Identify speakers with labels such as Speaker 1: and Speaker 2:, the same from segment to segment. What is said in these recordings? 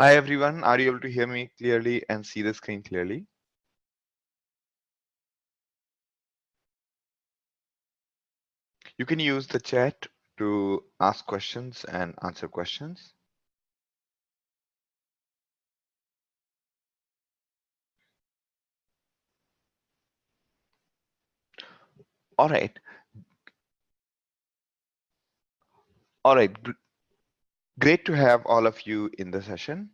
Speaker 1: Hi everyone, are you able to hear me clearly and see the screen clearly? You can use the chat to ask questions and answer questions. All right. All right. Great to have all of you in the session.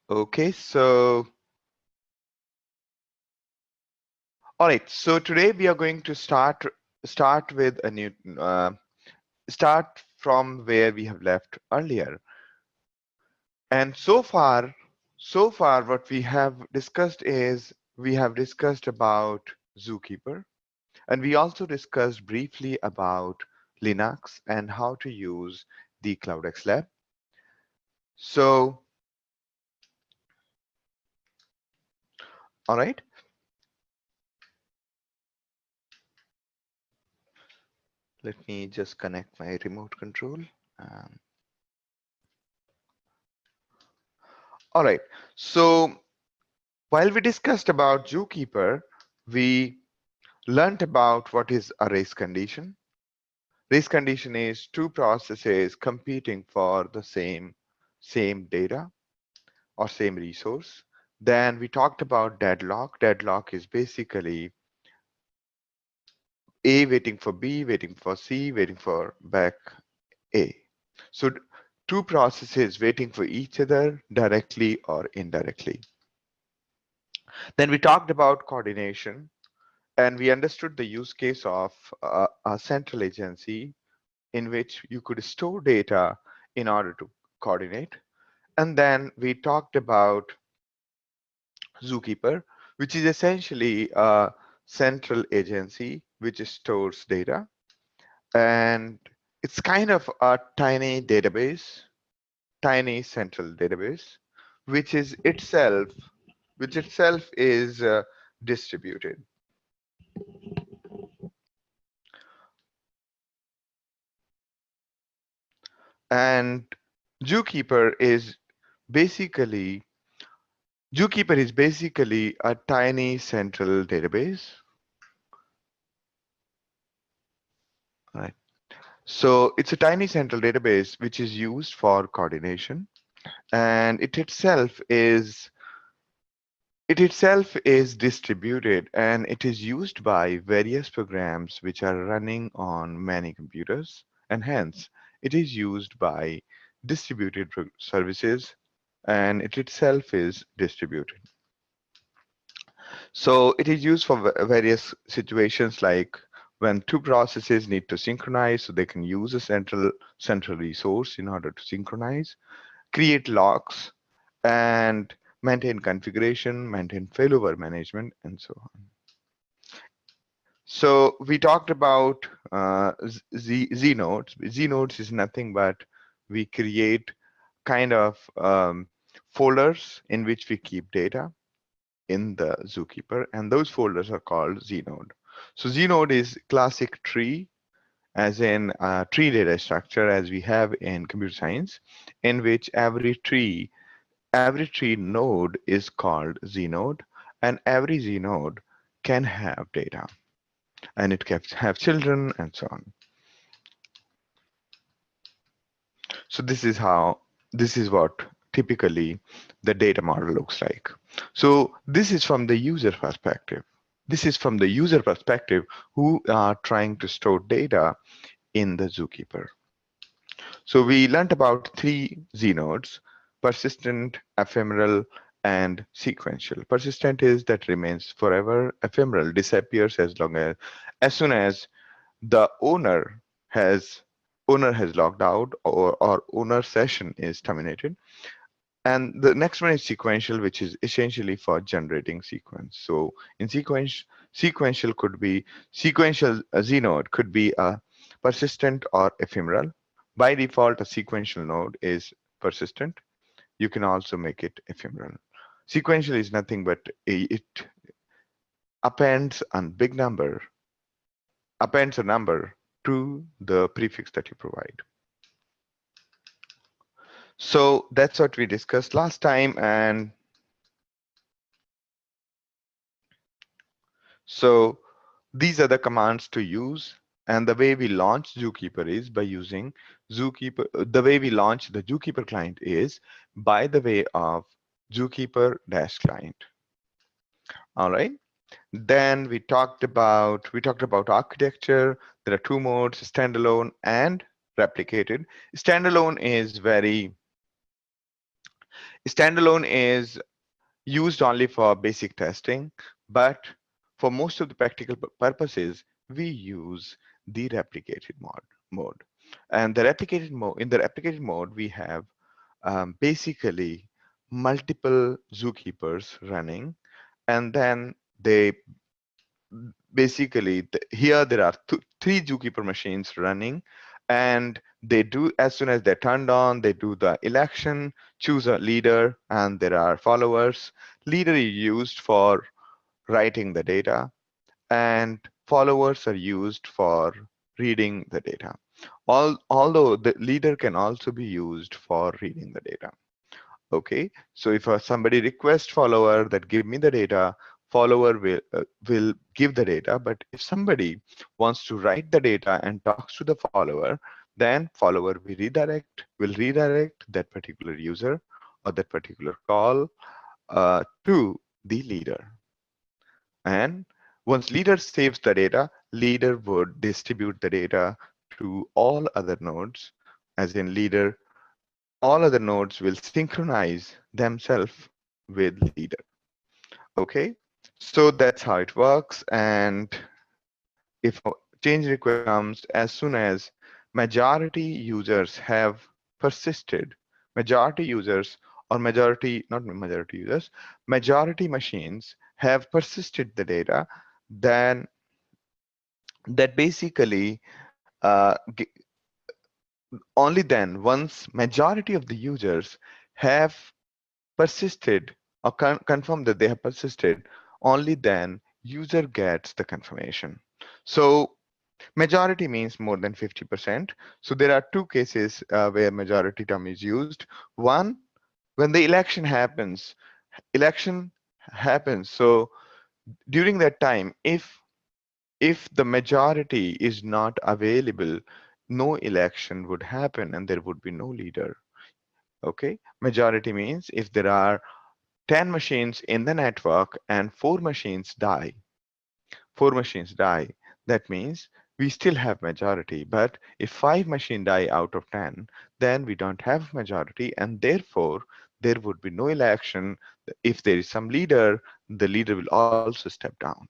Speaker 1: Okay, so all right. So today we are going to start with a new start from where we have left earlier. And so far what we have discussed is we have discussed about ZooKeeper, and we also discussed briefly about Linux and how to use the CloudxLab. So, all right. Let me just connect my remote control. Um, all right. So while we discussed about ZooKeeper, we learned about what is a race condition. Race condition is two processes competing for the same data or same resource. Then we talked about deadlock. Deadlock is basically A waiting for B, waiting for C, waiting for back A. So two processes waiting for each other directly or indirectly. Then we talked about coordination, and we understood the use case of a central agency in which you could store data in order to coordinate. And then we talked about ZooKeeper, which is essentially a central agency which stores data. And it's kind of a tiny database, tiny central database, which itself is distributed. And ZooKeeper is basically a tiny central database. Right. So it's a tiny central database which is used for coordination, and it itself is distributed, and it is used by various programs which are running on many computers, and hence it is used by distributed services, and it itself is distributed. So it is used for various situations, like when two processes need to synchronize, so they can use a central resource in order to synchronize, create locks, and maintain configuration, maintain failover management, and so on. So we talked about Znodes. Znodes is nothing but we create kind of folders in which we keep data in the ZooKeeper, and those folders are called Znode. So Znode is classic tree, as in tree data structure as we have in computer science, in which every tree node is called Znode, and every Znode can have data, and it can have children and so on. So this is what typically the data model looks like. So this is from the user perspective. This is from the user perspective who are trying to store data in the ZooKeeper. So we learned about three Znodes: persistent, ephemeral, and sequential. Persistent is that remains forever. Ephemeral disappears as soon as the owner has logged out, or owner session is terminated. And the next one is sequential, which is essentially for generating sequence. So in sequential Znode could be a persistent or ephemeral. By default, a sequential node is persistent. You can also make it ephemeral. Sequential is nothing but it appends a big number, appends a number to the prefix that you provide. So that's what we discussed last time. And so these are the commands to use. And the way we launch Zookeeper is by using Zookeeper. The way we launch the Zookeeper client is by the way of Zookeeper-client. All right. Then we talked about architecture. There are two modes: standalone and replicated. Standalone is standalone is used only for basic testing, but for most of the practical purposes, we use the replicated mode. And the replicated mode, in the replicated mode, we have basically multiple zookeepers running, and then they basically here there are three zookeeper machines running, and they do, as soon as they're turned on, they do the election, choose a leader, and there are followers. Leader is used for writing the data, and followers are used for reading the data. Although the leader can also be used for reading the data. Okay, so if somebody requests follower that give me the data, follower will give the data. But if somebody wants to write the data and talks to the follower, then follower will redirect that particular user or that particular call to the leader. And once leader saves the data, leader would distribute the data to all other nodes, as in leader, all other nodes will synchronize themselves with leader. Okay, so that's how it works. And if a change request comes, as soon as majority users have persisted, majority users or majority, not majority users, majority machines have persisted the data, then that basically only then, once majority of the users have persisted or confirm that they have persisted, only then user gets the confirmation. So majority means more than 50%. So there are two cases where majority term is used. One, when the election happens. So during that time, if the majority is not available, no election would happen and there would be no leader. Okay, majority means if there are 10 machines in the network and four machines die, that means we still have majority. But if 5 machines die out of 10, then we don't have majority, and therefore there would be no election. If there is some leader, the leader will also step down.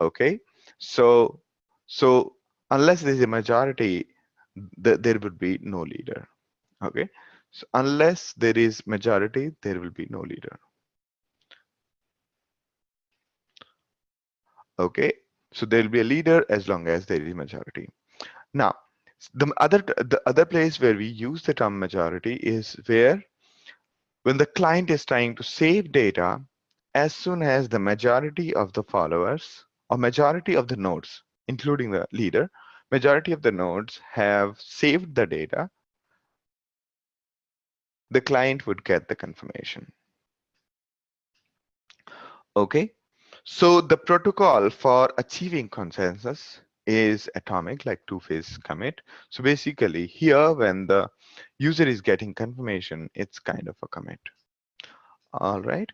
Speaker 1: Okay, so so unless there is a majority, there would be no leader. Okay, so unless there is majority, there will be no leader. Okay, so there will be a leader as long as there is majority. Now, the other place where we use the term majority is where when the client is trying to save data, as soon as the majority of the followers or majority of the nodes, including the leader, majority of the nodes have saved the data, the client would get the confirmation. Okay, so the protocol for achieving consensus is atomic, like two-phase commit. So basically here, when the user is getting confirmation, it's kind of a commit. All right.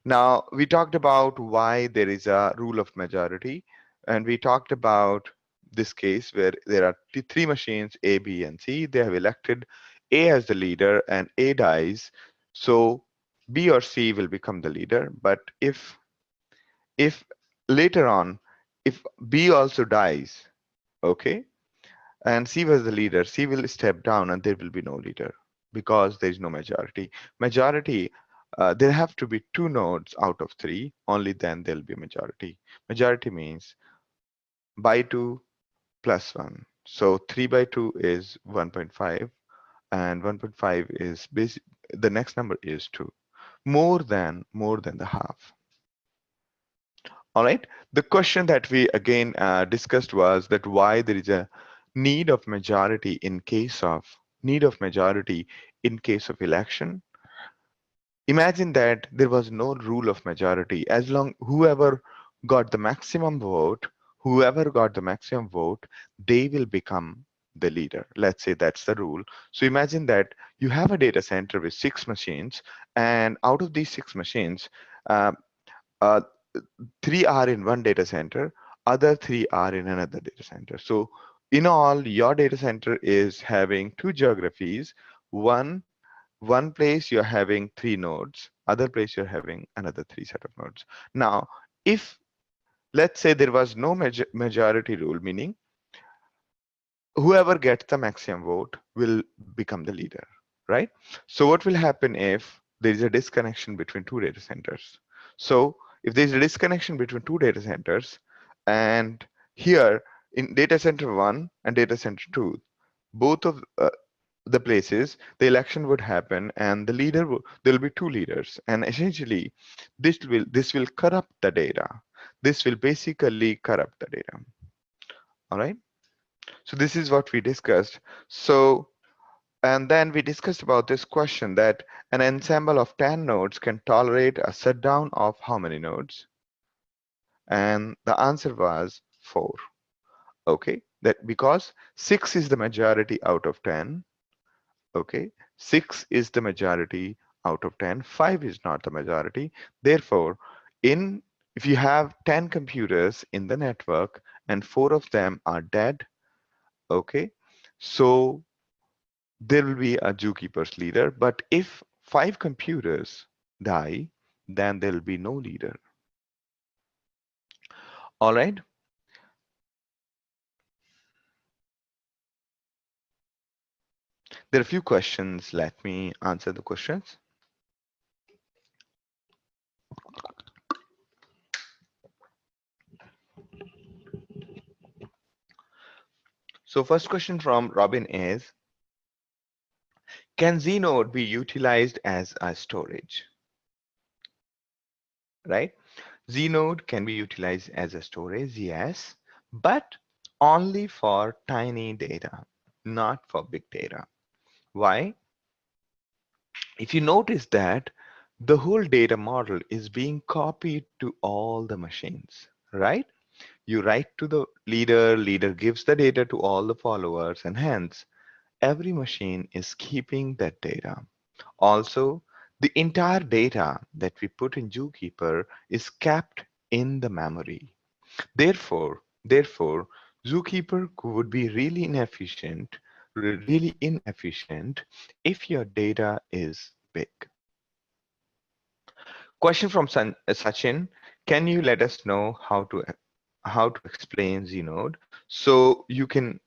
Speaker 1: Now we talked about why there is a rule of majority, and we talked about this case where there are three machines, A, B, and C. They have elected A as the leader and A dies. So B or C will become the leader. But if later on, if B also dies, okay, and C was the leader, C will step down and there will be no leader because there is no majority. Majority, there have to be two nodes out of three, only then there'll be a majority. Majority means by 2 plus 1. So 3 by 2 is 1.5, and 1.5 is basic, the next number is 2. more than the half. All right. The question that we again discussed was that why there is a need of majority in case of election. Imagine that there was no rule of majority. As long got the maximum vote, whoever got the maximum vote, they will become the leader. Let's say that's the rule. So imagine that you have a data center with 6 machines, and out of these 6 machines, uh, uh, 3 are in one data center, other 3 are in another data center. So in all, your data center is having 2 geographies. One one place you're having 3 nodes, other place you're having another 3 set of nodes. Now, if let's say there was no majority rule, meaning whoever gets the maximum vote will become the leader, right? So what will happen if there is a disconnection between 2 data centers? So if there is a disconnection between 2 data centers, and here in data center 1 and data center 2, both of the places, the election would happen, and there will be 2 leaders, and essentially this will corrupt the data. This will basically corrupt the data. All right. So this is what we discussed. So, and then we discussed about this question that an ensemble of 10 nodes can tolerate a shutdown of how many nodes? And the answer was 4. Okay, that because 6 is the majority out of 10. Okay, 6 is the majority out of 10. 5 is not the majority. Therefore, in if you have 10 computers in the network and 4 of them are dead, okay, so there will be a zookeeper's leader. But if 5 computers die, then there will be no leader. All right. There are a few questions. Let me answer the questions. So first question from Robin is, can Znode be utilized as a storage? Right? Znode can be utilized as a storage, yes, but only for tiny data, not for big data. Why? If you notice that the whole data model is being copied to all the machines, right? You write to the leader, leader gives the data to all the followers, and hence every machine is keeping that data. Also, the entire data that we put in ZooKeeper is kept in the memory. Therefore, ZooKeeper would be really inefficient if your data is big. Question from Sachin, can you let us know how to explain Znode? So you can,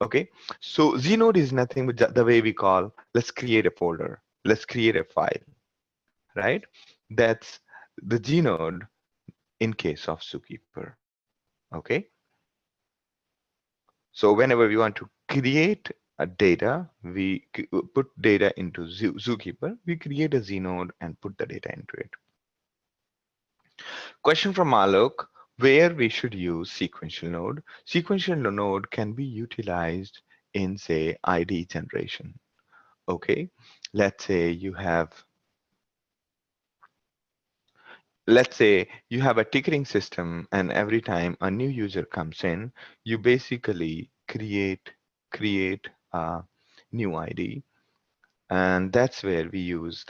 Speaker 1: okay. So Znode is nothing but the way we call, let's create a folder, let's create a file, right? That's the Znode in case of ZooKeeper, okay? So whenever we want to create a data, we put data into ZooKeeper, we create a Znode and put the data into it. Question from Alok, where we should use sequential node. Sequential node can be utilized in, say, ID generation. Okay, let's say you have a ticketing system, and every time a new user comes in, you basically create a new ID, and that's where we use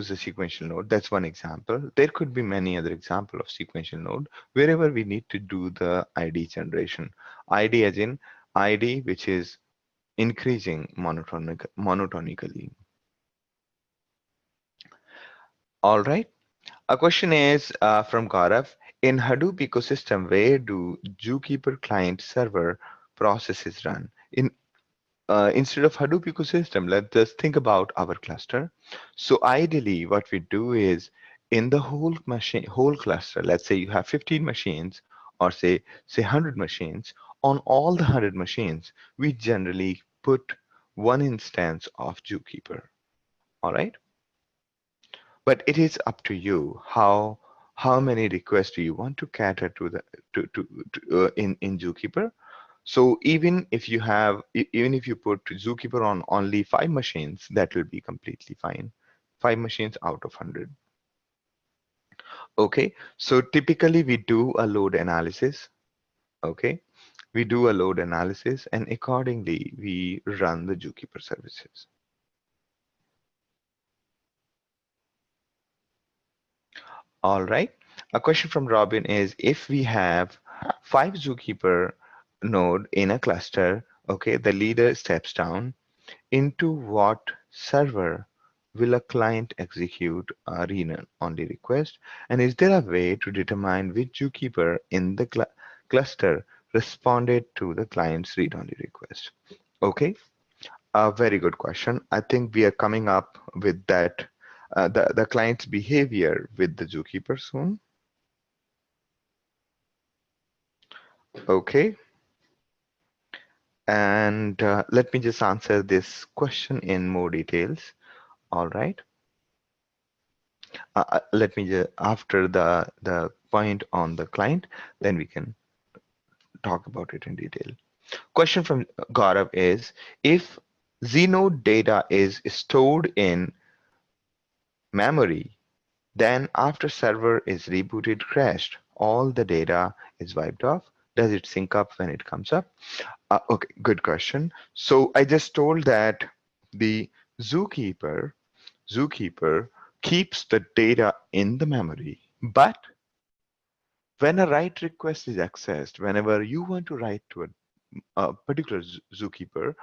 Speaker 1: the sequential node. That's one example. There could be many other examples of sequential node wherever we need to do the ID generation. ID as in ID which is increasing monotonically. All right. A question is from Gaurav. In Hadoop ecosystem, where do ZooKeeper client server processes run? Instead of Hadoop ecosystem, let's just think about our cluster. So ideally, what we do is in the whole cluster, let's say you have 15 machines, or say 100 machines. On all the 100 machines, we generally put one instance of ZooKeeper. All right. But it is up to you how many requests do you want to cater to the in ZooKeeper. So even if you have even if you put ZooKeeper on only 5 machines, that will be completely fine. 5 machines out of 100. Okay, so typically we do a load analysis. Okay, we do a load analysis, and accordingly we run the ZooKeeper services. All right. A question from Robin is, if we have 5 ZooKeeper node in a cluster, okay, the leader steps down, into what server will a client execute a read-only request? And is there a way to determine which ZooKeeper in the cluster responded to the client's read-only request? Okay, a very good question. I think we are coming up with that, the client's behavior with the ZooKeeper soon. Okay, and let me just answer this question in more details. All right. Let me just, after the point on the client, then we can talk about it in detail. Question from Gaurav is, if Znode data is stored in memory, then after server is rebooted, crashed, all the data is wiped off. Does it sync up when it comes up? Okay, good question. So I just told that the ZooKeeper keeps the data in the memory, but when a write request is accessed, whenever you want to write to a particular ZooKeeper,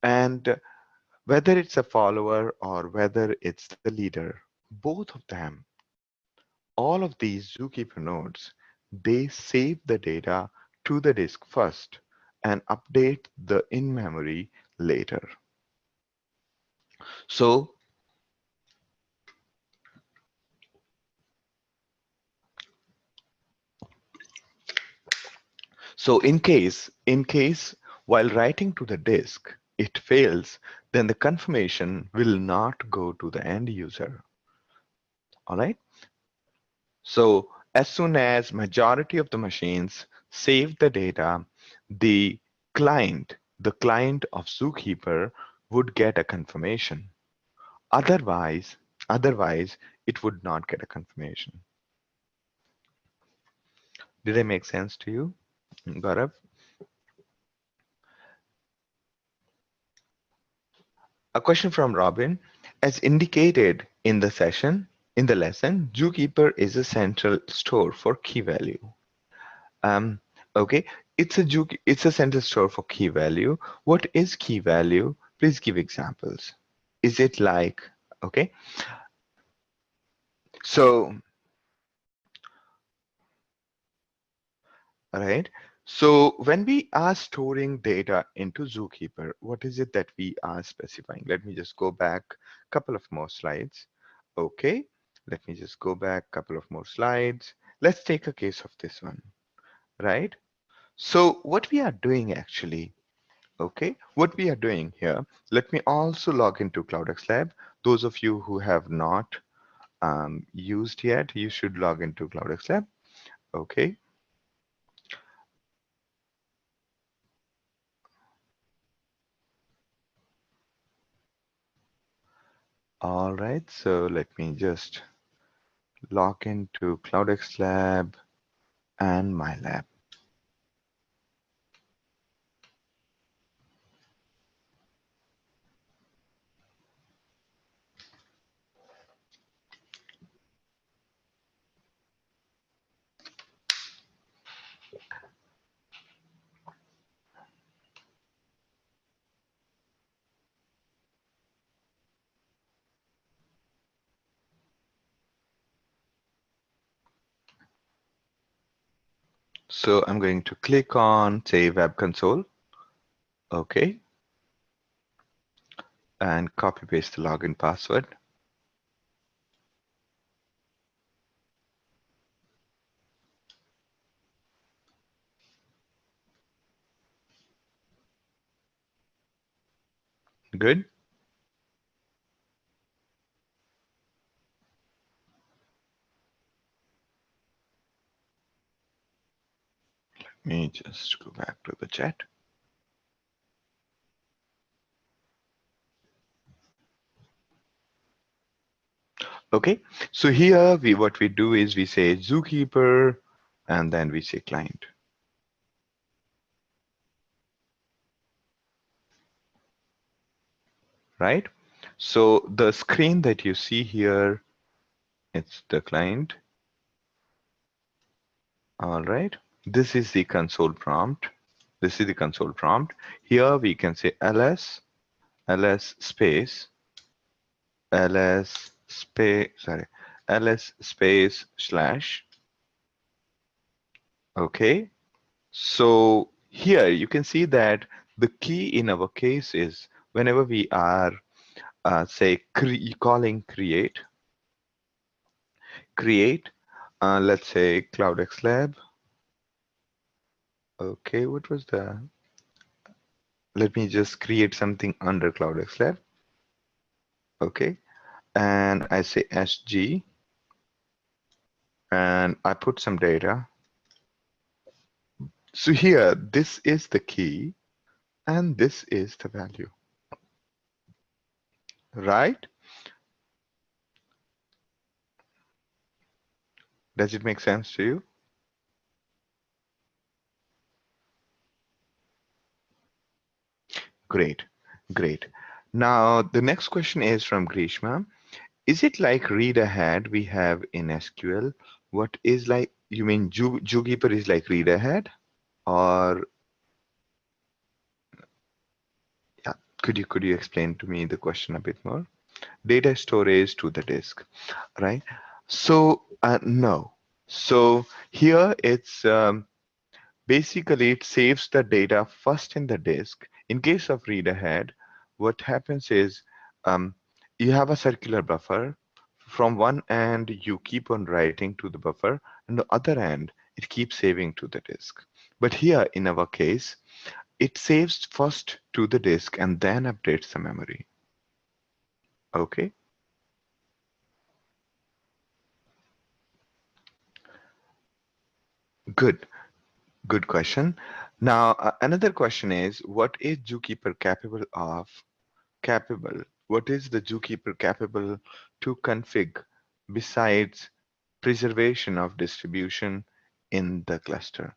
Speaker 1: and whether it's a follower or whether it's the leader, both of them, all of these ZooKeeper nodes, they save the data to the disk first and update the in-memory later. So in case while writing to the disk, it fails, then the confirmation will not go to the end user. All right. So as soon as majority of the machines save the data, the client of ZooKeeper would get a confirmation. Otherwise, it would not get a confirmation. Did I make sense to you, Gaurav? A question from Robin. As indicated in the lesson, ZooKeeper is a central store for key value. Okay, it's a central store for key value. What is key value? Please give examples. Is it like, okay? So, all right. So when we are storing data into ZooKeeper, what is it that we are specifying? Let me just go back a couple of more slides. Okay, let me just go back a couple of more slides. Let's take a case of this one, right? So what we are doing actually, okay, what we are doing here, let me also log into CloudxLab. Those of you who have not used yet, you should log into CloudxLab. Okay. All right, so let me just log into CloudxLab and my lab. So I'm going to click on, say, Web Console. Okay. And copy paste the login password. Good. Let me just go back to the chat. Okay, so here what we do is we say Zookeeper and then we say client. Right? So the screen that you see here, it's the client. All right. This is the console prompt. This is the console prompt. Here we can say ls space ls space slash. Okay. So here you can see that the key in our case is whenever we are say calling create, let's say CloudxLab. Okay, what was the? Let me just create something under CloudxLab. Okay, and I say SG, and I put some data. So here, this is the key, and this is the value, right? Does it make sense to you? Great, great. Now, the next question is from Grishma. Is it like read ahead we have in SQL? What is like, you mean ZooKeeper is like read ahead? Or yeah, could you explain to me the question a bit more? Data storage to the disk, right? So no. So here it's basically it saves the data first in the disk. In case of read ahead, what happens is you have a circular buffer. From one end, you keep on writing to the buffer, and the other end, it keeps saving to the disk. But here in our case, it saves first to the disk and then updates the memory. Okay. Good. Good question. Now, another question is, what is ZooKeeper capable of? What is the ZooKeeper capable to config besides preservation of distribution in the cluster?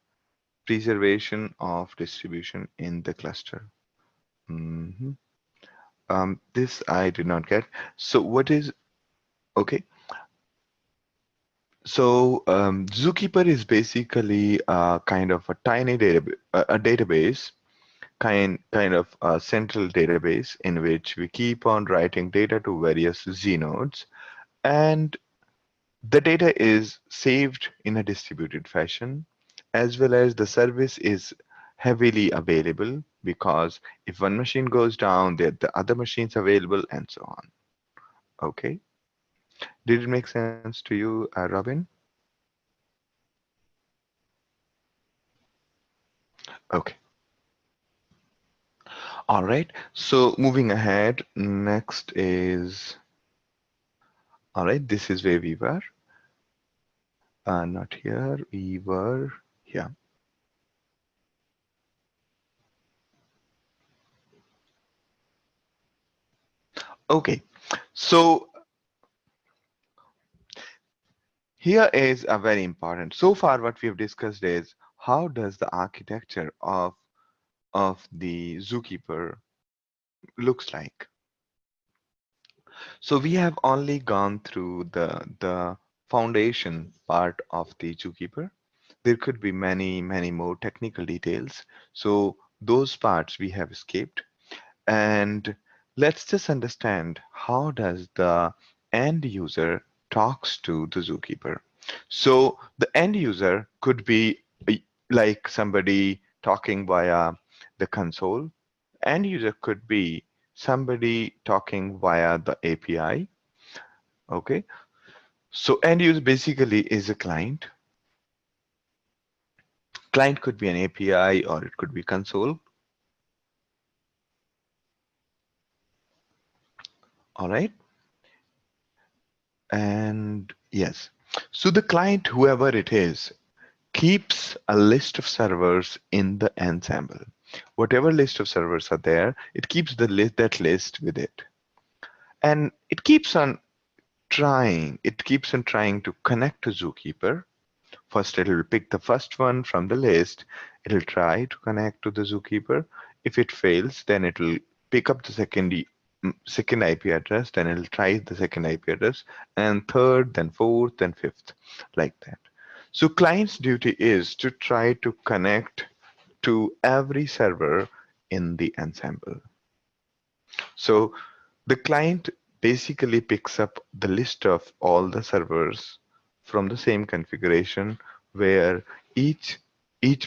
Speaker 1: Preservation of distribution in the cluster. Mhm. This I did not get. So what is, okay. So ZooKeeper is basically kind of a tiny database, a database kind of a central database in which we keep on writing data to various Znodes, and the data is saved in a distributed fashion, as well as the service is heavily available because if one machine goes down, the other machines available and so on. Okay, did it make sense to you, Robin? Okay, all right. So moving ahead, next is, all right, this is where we were. Not here, we were here. Okay, so here is a very important. So far, what we have discussed is how does the architecture of the Zookeeper looks like. So we have only gone through the foundation part of the Zookeeper. There could be many more technical details. So those parts we have escaped. And let's just understand how does the end user talks to the Zookeeper. So the end user could be like somebody talking via the console. End user could be somebody talking via the API. Okay. So end user basically is a client. Client could be an API or it could be console. All right. And yes, so the client, whoever it is, keeps a list of servers in the ensemble. Whatever list of servers are there, it keeps that list with it. And it keeps on trying to connect to ZooKeeper. First, it will pick the first one from the list. It'll try to connect to the ZooKeeper. If it fails, then it will pick up the second IP address, then it'll try the second IP address, and third, then fourth, then fifth, like that. So client's duty is to try to connect to every server in the ensemble. So the client basically picks up the list of all the servers from the same configuration where each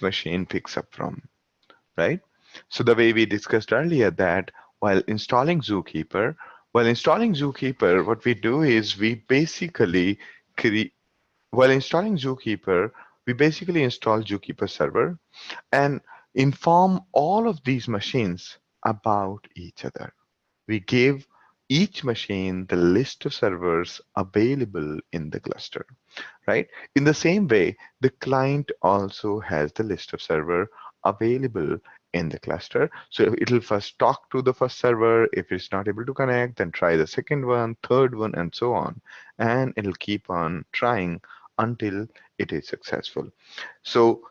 Speaker 1: machine picks up from, right? So the way we discussed earlier that while installing ZooKeeper, what we do is we basically while installing ZooKeeper, we basically install ZooKeeper server and inform all of these machines about each other. We give each machine the list of servers available in the cluster, right? In the same way, the client also has the list of server available in the cluster. So it'll first talk to the first server. If it's not able to connect, then try the second one, third one, and so on. And it'll keep on trying until it is successful. So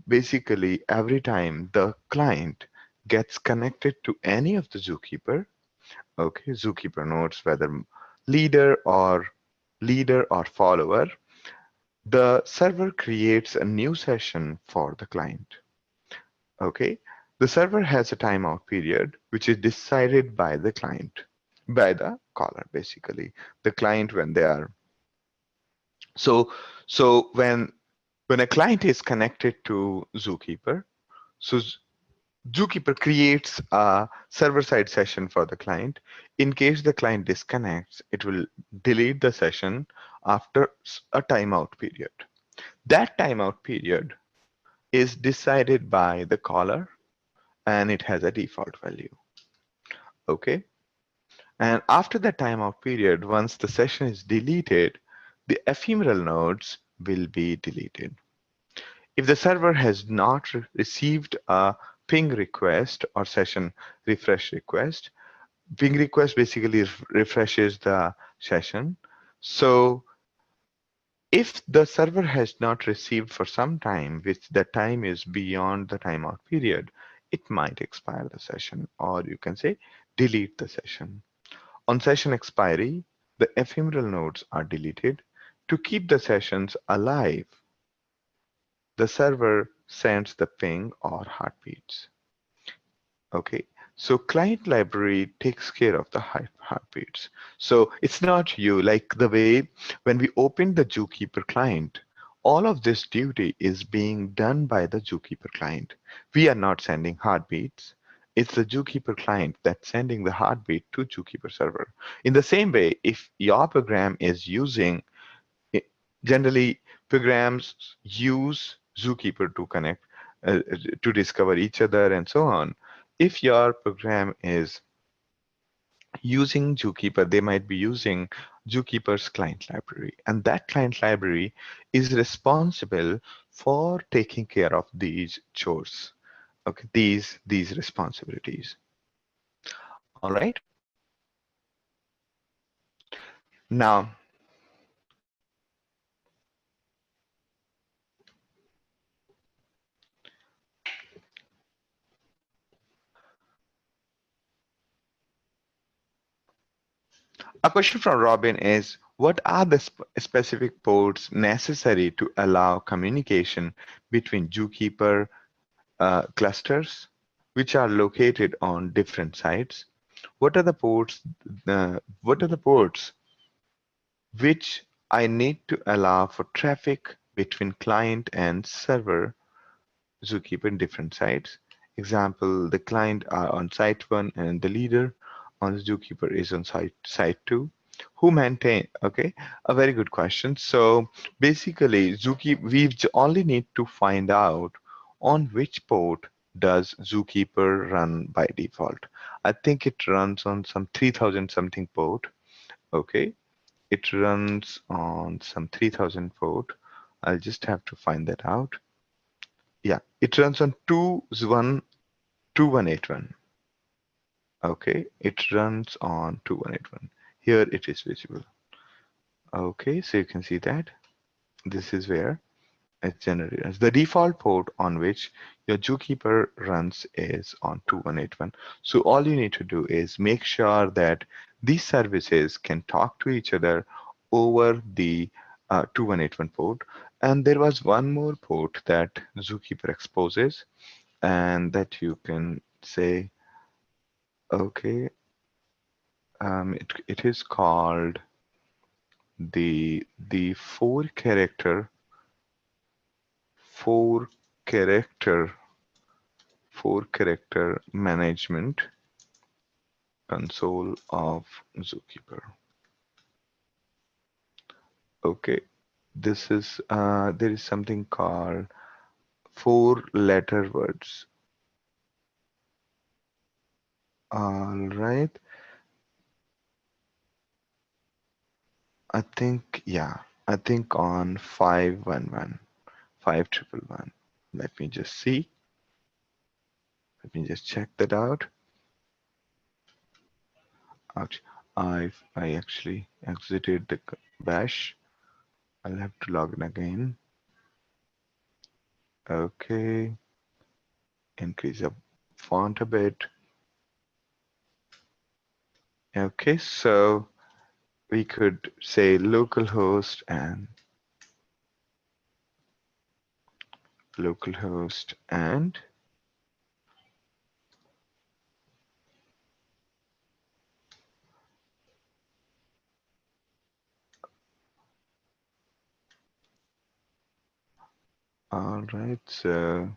Speaker 1: basically every time the client gets connected to any of the ZooKeeper, okay, ZooKeeper nodes, whether leader or follower, the server creates a new session for the client. Okay, the server has a timeout period which is decided by the client, by the caller, basically. The client when they are so when a client is connected to ZooKeeper, so ZooKeeper creates a server-side session for the client. In case the client disconnects, it will delete the session after a timeout period. That timeout period is decided by the caller and it has a default value. Okay. And after the timeout period, once the session is deleted, the ephemeral nodes will be deleted. If the server has not received a ping request or session refresh request, ping request basically refreshes the session. So if the server has not received for some time, which the time is beyond the timeout period, it might expire the session, or you can say delete the session. On session expiry, the ephemeral nodes are deleted. To keep the sessions alive, the server sends the ping or heartbeats. Okay, so client library takes care of the heartbeats. So it's not you, like the way when we open the ZooKeeper client, all of this duty is being done by the ZooKeeper client. We are not sending heartbeats. It's the ZooKeeper client that's sending the heartbeat to ZooKeeper server. In the same way, if your program is using, generally programs use ZooKeeper to connect, to discover each other and so on. If your program is using ZooKeeper, they might be using ZooKeeper's client library, and that client library is responsible for taking care of these chores, okay, these responsibilities. All right. Now, a question from Robin is, what are the specific ports necessary to allow communication between ZooKeeper clusters, which are located on different sites? What are the ports? What are the ports which I need to allow for traffic between client and server ZooKeeper in different sites? Example: the client are on site 1 and the leader on the ZooKeeper is on site 2. Who maintain? Okay, a very good question. So basically, ZooKeeper, we only need to find out on which port does ZooKeeper run by default? I think it runs on some 3000 something port. Okay, it runs on some 3000 port. I'll just have to find that out. Yeah, it runs on 2181. Okay, it runs on 2181. Here it is visible. Okay, so you can see that this is where it's generated. The default port on which your ZooKeeper runs is on 2181. So all you need to do is make sure that these services can talk to each other over the 2181 port. And there was one more port that ZooKeeper exposes, and that you can say, okay, it is called the four character four character management console of ZooKeeper. Okay, this is there is something called four letter words. All right, I think, yeah, I think on 511, 5111. Let me just see. Let me just check that out. Ouch. I actually exited the bash. I'll have to log in again. Okay, increase the font a bit. Okay, so we could say localhost and localhost and all right, so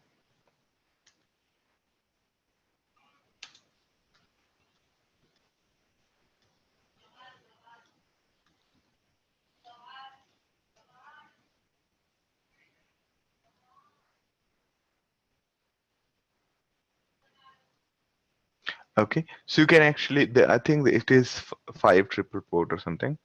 Speaker 1: okay, so you can actually, I think it is 5 triple port or something.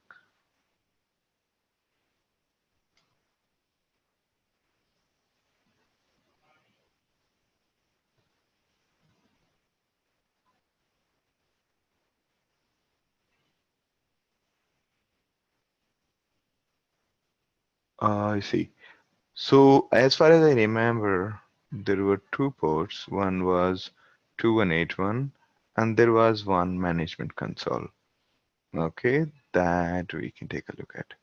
Speaker 1: I see. So as far as I remember, there were two ports. One was 2181 and there was one management console. Okay, that we can take a look at.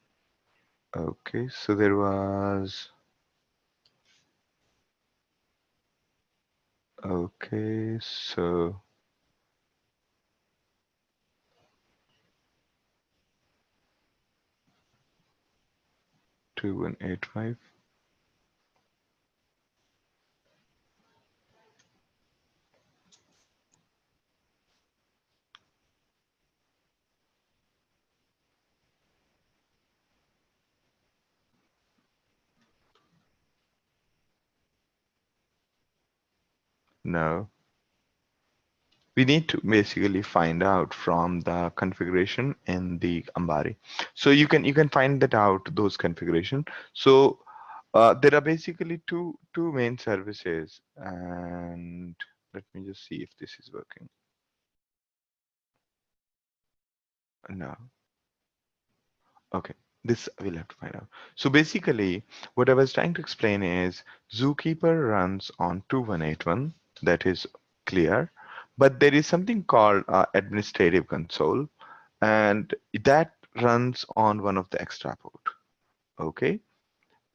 Speaker 1: Okay, so there was, okay, so 2185. No, we need to basically find out from the configuration in the Ambari. So you can find that out, those configuration. So there are basically two main services, and let me just see if this is working. No. Okay, this we'll have to find out. So basically, what I was trying to explain is ZooKeeper runs on 2181. That is clear, but there is something called administrative console, and that runs on one of the extra port. Okay,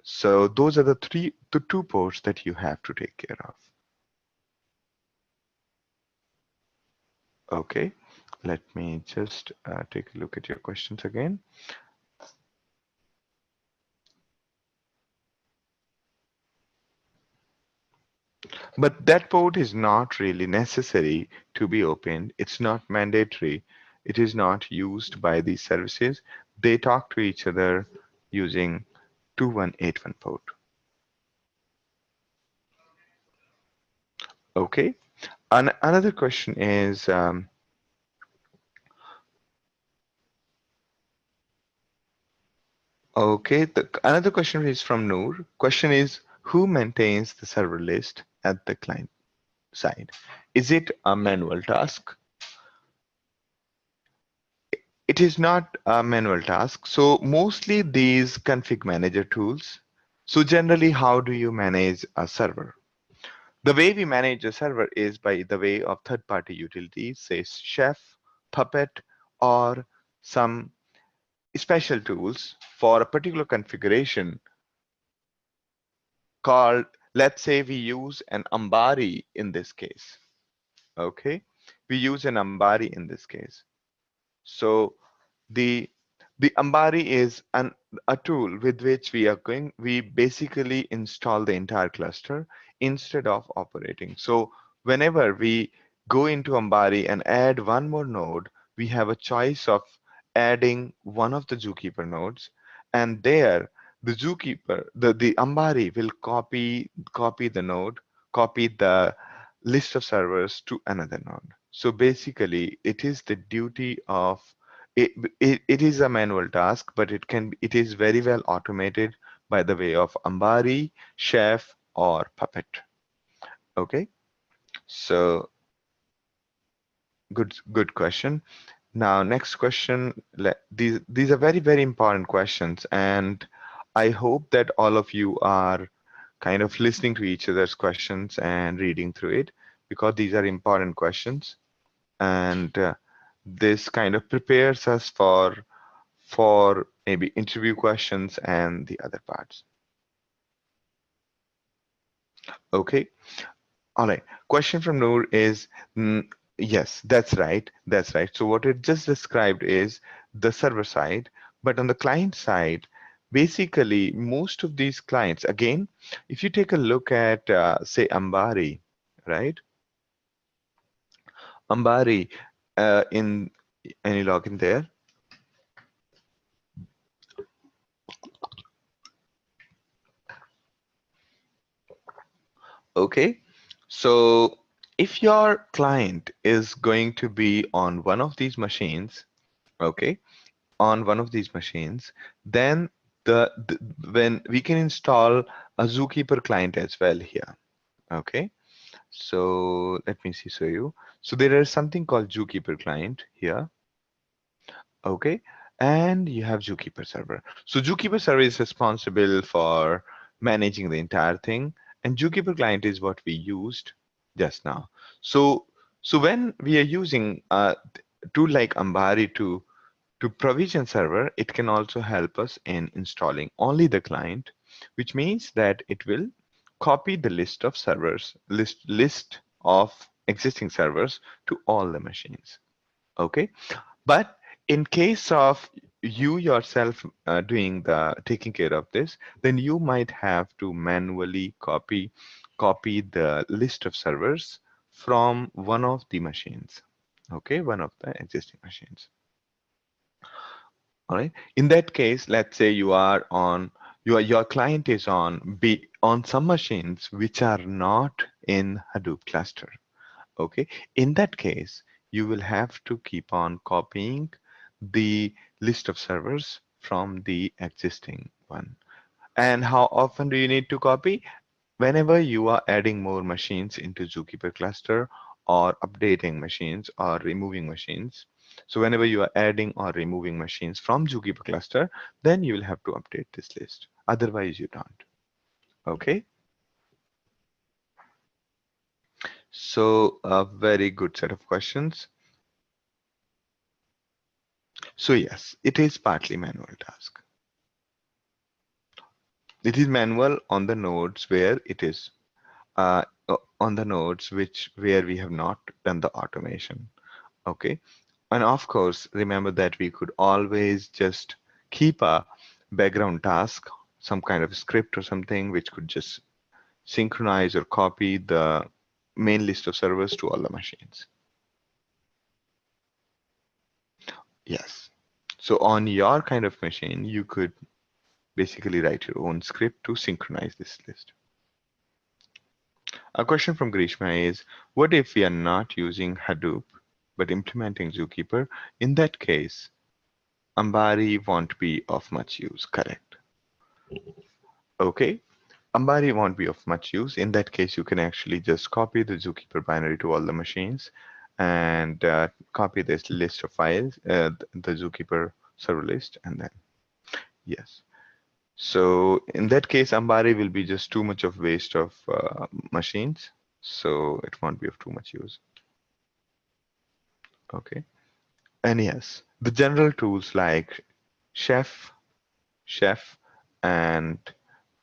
Speaker 1: so those are the two ports that you have to take care of. Okay, let me just take a look at your questions again. But that port is not really necessary to be opened. It's not mandatory. It is not used by these services. They talk to each other using 2181 port. Okay. Another question is, okay, another question is from Noor. Question is, who maintains the server list at the client side? Is it a manual task? It is not a manual task. So mostly these config manager tools. So generally, how do you manage a server? The way we manage a server is by the way of third-party utilities, say Chef, Puppet, or some special tools for a particular configuration called, let's say we use an Ambari in this case. Okay, we use an Ambari in this case. So the Ambari is a tool with which we basically install the entire cluster instead of operating. So whenever we go into Ambari and add one more node, we have a choice of adding one of the ZooKeeper nodes, and there the ZooKeeper, the Ambari will copy the node, copy the list of servers to another node. So basically, it is the duty of it, it is a manual task, but it is very well automated by the way of Ambari, Chef, or Puppet. Okay, so good question. Now, next question. These are very important questions, and I hope that all of you are kind of listening to each other's questions and reading through it, because these are important questions, and this kind of prepares us for maybe interview questions and the other parts. Okay. All right. Question from Noor is, yes, that's right. That's right. So what it just described is the server side, but on the client side, basically most of these clients, again, if you take a look at, say, Ambari, right? Ambari, in any login there? Okay. So if your client is going to be on one of these machines, okay, on one of these machines, then when we can install a ZooKeeper client as well here. Okay. So let me see, show you. So there is something called ZooKeeper client here. Okay. And you have ZooKeeper server. So ZooKeeper server is responsible for managing the entire thing. And ZooKeeper client is what we used just now. So when we are using a tool like Ambari to provision server, it can also help us in installing only the client, which means that it will copy the list of servers, list of existing servers to all the machines. Okay. But in case of you yourself taking care of this, then you might have to manually copy the list of servers from one of the machines. Okay, one of the existing machines. All right. In that case, let's say you are on your client is on some machines which are not in Hadoop cluster. Okay. In that case, you will have to keep on copying the list of servers from the existing one. And how often do you need to copy? Whenever you are adding more machines into ZooKeeper cluster, or updating machines or removing machines. So whenever you are adding or removing machines from ZooKeeper cluster, then you will have to update this list. Otherwise you don't. Okay. So a very good set of questions. So yes, it is partly manual task. It is manual on the nodes where it is on the nodes where we have not done the automation. Okay. And of course, remember that we could always just keep a background task, some kind of script or something, which could just synchronize or copy the main list of servers to all the machines. Yes. So on your kind of machine, you could basically write your own script to synchronize this list. A question from Grishma is, what if we are not using Hadoop but implementing Zookeeper? In that case, Ambari won't be of much use, correct? Okay, Ambari won't be of much use. In that case, you can actually just copy the Zookeeper binary to all the machines and copy this list of files, the Zookeeper server list, and then yes. So in that case, Ambari will be just too much of waste of machines, so it won't be of too much use. Okay, and yes, the general tools like Chef, and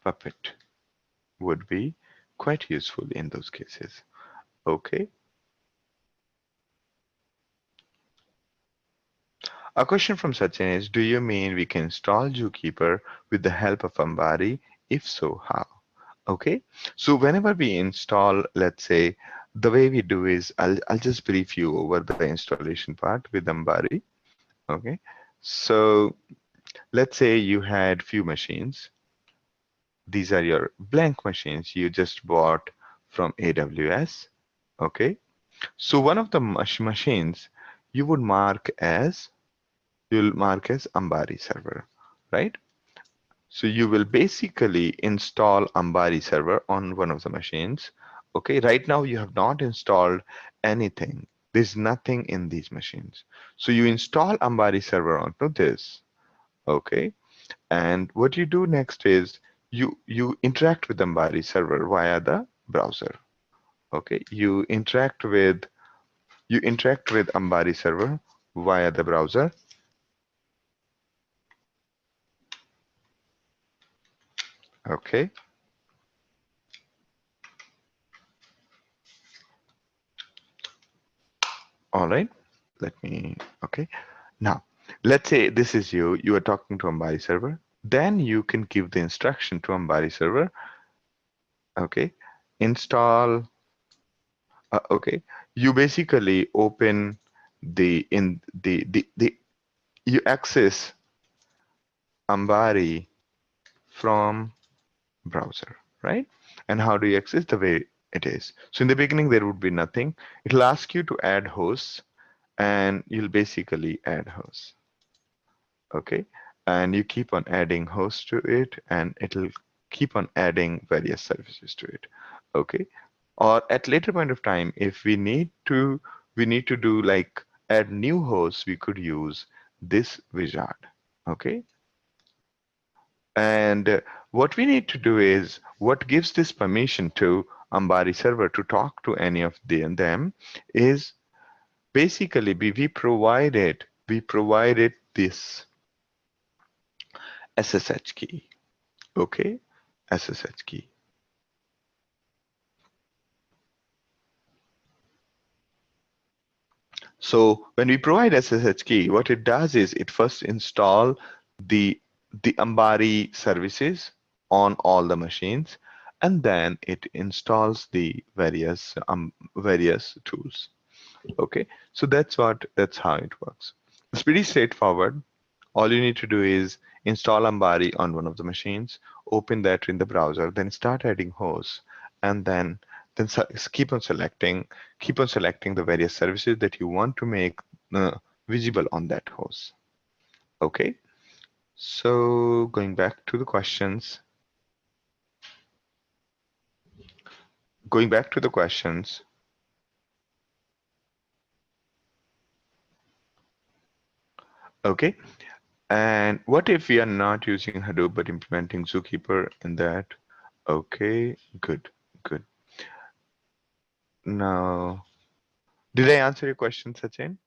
Speaker 1: Puppet would be quite useful in those cases. Okay. A question from Sachin is, do you mean we can install Zookeeper with the help of Ambari? If so, how? Okay. So whenever we install, let's say, the way we do is, I'll just brief you over the installation part with Ambari. Okay. So let's say you had few machines. These are your blank machines you just bought from AWS. Okay. So one of the machines you would you'll mark as Ambari server, right? So you will basically install Ambari server on one of the machines. Okay, right now you have not installed anything. There's nothing in these machines. So you install Ambari server onto this. Okay, and what you do next is you interact with Ambari server via the browser. Okay, you interact with Ambari server via the browser. Okay. All right. Okay. Now, let's say this is you are talking to Ambari server. Then you can give the instruction to Ambari server. Okay. Install. Okay. You basically open you access Ambari from browser, right? And how do you access? The way it is. So in the beginning, there would be nothing. It'll ask you to add hosts, and you'll basically add hosts. Okay, and you keep on adding hosts to it, and it'll keep on adding various services to it. Okay, or at later point of time, if we need to do like add new hosts, we could use this wizard. Okay, and what we need to do is, what gives this permission to Ambari server to talk to any of them is basically we provided this SSH key. Okay, SSH key. So when we provide SSH key, what it does is it first install the Ambari services on all the machines, and then it installs the various tools. Okay, so that's how it works. It's pretty straightforward. All you need to do is install Ambari on one of the machines, open that in the browser, then start adding hosts, and then keep on selecting the various services that you want to make visible on that host. Okay, so going back to the questions. Okay, and what if we are not using Hadoop but implementing Zookeeper in that? Okay, good. Now, did I answer your question, Sachin?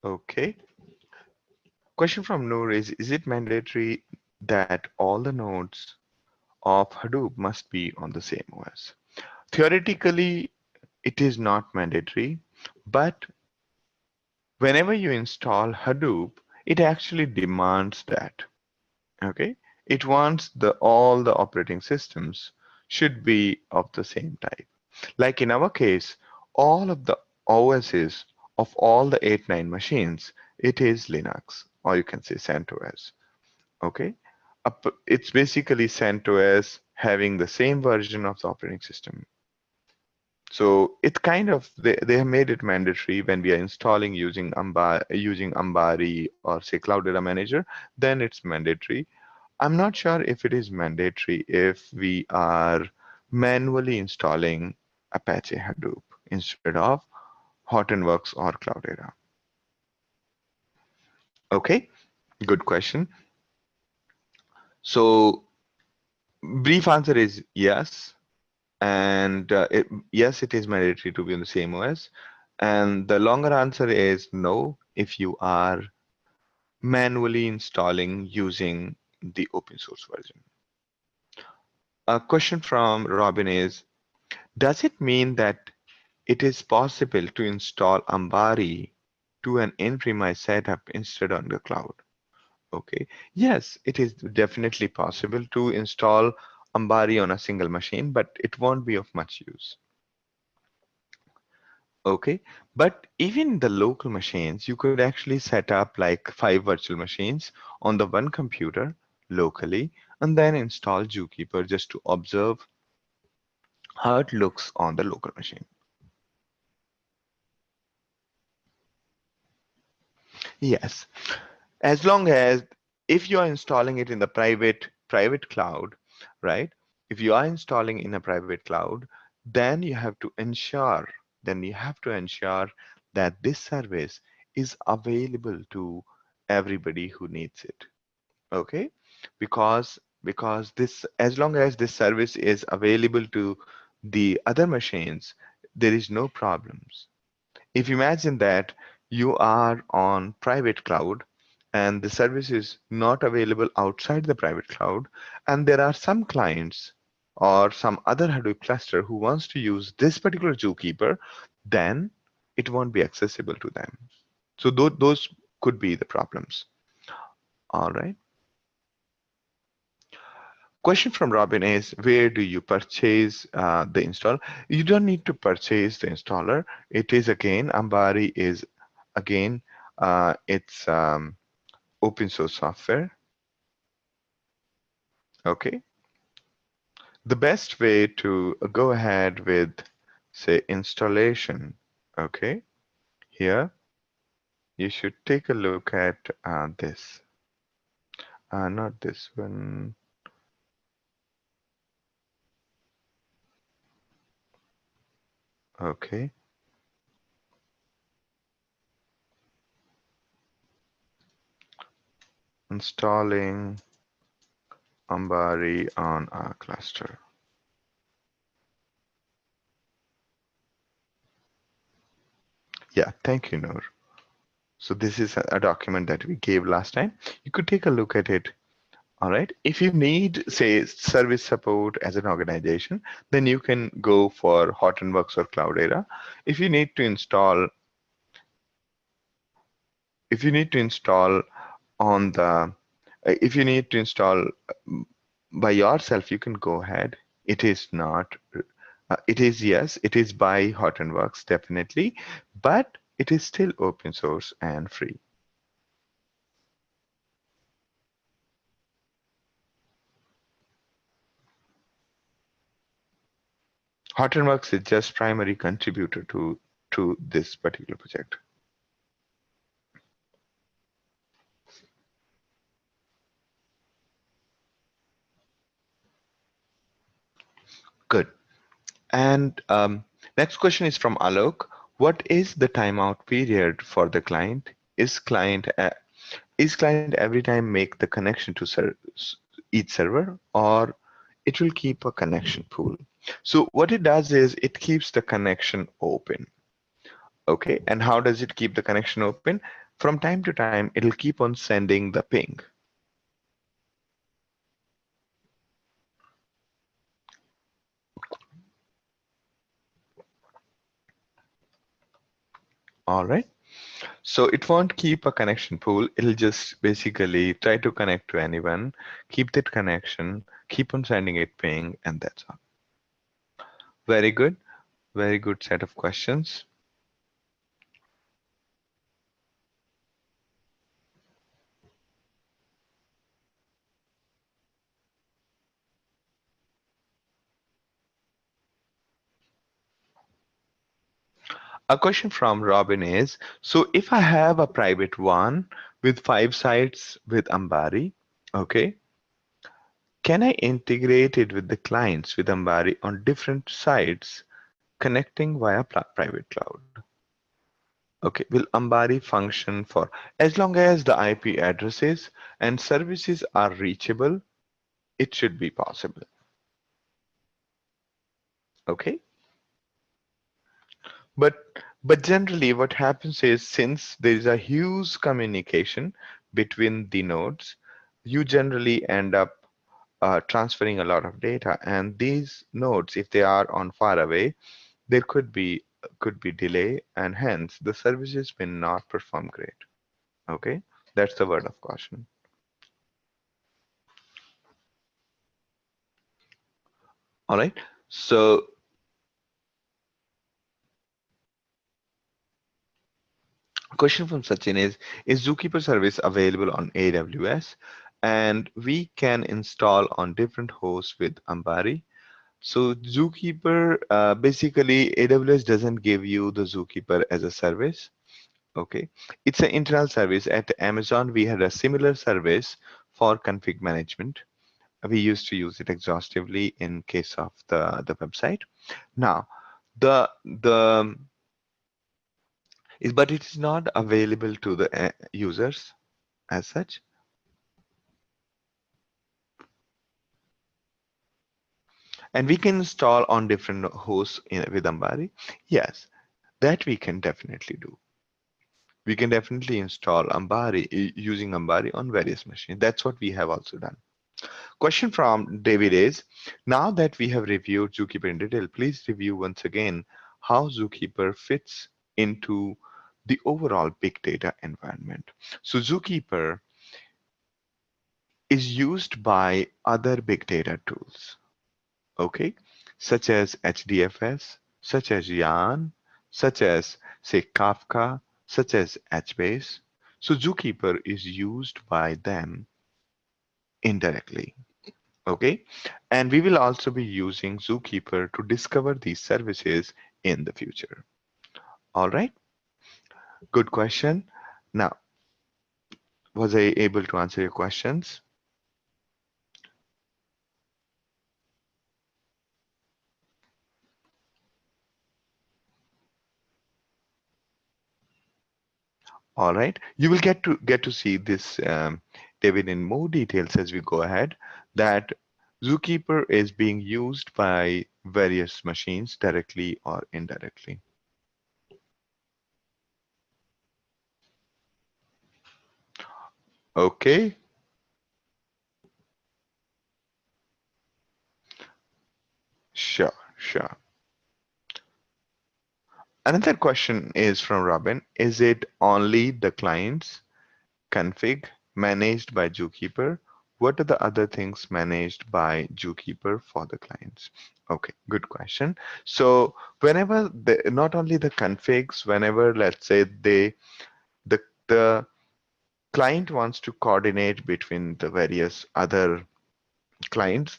Speaker 1: Okay. Question from Noor is it mandatory that all the nodes of Hadoop must be on the same OS? Theoretically, it is not mandatory, but whenever you install Hadoop, it actually demands that. Okay, it wants all the operating systems should be of the same type. Like in our case, all of the OSs of all the 8-9 machines, it is Linux, or you can say CentOS. Okay, it's basically CentOS having the same version of the operating system. So it kind of they have made it mandatory when we are installing using Ambari or say Cloud Data Manager, then it's mandatory. I'm not sure if it is mandatory if we are manually installing Apache Hadoop instead of Hortonworks or Cloudera. Okay, good question. So brief answer is yes, and yes, it is mandatory to be on the same OS. And the longer answer is no if you are manually installing using the open source version. A question from Robin is, does it mean that it is possible to install Ambari to an in-premise setup instead on the cloud? Okay, yes, it is definitely possible to install Ambari on a single machine, but it won't be of much use. Okay, but even the local machines, you could actually set up like 5 virtual machines on the one computer locally and then install ZooKeeper just to observe how it looks on the local machine. Yes, as long as if you are installing it in the private cloud, right? If you are installing in a private cloud, then you have to ensure that this service is available to everybody who needs it. Okay, because this, as long as this service is available to the other machines, there is no problems. If you imagine that you are on private cloud and the service is not available outside the private cloud, and there are some clients or some other Hadoop cluster who wants to use this particular ZooKeeper, then it won't be accessible to them. So those could be the problems. All right. Question from Robin is, where do you purchase the install? You don't need to purchase the installer. It is again, Ambari is again, it's open source software. Okay. The best way to go ahead with, say, installation. Okay. Here, you should take a look at this. Not this one. Okay. Installing Ambari on our cluster. Yeah, thank you, Noor. So this is a document that we gave last time. You could take a look at it. All right. If you need, say, service support as an organization, then you can go for Hortonworks or Cloudera. If you need to install, on the, if you need to install by yourself, you can go ahead. It is not, it is, yes, it is by Hortonworks, definitely, but it is still open source and free. Hortonworks is just primary contributor to this particular project. Good. And next question is from Alok. What is the timeout period for the client? Is client every time make the connection to each server, or it will keep a connection pool? So what it does is it keeps the connection open. Okay, and how does it keep the connection open? From time to time, it'll keep on sending the ping. All right. So it won't keep a connection pool. It'll just basically try to connect to anyone, keep that connection, keep on sending it ping, and that's all. Very good. Very good set of questions. A question from Robin is, so if I have a private one with 5 sites with Ambari, okay, can I integrate it with the clients with Ambari on different sites connecting via private cloud? Okay, will Ambari function for as long as the IP addresses and services are reachable, it should be possible. Okay, but generally what happens is since there is a huge communication between the nodes, you generally end up transferring a lot of data, and these nodes, if they are on far away, there could be delay, and hence the services may not perform great. Okay, that's the word of caution. All right, so a question from Sachin is Zookeeper service available on AWS? And we can install on different hosts with Ambari. So Zookeeper, basically AWS doesn't give you the Zookeeper as a service. Okay, it's an internal service. At Amazon, we had a similar service for config management. We used to use it exhaustively in case of the website. Now, the is but it is not available to the users as such. And we can install on different hosts with Ambari. Yes, that we can definitely do. We can definitely install Ambari using Ambari on various machines. That's what we have also done. Question from David is, now that we have reviewed Zookeeper in detail, please review once again how Zookeeper fits into the overall big data environment. So Zookeeper is used by other big data tools, okay, such as HDFS, such as Yarn, such as, say, Kafka, such as HBase. So Zookeeper is used by them indirectly. Okay, and we will also be using Zookeeper to discover these services in the future. All right, good question. Now, was I able to answer your questions? All right, you will get to see this, David, in more details as we go ahead. That Zookeeper is being used by various machines directly or indirectly. Okay, sure, sure. Another question is from Robin. Is it only the clients config managed by Zookeeper? What are the other things managed by Zookeeper for the clients? Okay, good question. So whenever not only the configs, whenever let's say the client wants to coordinate between the various other clients,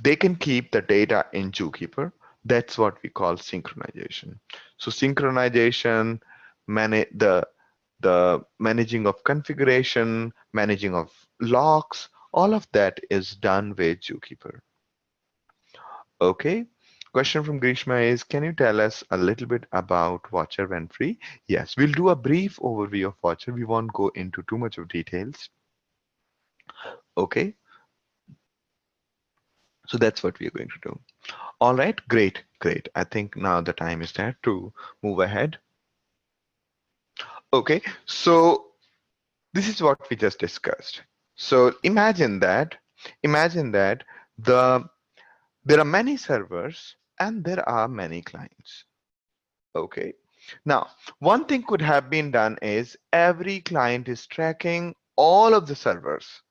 Speaker 1: they can keep the data in Zookeeper. That's what we call synchronization. So synchronization, manage the managing of configuration, managing of locks, all of that is done with Zookeeper. Okay. Question from Grishma is, can you tell us a little bit about Watcher when free? Yes, we'll do a brief overview of Watcher. We won't go into too much of details. Okay. So that's what we're going to do. All right, great, great. I think now the time is there to move ahead. Okay, so this is what we just discussed. So imagine that there are many servers and there are many clients. Okay. Now, one thing could have been done is every client is tracking all of the servers.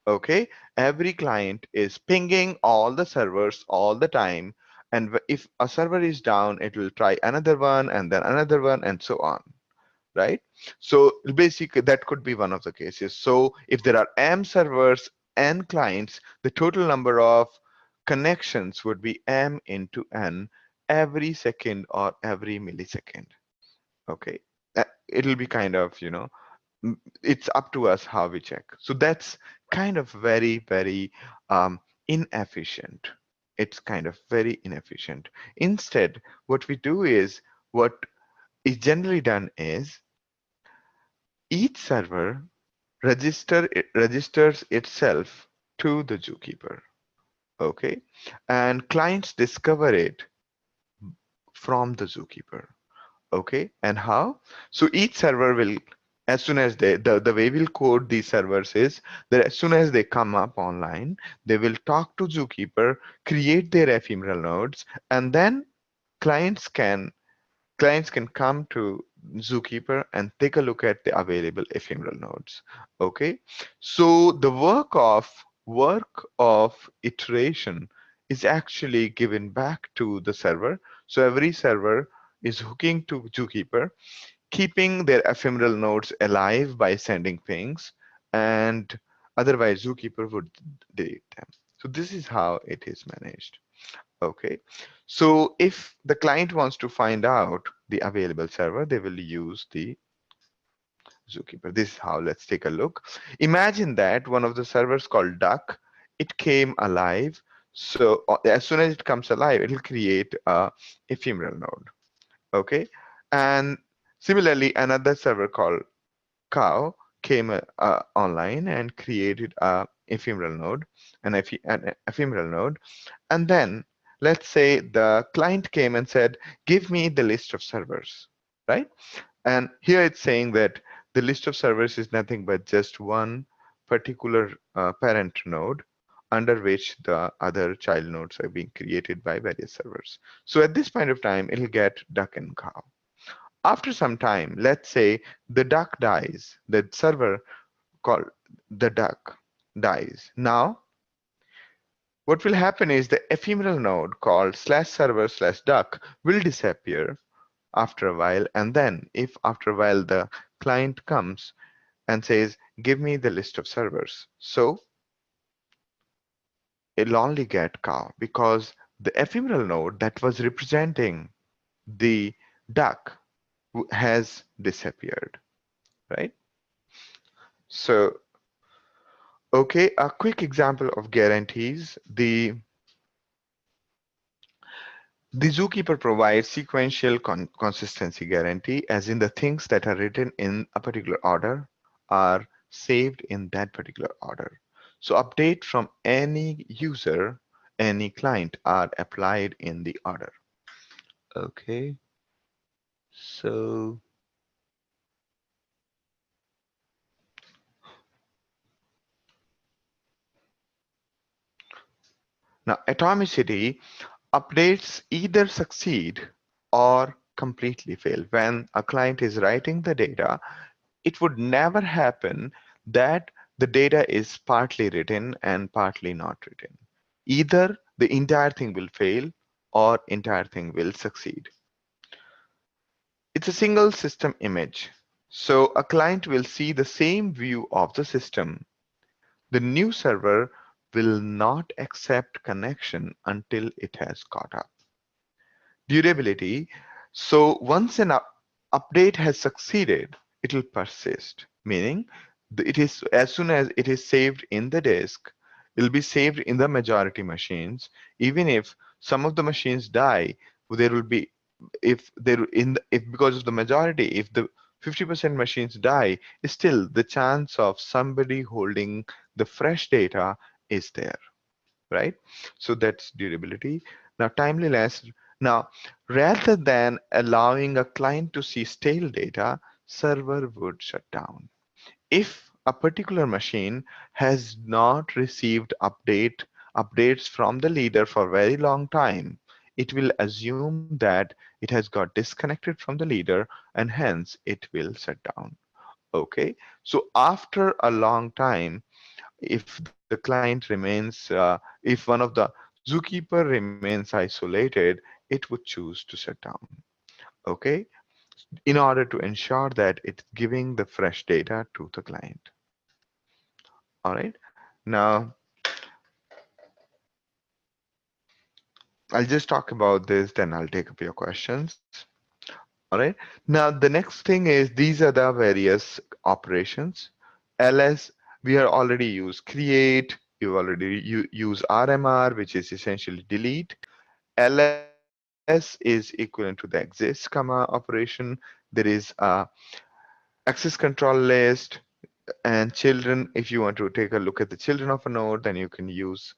Speaker 1: Okay, every client is pinging all the servers all the time, and if a server is down, it will try another one and then another one and so on, right? So basically that could be one of the cases. So if there are m servers and clients, the total number of connections would be m into n every second or every millisecond. Okay, it'll be kind of, it's up to us how we check. So that's kind of very inefficient. It's kind of very inefficient. Instead, what we do is, what is generally done is, each server registers itself to the zookeeper. Okay, and clients discover it from the zookeeper. Okay, and how? So each server will, as soon as the way we'll code these servers is that as soon as they come up online, they will talk to zookeeper, create their ephemeral nodes, and then clients can clients can come to zookeeper and take a look at the available ephemeral nodes. Okay, so the work of iteration is actually given back to the server. So every server is hooking to zookeeper, keeping their ephemeral nodes alive by sending pings, and otherwise zookeeper would delete them. So this is how it is managed. Okay, so if the client wants to find out the available server, they will use the zookeeper. This is how. Let's take a look. Imagine that one of the servers called duck, it came alive. So as soon as it comes alive, it will create a ephemeral node. Okay, and similarly, another server called cow came online and created a ephemeral node, an ephemeral node. And then let's say the client came and said, give me the list of servers, right? And here it's saying that the list of servers is nothing but just one particular parent node under which the other child nodes are being created by various servers. So at this point of time, it'll get duck and cow. After some time, let's say the duck dies, the server called the duck dies. Now, what will happen is the ephemeral node called /server/duck will disappear after a while. And then if after a while the client comes and says, give me the list of servers. So it'll only get cow because the ephemeral node that was representing the duck has disappeared, right? So, okay, a quick example of guarantees. The zookeeper provides sequential consistency guarantee, as in the things that are written in a particular order are saved in that particular order. So update from any user, any client are applied in the order. Okay, so now atomicity, updates either succeed or completely fail. When a client is writing the data, it would never happen that the data is partly written and partly not written. Either the entire thing will fail or entire thing will succeed. It's a single system image. So a client will see the same view of the system. The new server will not accept connection until it has caught up. Durability. So once an update has succeeded, it will persist, meaning it is, as soon as it is saved in the disk, it will be saved in the majority machines. Even if some of the machines die, there will be, if there in the, if because of the majority, if the 50% machines die, still the chance of somebody holding the fresh data is there, right? So that's durability. Now timeliness. Now, rather than allowing a client to see stale data, server would shut down. If a particular machine has not received updates from the leader for a very long time, it will assume that it has got disconnected from the leader, and hence it will shut down. Okay, so after a long time, if the client remains, if one of the zookeeper remains isolated, it would choose to shut down. Okay, in order to ensure that it's giving the fresh data to the client. All right, now I'll just talk about this, then I'll take up your questions. All right. Now, the next thing is these are the various operations. ls, we are already used create, you already use rmr, which is essentially delete. ls is equivalent to the exist comma operation. There is a access control list and children. If you want to take a look at the children of a node, then you can use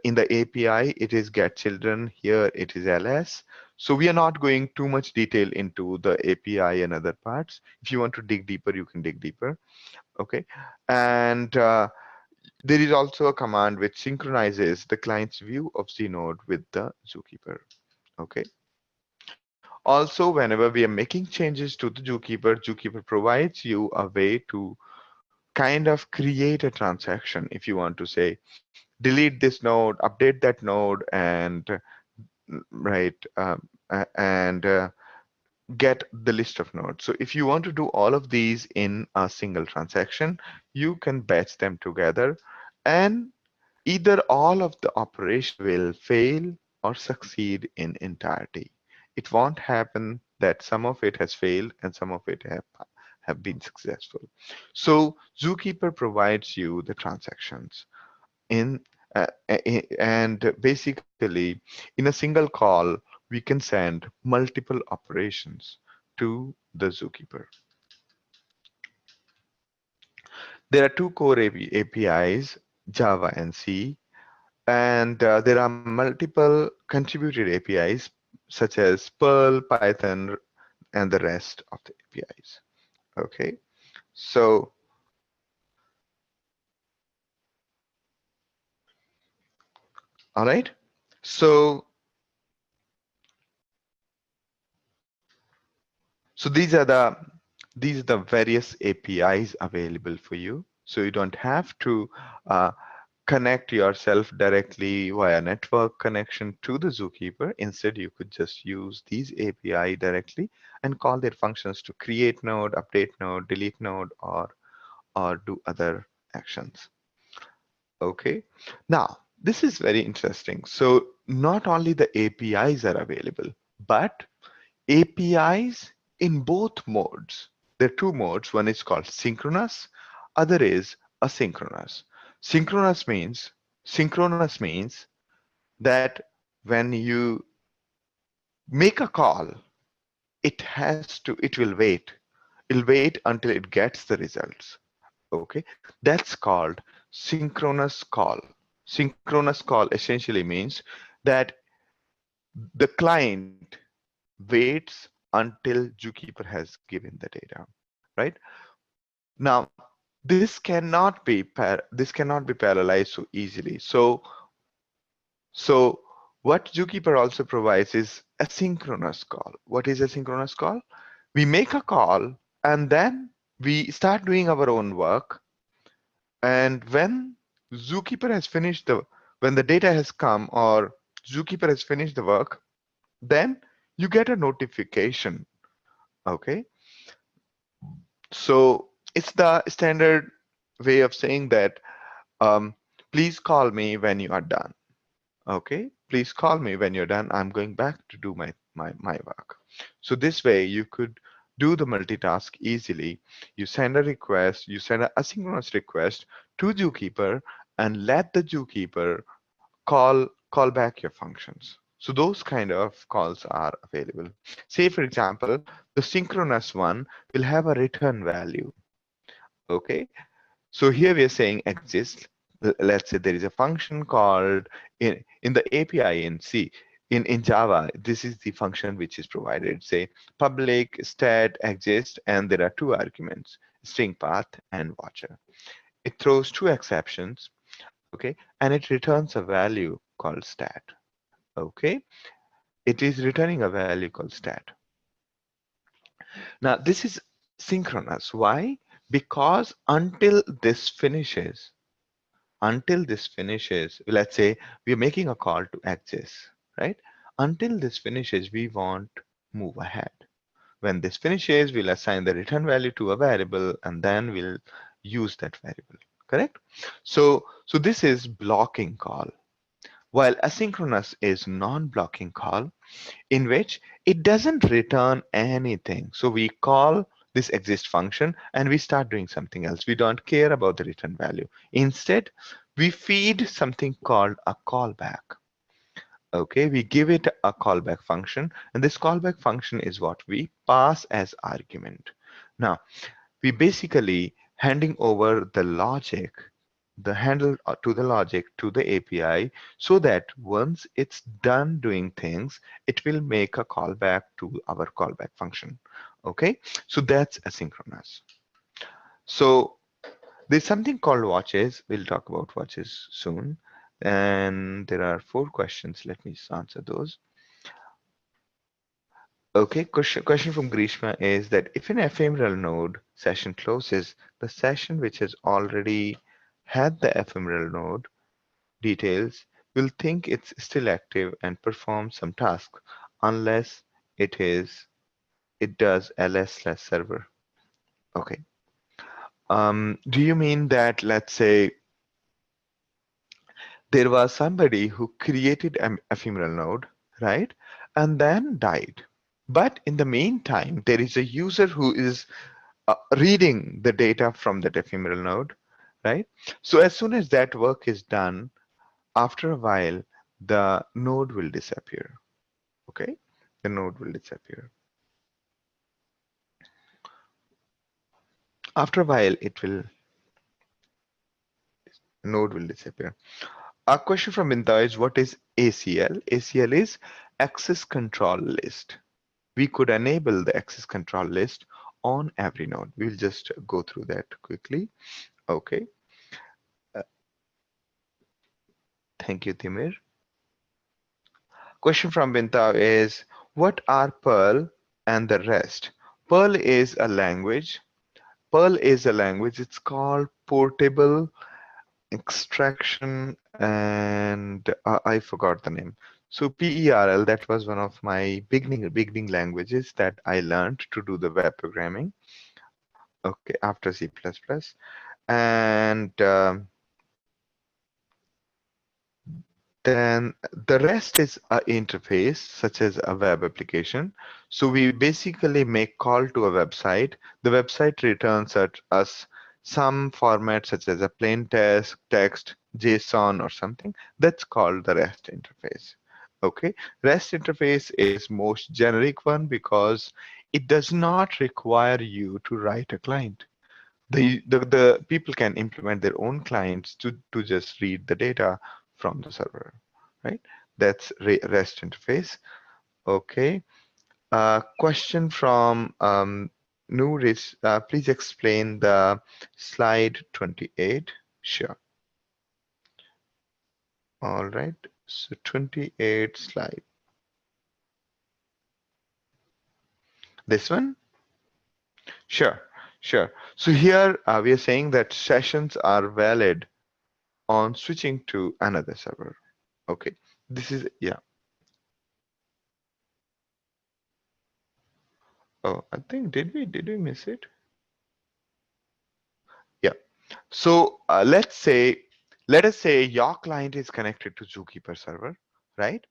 Speaker 1: in the API, it is get children. Here it is ls. So we are not going too much detail into the API and other parts. If you want to dig deeper, you can dig deeper. Okay. And there is also a command which synchronizes the client's view of Znode with the Zookeeper. Okay. Also, whenever we are making changes to the Zookeeper, Zookeeper provides you a way to kind of create a transaction. If you want to say, delete this node, update that node, and right, and get the list of nodes. So if you want to do all of these in a single transaction, you can batch them together, and either all of the operation will fail or succeed in entirety. It won't happen that some of it has failed and some of it have been successful. So Zookeeper provides you the transactions in and basically in a single call we can send multiple operations to the Zookeeper. There are two core APIs, Java and C, and there are multiple contributed APIs such as Perl, Python, and the rest of the APIs. Okay, so all right, so these are the various APIs available for you. So you don't have to uh, connect yourself directly via network connection to the Zookeeper. Instead, you could just use these API directly and call their functions to create node, update node, delete node, or do other actions. Okay. Now, this is very interesting. So not only the APIs are available, but APIs in both modes. There are two modes. One is called synchronous, other is asynchronous. Synchronous means synchronous means that when you make a call, it will wait. It'll wait until it gets the results. Okay, that's called synchronous call. Synchronous call essentially means that the client waits until Zookeeper has given the data, right? Now, this cannot be parallelized so easily. So what Zookeeper also provides is asynchronous call. What is asynchronous call? We make a call and then we start doing our own work. And Zookeeper has finished the when the data has come or Zookeeper has finished the work, then you get a notification. Okay. So it's the standard way of saying that um, please call me when you are done. Okay, please call me when you're done. I'm going back to do my work. So this way you could do the multitask easily. You send a request, you send an asynchronous request to Zookeeper and let the Zookeeper call back your functions. So those kind of calls are available. Say for example, the synchronous one will have a return value. Okay, so here we are saying exist. Let's say there is a function called in the API in C. In Java, this is the function which is provided. Say public stat exist, and there are two arguments, string path and watcher. It throws two exceptions, okay, and it returns a value called stat. Okay, it is returning a value called stat. Now this is synchronous. Why? Because until this finishes, let's say we're making a call to access, right? Until this finishes, we won't move ahead. When this finishes, we'll assign the return value to a variable and then we'll use that variable, correct? So this is blocking call. while asynchronous is non-blocking call in which it doesn't return anything. So we call this exist function and we start doing something else. We don't care about the return value. Instead, we feed something called a callback. Okay, we give it a callback function, and this callback function is what we pass as argument. Now, we basically handing over the logic, the handle to the logic to the API, so that once it's done doing things, it will make a callback to our callback function. Okay, so that's asynchronous. So there's something called watches. We'll talk about watches soon. And there are 4 questions. Let me answer those. Okay, question from Grishma is that if an ephemeral node session closes, the session which has already had the ephemeral node details will think it's still active and perform some task unless it does ls/server. Okay. Do you mean that, let's say, there was somebody who created an ephemeral node, right? And then died. But in the meantime, there is a user who is reading the data from that ephemeral node, right? So as soon as that work is done, after a while, the node will disappear. Okay, the node will disappear. After a while, node will disappear. A question from Minta is, what is ACL? ACL is access control list. We could enable the access control list on every node. We'll just go through that quickly. Okay. Thank you, Timir. Question from Binta is, what are Perl and the rest? Perl is a language. Perl is a language. It's called Portable Extraction, and I forgot the name. So PERL, that was one of my beginning languages that I learned to do the web programming. Okay, after C++, and then the rest is an interface such as a web application. So we basically make call to a website. The website returns us some format such as a plain text, JSON or something. That's called the REST interface. Okay, REST interface is most generic one because it does not require you to write a client. The people can implement their own clients to just read the data from the server, right? That's REST interface. Okay. Question from Noor is, please explain the slide 28. Sure. All right. So 28 slide. This one? Sure. Sure. So here we are saying that sessions are valid on switching to another server. Okay. This is, yeah. Oh, I think did we miss it? Yeah. So let us say your client is connected to ZooKeeper server, right?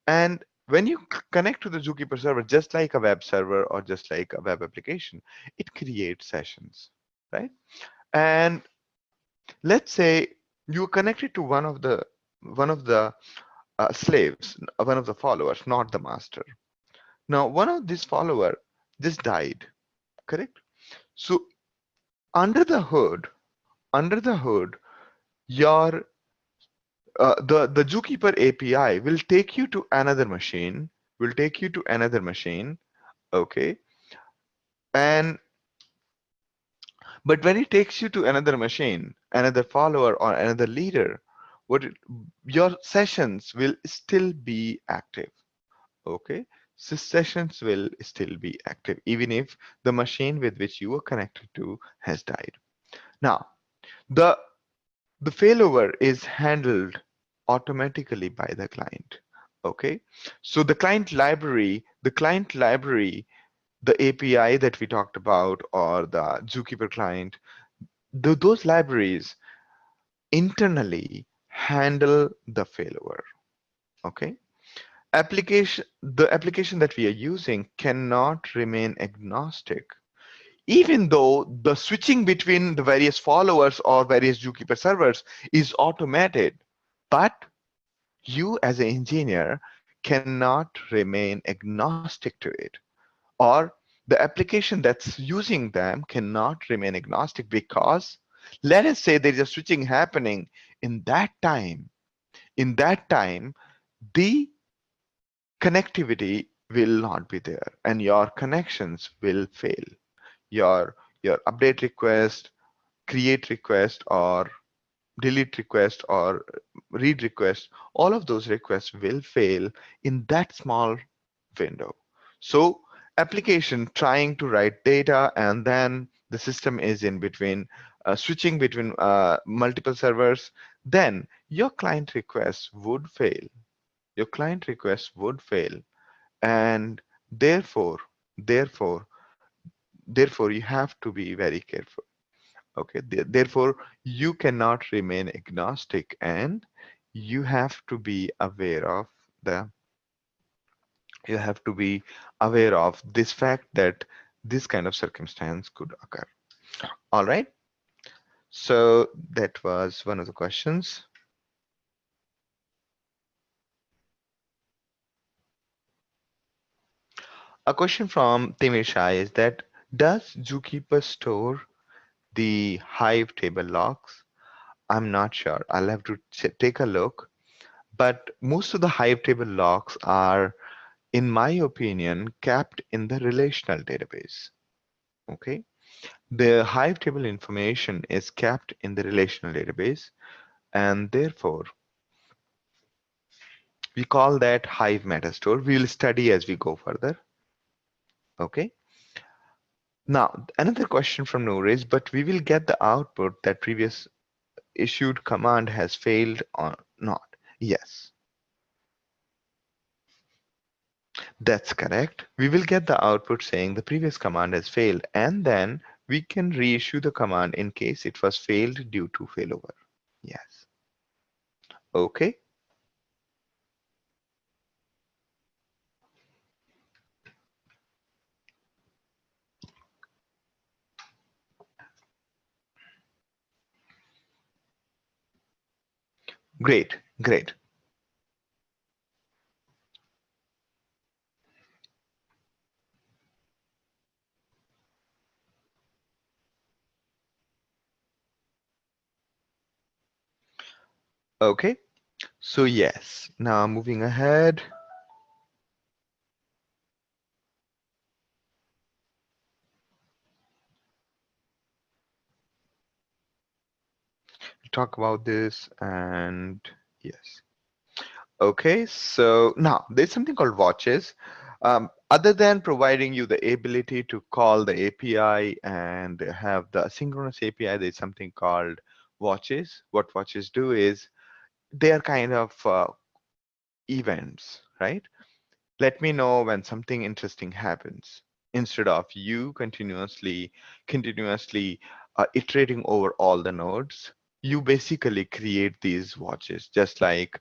Speaker 1: And when you connect to the ZooKeeper server, just like a web server or just like a web application, it creates sessions, right? And let's say you connected to one of the slaves, one of the followers, not the master. Now, one of these follower just died, correct? So under the hood, your the ZooKeeper API will take you to another machine, okay? And but when it takes you to another machine, another follower or another leader, your sessions will still be active, okay? So sessions will still be active even if the machine with which you were connected to has died. Now, the failover is handled automatically by the client. Okay, so the client library, the API that we talked about, or the ZooKeeper client, those libraries internally handle the failover. Okay. The application that we are using cannot remain agnostic, even though the switching between the various followers or various zookeeper servers is automated. But you as an engineer cannot remain agnostic to it, or the application that's using them cannot remain agnostic, because let us say there is a switching happening in that time. In that time, the connectivity will not be there and your connections will fail. Your update request, create request, or delete request, or read request, all of those requests will fail in that small window. So application trying to write data, and then the system is in between, switching between multiple servers, then your client requests would fail. Your client requests would fail, and therefore, therefore, therefore, you have to be very careful. Okay, therefore, you cannot remain agnostic, and you have to be aware of the you have to be aware of this fact that this kind of circumstance could occur. All right, so that was one of the questions. A question from Timishai is that, does Zookeeper store the Hive table logs? I'm not sure. I'll have to take a look. But most of the Hive table logs are, in my opinion, kept in the relational database. Okay. The Hive table information is kept in the relational database, and therefore we call that Hive metastore. We will study as we go further. Okay. Now, another question from Noor is, but we will get the output that previous issued command has failed or not. Yes, that's correct. We will get the output saying the previous command has failed, and then we can reissue the command in case it was failed due to failover. Yes. Okay. Great. Great. Okay. So yes, now moving ahead. Talk about this, and yes. Okay, so now there's something called watches. Other than providing you the ability to call the API and have the asynchronous API, there's something called watches. What watches do is they are kind of events, right? Let me know when something interesting happens, instead of you continuously iterating over all the nodes. You basically create these watches, just like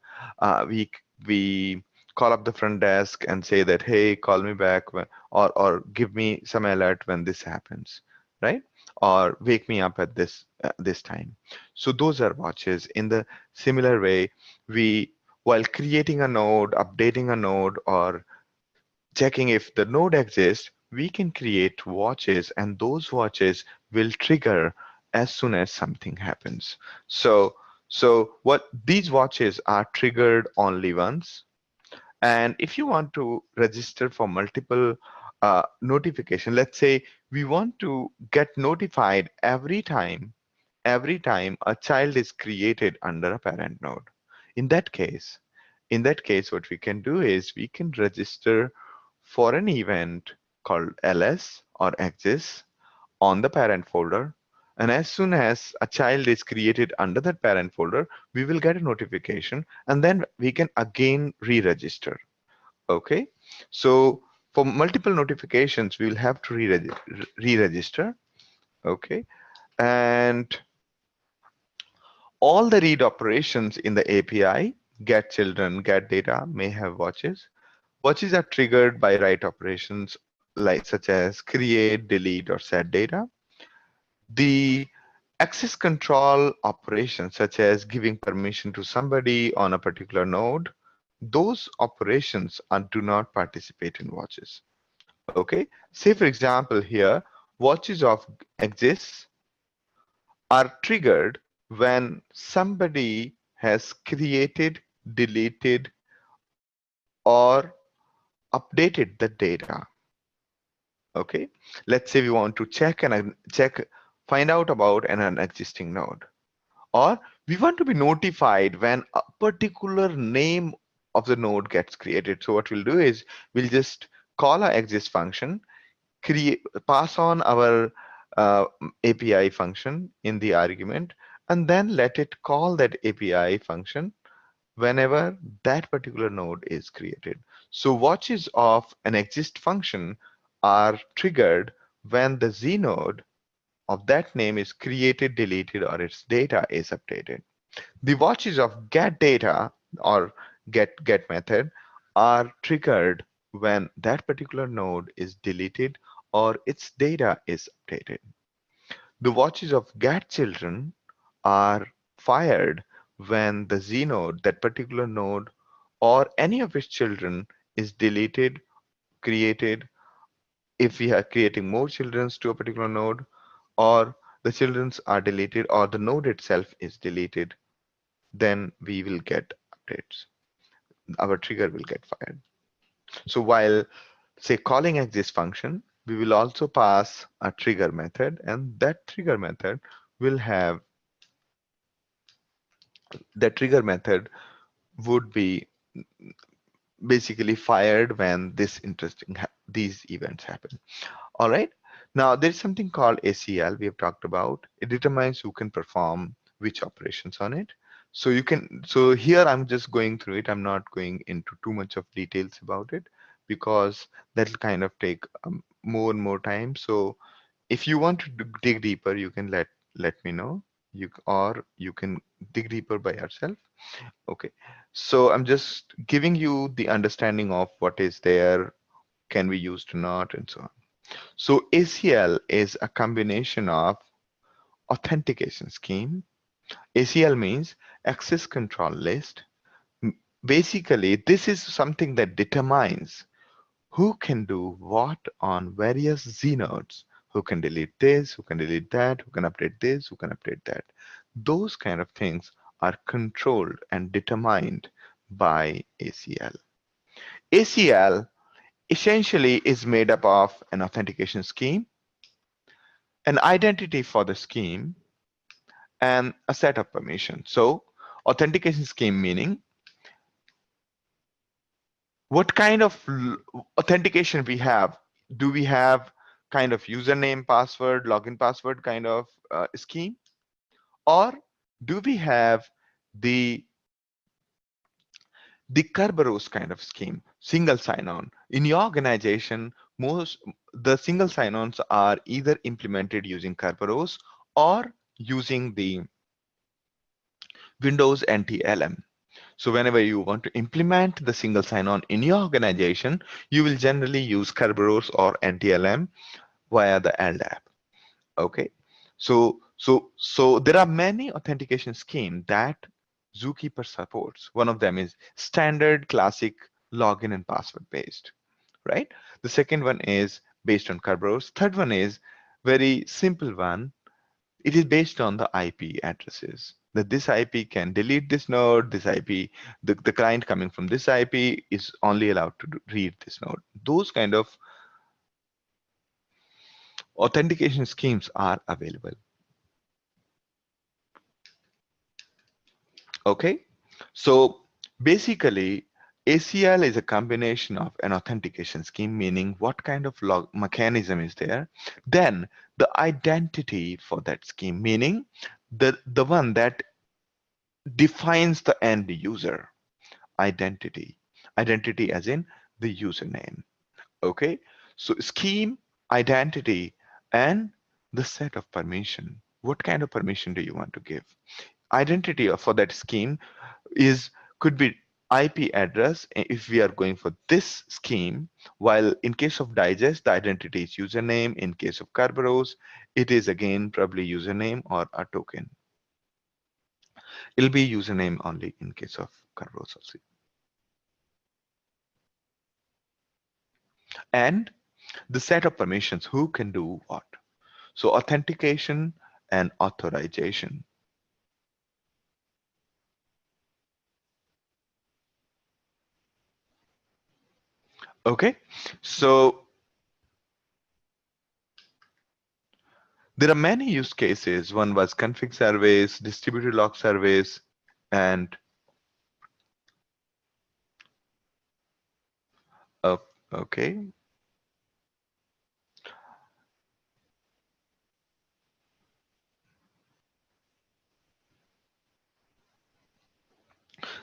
Speaker 1: we call up the front desk and say that, hey, call me back when, or give me some alert when this happens, right? Or wake me up at this time. So those are watches. In the similar way, we, while creating a node, updating a node, or checking if the node exists, we can create watches, and those watches will trigger as soon as something happens. So what these watches are triggered only once. And if you want to register for multiple notification, let's say we want to get notified every time a child is created under a parent node. In that case, what we can do is we can register for an event called ls or exists on the parent folder. And as soon as a child is created under that parent folder, we will get a notification, and then we can again re-register. Okay. So for multiple notifications, we will have to re-register. Okay. And all the read operations in the API, get children, get data may have watches. Watches are triggered by write operations like such as create, delete, or set data. The access control operations such as giving permission to somebody on a particular node, those operations do not participate in watches. Okay, say for example here, watches of exists are triggered when somebody has created, deleted, or updated the data. Okay, let's say we want to find out about an existing node, or we want to be notified when a particular name of the node gets created. So what we'll do is we'll just call our exist function, create, pass on our API function in the argument, and then let it call that API function whenever that particular node is created. So watches of an exist function are triggered when the Z node of that name is created, deleted, or its data is updated. The watches of get data or get method are triggered when that particular node is deleted or its data is updated. The watches of get children are fired when the Z node, that particular node, or any of its children is deleted, created, if we are creating more children to a particular node, or the childrens are deleted, or the node itself is deleted, then we will get updates. Our trigger will get fired. So while say calling exist function, we will also pass a trigger method, and that trigger method will have the trigger method would be basically fired when these events happen. All right. Now there's something called ACL we have talked about. It determines who can perform which operations on it. So here I'm just going through it. I'm not going into too much of details about it because that'll kind of take more and more time. So if you want to dig deeper, you can let me know. Or you can dig deeper by yourself. Okay. So I'm just giving you the understanding of what is there, can be used or not, and so on. So ACL is a combination of authentication scheme. ACL means access control list. Basically, this is something that determines who can do what on various Z nodes, who can delete this, who can delete that, who can update this, who can update that. Those kind of things are controlled and determined by ACL. ACL essentially is made up of an authentication scheme, an identity for the scheme, and a set of permissions. So authentication scheme meaning what kind of authentication we have. Do we have kind of username, password, login password kind of scheme? Or do we have the Kerberos kind of scheme, single sign-on? In your organization, most the single sign-ons are either implemented using Kerberos or using the Windows NTLM. So whenever you want to implement the single sign-on in your organization, you will generally use Kerberos or NTLM via the LDAP. Okay. So there are many authentication schemes that ZooKeeper supports. One of them is standard classic login and password based, right? The second one is based on Kerberos. Third one is very simple one. It is based on the IP addresses. That this IP can delete this node, this IP, the client coming from this IP is only allowed to read this node. Those kind of authentication schemes are available. Okay, so basically ACL is a combination of an authentication scheme, meaning what kind of log mechanism is there, then the identity for that scheme, meaning the one that defines the end user. Identity as in the username. Okay, so scheme, identity, and the set of permission. What kind of permission do you want to give? Identity for that scheme is could be IP address if we are going for this scheme, while in case of digest, the identity is username. In case of Kerberos, it is again probably username or a token. It'll be username only in case of Kerberos also. And the set of permissions, who can do what. So authentication and authorization. Okay, so there are many use cases. One was config service, distributed log service, and okay.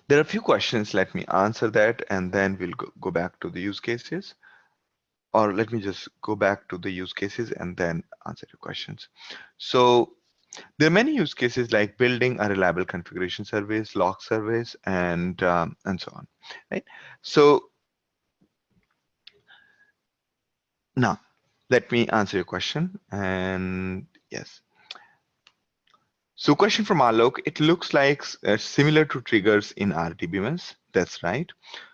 Speaker 1: There are a few questions. Let me answer that, and then we'll go back to the use cases. Or let me just go back to the use cases and then answer your questions. So there are many use cases like building a reliable configuration service, log service, and so on. Right. So now let me answer your question. And yes. So question from Alok, it looks like similar to triggers in RDBMS. That's right.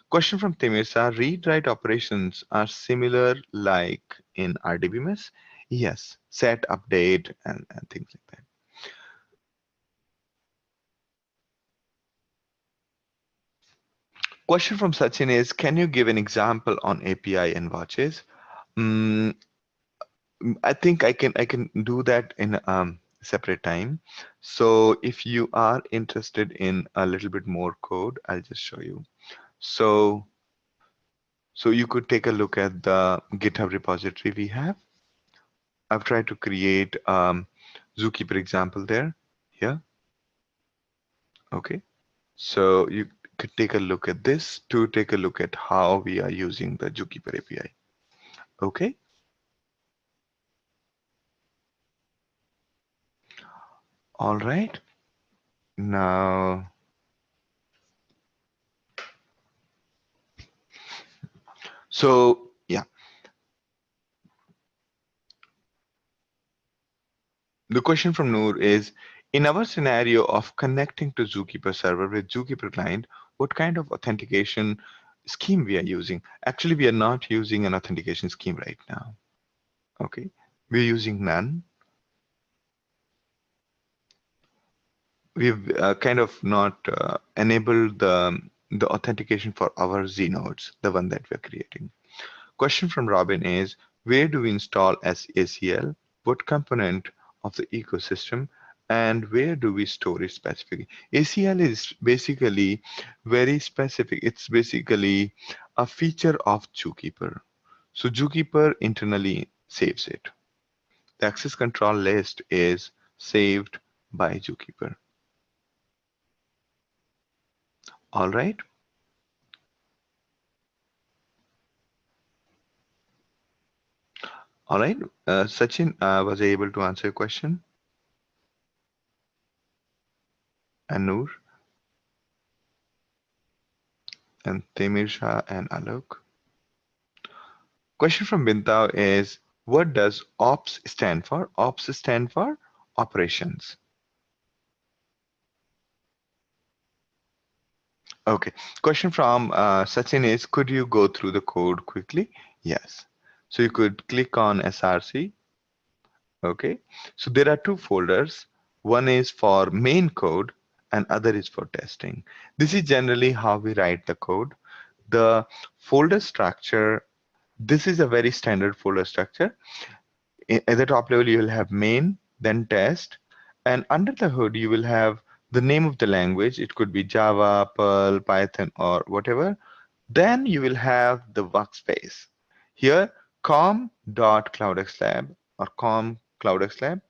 Speaker 1: Question from Timesa, read-write operations are similar like in RDBMS? Yes, set, update, and things like that. Question from Sachin is, can you give an example on API and watches? Mm, I think I can do that in separate time. So if you are interested in a little bit more code, I'll just show you. So you could take a look at the GitHub repository we have. I've tried to create ZooKeeper example there. Here. Okay. So you could take a look at this to take a look at how we are using the ZooKeeper API. Okay. All right. Now, so yeah, the question from Noor is, in our scenario of connecting to ZooKeeper server with ZooKeeper client, what kind of authentication scheme we are using? Actually, we are not using an authentication scheme right now. Okay, we're using none. We've kind of not enabled the authentication for our Znodes, the one that we're creating. Question from Robin is, where do we install as ACL? What component of the ecosystem? And where do we store it specifically? ACL is basically very specific. It's basically a feature of ZooKeeper. So ZooKeeper internally saves it. The access control list is saved by ZooKeeper. All right. All right. Sachin, was I able to answer your question? And Noor, and Temir Shah, and Alok. Question from Bintao is, what does OPS stand for? OPS stand for operations. Okay. Question from Sachin is, could you go through the code quickly? Yes. So you could click on SRC. Okay. So there are two folders. One is for main code and other is for testing. This is generally how we write the code. The folder structure, this is a very standard folder structure. At the top level, you will have main, then test, and under the hood, you will have the name of the language. It could be Java, Perl, Python, or whatever. Then you will have the workspace. Here, com.cloudxlab or com.cloudxlab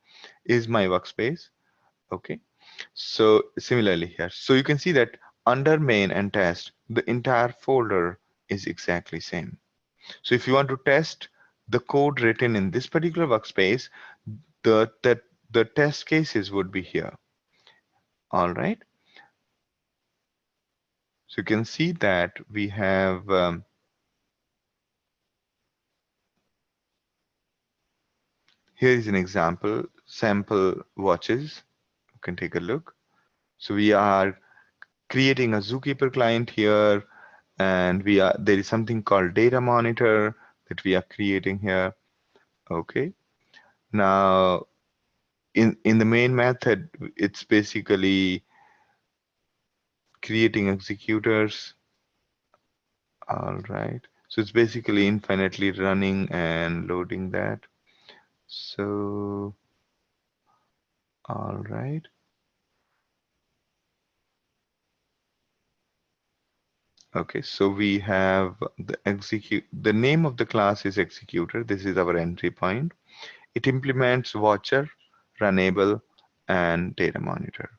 Speaker 1: is my workspace. Okay. So similarly here, so you can see that under main and test, the entire folder is exactly same. So if you want to test the code written in this particular workspace, the test cases would be here. All right. So you can see that we have here is an example, sample watches. You can take a look. So we are creating a ZooKeeper client here, and there is something called data monitor that we are creating here. Okay. Now in the main method, it's basically creating executors. All right. So it's basically infinitely running and loading that. So, all right. Okay, so we have the name of the class is executor. This is our entry point. It implements watcher, runnable, and data monitor.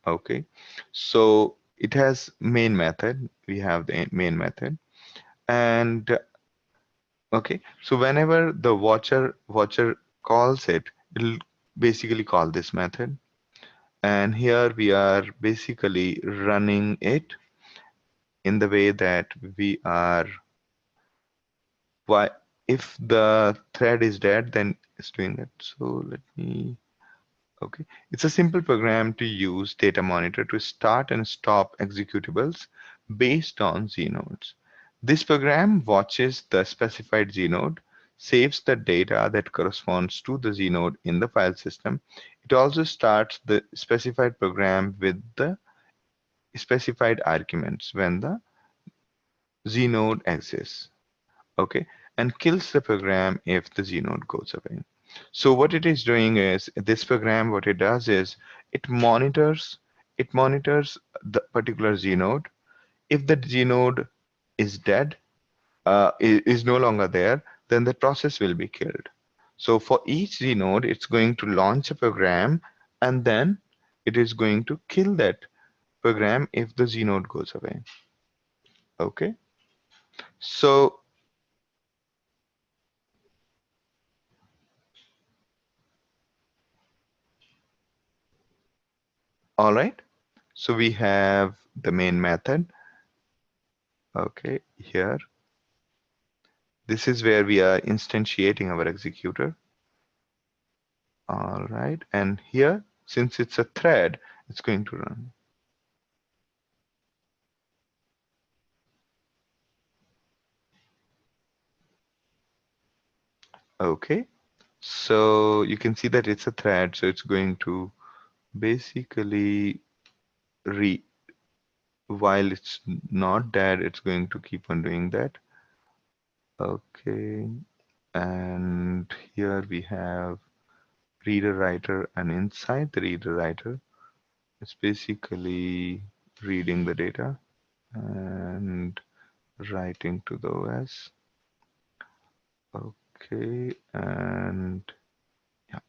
Speaker 1: Okay, so it has main method. We have the main method, and okay, so whenever the watcher calls it, it'll basically call this method. And here we are basically running it in the way that we are, why, if the thread is dead, then it's doing that. So let me, okay. It's a simple program to use data monitor to start and stop executables based on Znodes. This program watches the specified Znode, saves the data that corresponds to the Znode in the file system. It also starts the specified program with the specified arguments when the Znode exists. Okay, and kills the program if the Znode goes away. So what it is doing is, this program, what it does is it monitors the particular Znode. If the Znode is dead, is no longer there, then the process will be killed. So for each Znode, it's going to launch a program, and then it is going to kill that program if the Znode goes away. Okay, so all right. So we have the main method. Okay, here. This is where we are instantiating our executor. All right, and here, since it's a thread, it's going to run. Okay, so you can see that it's a thread, so it's going to basically while it's not dead, it's going to keep on doing that. Okay, and here we have reader writer, and inside the reader writer, it's basically reading the data and writing to the OS. Okay, and yeah.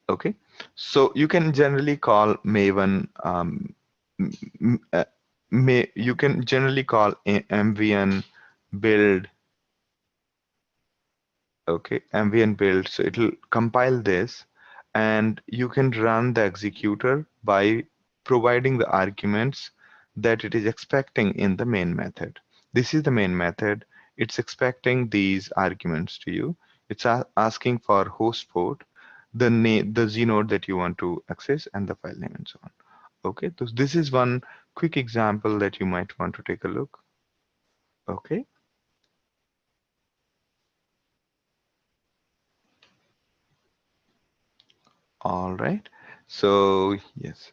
Speaker 1: Okay, so you can generally call Maven, you can generally call MVN build. Okay, MVN build, so it'll compile this, and you can run the executor by providing the arguments that it is expecting in the main method. This is the main method. It's expecting these arguments to you. It's asking for host port, the name, the Znode that you want to access, and the file name, and so on. Okay, so this is one quick example that you might want to take a look. Okay. All right. So yes.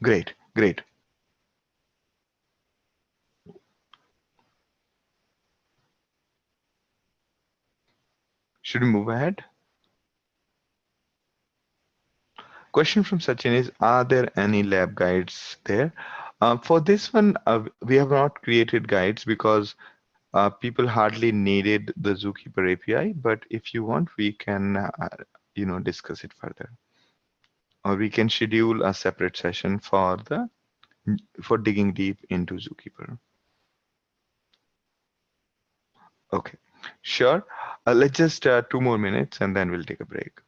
Speaker 1: Great, great. Should we move ahead? Question from Sachin is, are there any lab guides there? For this one, we have not created guides because People hardly needed the ZooKeeper API, but if you want, we can, discuss it further, or we can schedule a separate session for digging deep into ZooKeeper. Okay, sure. Let's just 2 more minutes and then we'll take a break.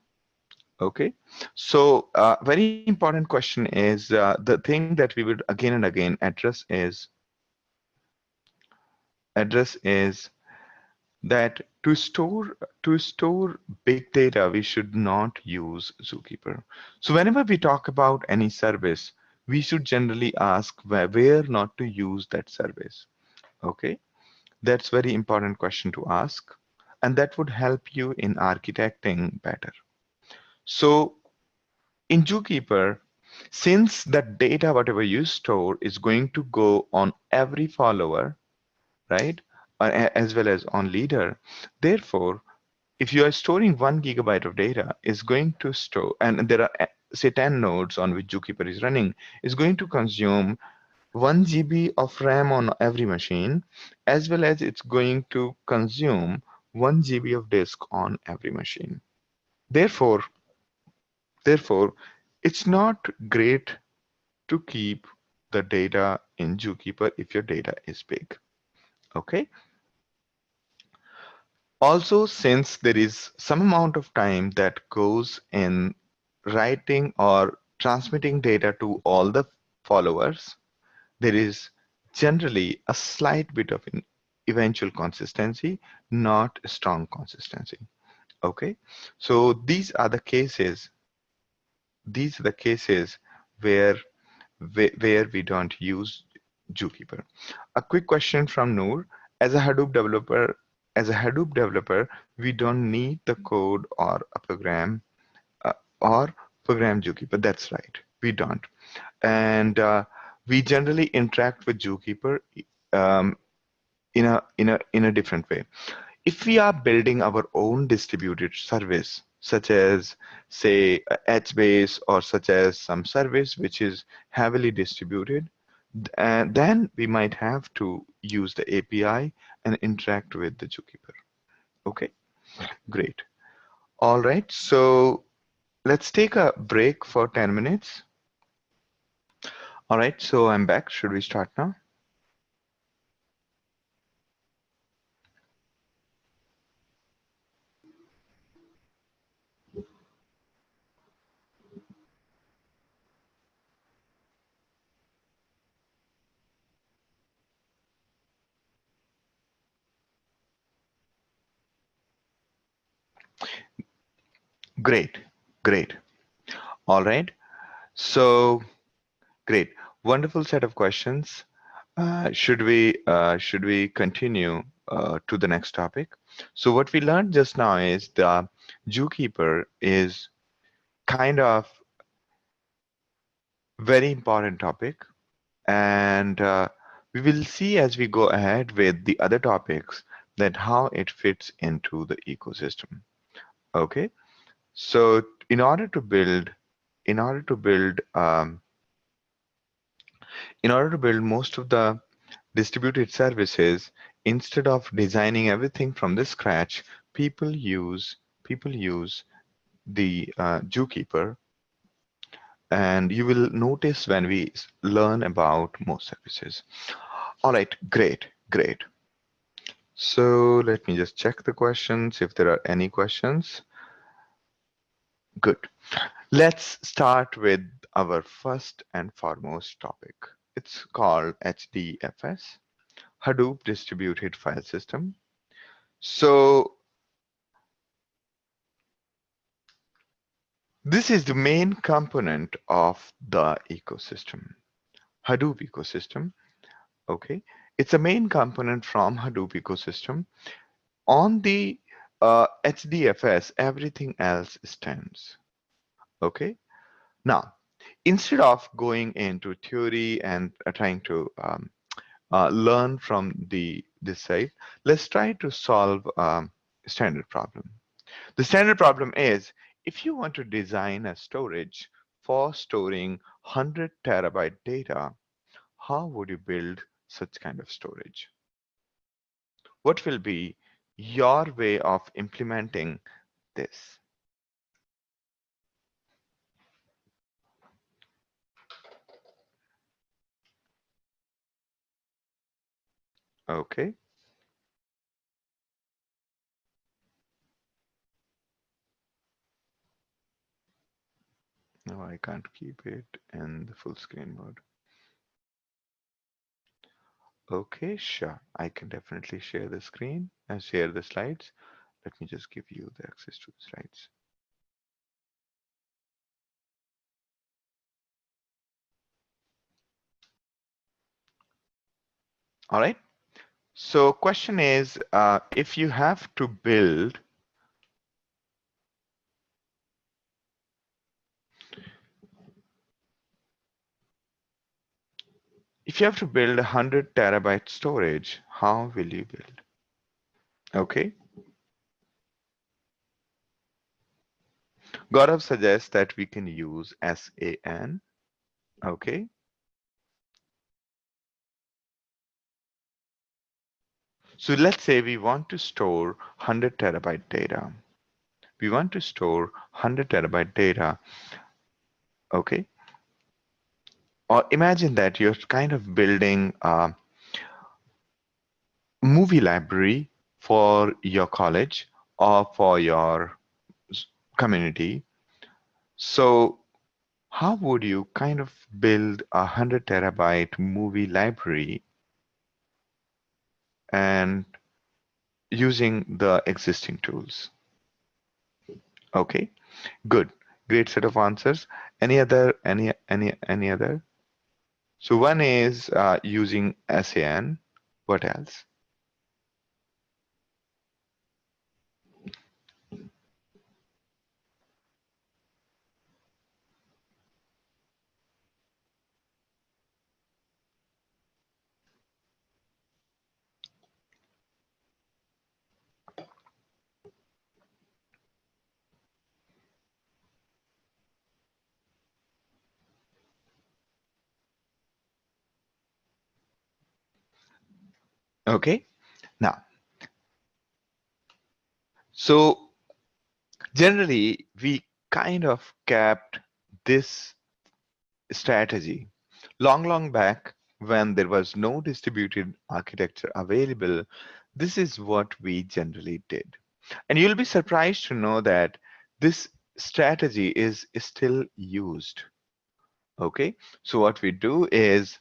Speaker 1: Okay, so very important question is the thing that we would again and again address is that to store big data, we should not use ZooKeeper. So whenever we talk about any service, we should generally ask where not to use that service. Okay, that's very important question to ask, and that would help you in architecting better. So in ZooKeeper, since the data, whatever you store, is going to go on every follower, right? As well as on leader. Therefore, if you are storing 1 GB of data, is going to store, and there are say 10 nodes on which ZooKeeper is running, is going to consume 1 GB of RAM on every machine, as well as it's going to consume 1 GB of disk on every machine. Therefore, therefore, it's not great to keep the data in ZooKeeper if your data is big. Okay. Also, since there is some amount of time that goes in writing or transmitting data to all the followers, there is generally a slight bit of an eventual consistency, not strong consistency. Okay, so these are the cases where where we don't use ZooKeeper. A quick question from Noor. As a Hadoop developer, we don't need the code uh, or program ZooKeeper. That's right, we don't. And we generally interact with ZooKeeper um, in a different way. If we are building our own distributed service, such as say HBase or such as some service which is heavily distributed, then we might have to use the API and interact with the ZooKeeper. Okay, great. All right, so let's take a break for 10 minutes. All right, so I'm back. Should we start now? Great, great. All right, so great. Wonderful set of questions. Should we continue to the next topic? So what we learned just now is the ZooKeeper is kind of very important topic, and we will see as we go ahead with the other topics that how it fits into the ecosystem. Okay, so in order to build most of the distributed services, instead of designing everything from the scratch, people use the ZooKeeper, and you will notice when we learn about most services. All right, great, great. So let me just check the questions if there are any questions. Good. Let's start with our first and foremost topic. It's called HDFS, Hadoop Distributed File System. So this is the main component of the ecosystem, Hadoop ecosystem. Okay, it's a main component from Hadoop ecosystem. On the HDFS, everything else stands. Okay, now instead of going into theory and trying to learn from this side, let's try to solve standard problem. The standard problem is, if you want to design a storage for storing 100 terabyte data, how would you build such kind of storage? what will be your way of implementing this? Okay. No, I can't keep it in the full screen mode. Okay, sure. I can definitely share the screen and share the slides. Let me just give you the access to the slides. All right. So question is, if you have to build, if you have to build 100 terabyte storage, how will you build? Okay. Gaurav suggests that we can use SAN. Okay. So let's say we want to store 100 terabyte data. We want to store 100 terabyte data. Okay. Or imagine that you're kind of building a movie library for your college or for your community. So how would you kind of build 100 terabyte movie library and using the existing tools? Okay, good, great set of answers. Any other? Any other? So one is using SAN. What else? Okay, now, so generally we kind of kept this strategy long back when there was no distributed architecture available. This is what we generally did. And you'll be surprised to know that this strategy is still used. Okay, so what we do is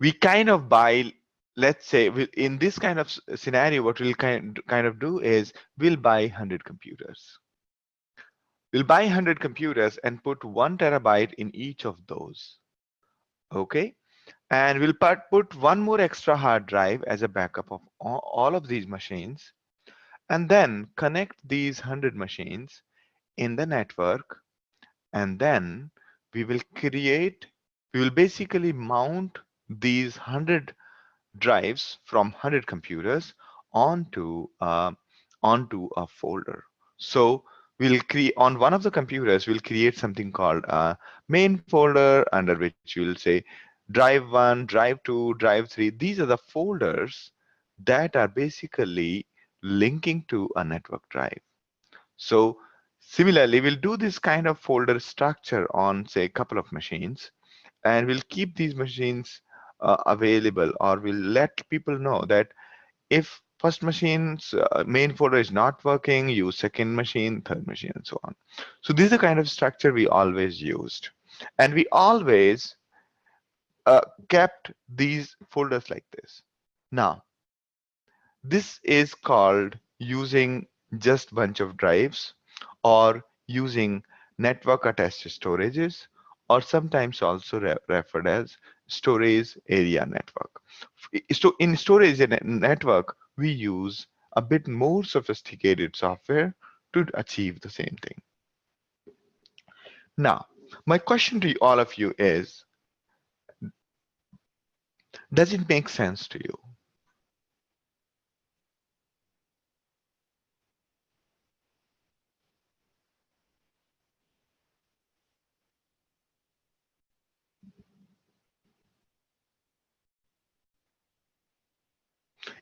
Speaker 1: we kind of buy, let's say in this kind of scenario, what we'll kind of do is we'll buy 100 computers. We'll buy 100 computers and put 1 terabyte in each of those. Okay, and we'll put one more extra hard drive as a backup of all of these machines, and then connect these 100 machines in the network, and then we will basically mount these 100 drives from 100 computers onto onto a folder. So we'll create on one of the computers, we'll create something called a main folder, under which we'll say drive 1, drive 2, drive 3. These are the folders that are basically linking to a network drive. So similarly, we'll do this kind of folder structure on, say, a couple of machines, and we'll keep these machines available, or we'll let people know that if first machine's main folder is not working, use second machine, third machine, and so on. So this is the kind of structure we always used. And we always kept these folders like this. Now, this is called using just bunch of drives, or using network attached storages, or sometimes also referred as storage area network. In storage network, we use a bit more sophisticated software to achieve the same thing. Now, my question to all of you is, does it make sense to you?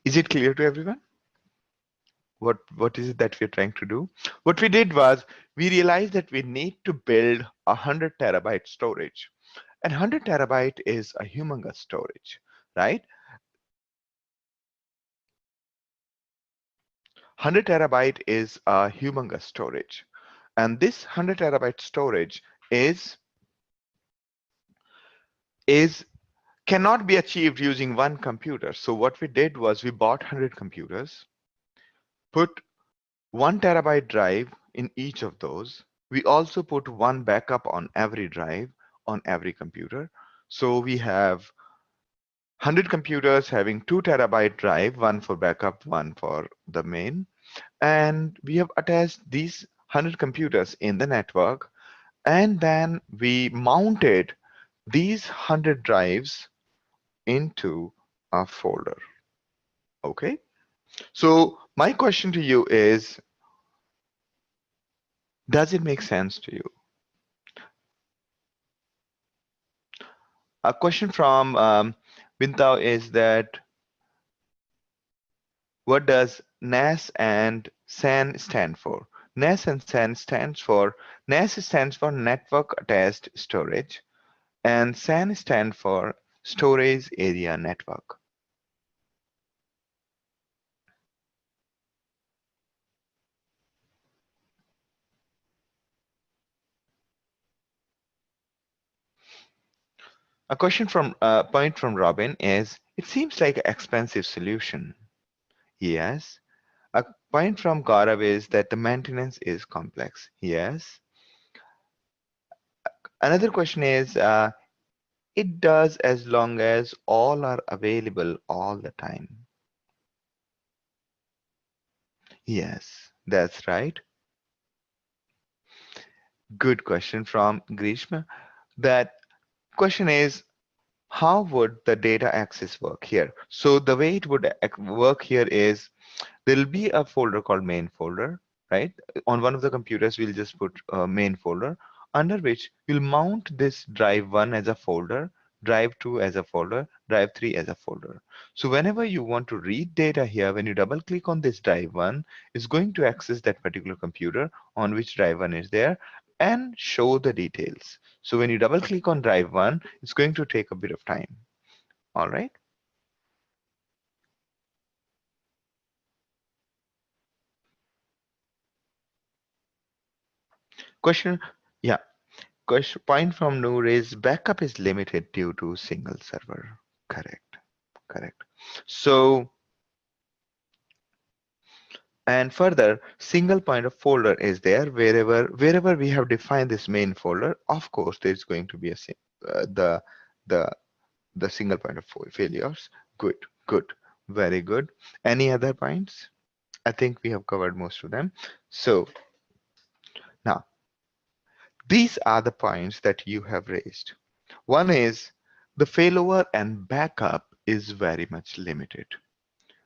Speaker 1: Is it clear to everyone? What is it that we're trying to do? What we did was we realized that we need to build 100 terabyte storage. And 100 terabyte is a humongous storage, right? 100 terabyte is a humongous storage. And this 100 terabyte storage is cannot be achieved using one computer. So what we did was we bought 100 computers, put 1 terabyte drive in each of those. We also put one backup on every drive on every computer. So we have 100 computers having 2 terabyte drive, one for backup, one for the main. And we have attached these 100 computers in the network. And then we mounted these 100 drives into a folder. Okay. So my question to you is, does it make sense to you? A question from Bintao is that what does NAS and SAN stand for? NAS and SAN stands for Network Attached Storage, and SAN stands for Storage Area Network. A question from point from Robin is, it seems like an expensive solution. Yes. A point from Gaurav is that the maintenance is complex. Yes. Another question is, it does as long as all are available all the time. Yes, that's right. Good question from Grishma. That question is, how would the data access work here? So the way it would work here is, there'll be a folder called main folder, right? On one of the computers, we'll just put a main folder under which we'll mount this drive 1 as a folder, drive 2 as a folder, drive 3 as a folder. So whenever you want to read data here, when you double click on this drive 1, it's going to access that particular computer on which drive 1 is there and show the details. So when you double click on drive 1, it's going to take a bit of time. All right. Question, yeah. Question point from Noor is backup is limited due to single server. Correct, correct. So, and further, single point of folder is there wherever we have defined this main folder. Of course, there's going to be a the the the single point of failures. Good, good, very good. Any other points? I think we have covered most of them. So now these are the points that you have raised. One is the failover and backup is very much limited.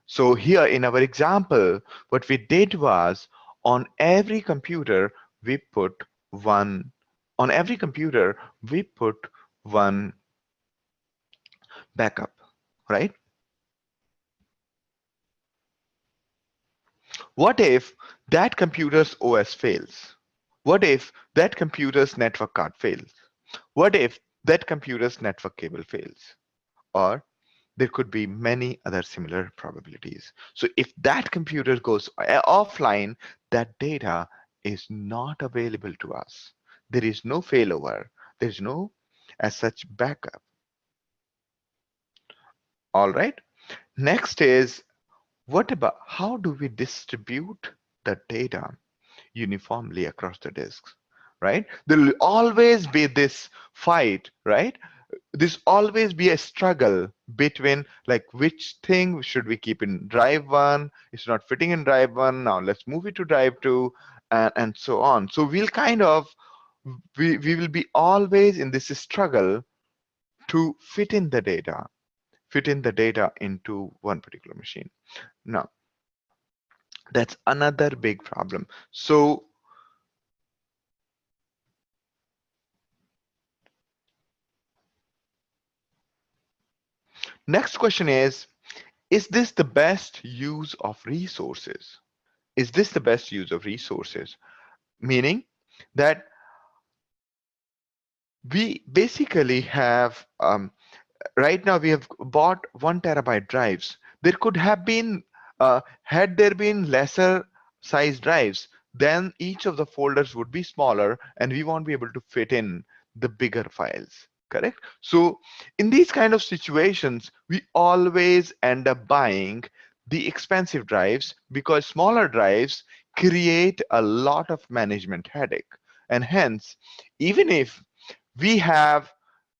Speaker 1: So here in our example, what we did was on every computer, we put one, on every computer, we put one backup, right? What if that computer's OS fails? What if that computer's network card fails? What if that computer's network cable fails? Or there could be many other similar probabilities. So if that computer goes offline, that data is not available to us. There is no failover. There's no as such backup. All right. Next is, what about how do we distribute the data uniformly across the disks, right? There will always be this fight, right? This always be a struggle between like which thing should we keep in drive 1, it's not fitting in drive 1, now let's move it to drive 2, and so on. So we'll kind of we will be always in this struggle to fit in the data into one particular machine. Now that's another big problem. So next question is, Is this the best use of resources? Is this the best use of resources? Meaning that we basically have right now we have bought 1 terabyte drives. There could have been had there been lesser size drives, then each of the folders would be smaller and we won't be able to fit in the bigger files. Correct? So in these kind of situations, we always end up buying the expensive drives because smaller drives create a lot of management headache. And hence, even if we have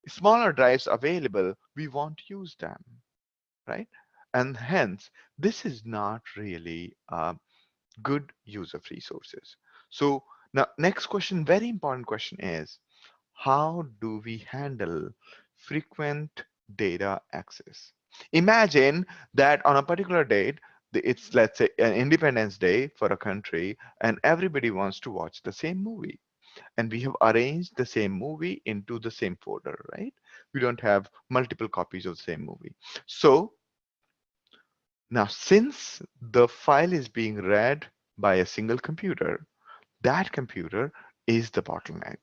Speaker 1: smaller drives available, we won't use them, right? And hence, this is not really a good use of resources. So now, next question, very important question is, how do we handle frequent data access? Imagine that on a particular date, it's let's say an Independence Day for a country, and everybody wants to watch the same movie, and we have arranged the same movie into the same folder, right? We don't have multiple copies of the same movie. So now, since the file is being read by a single computer, that computer is the bottleneck.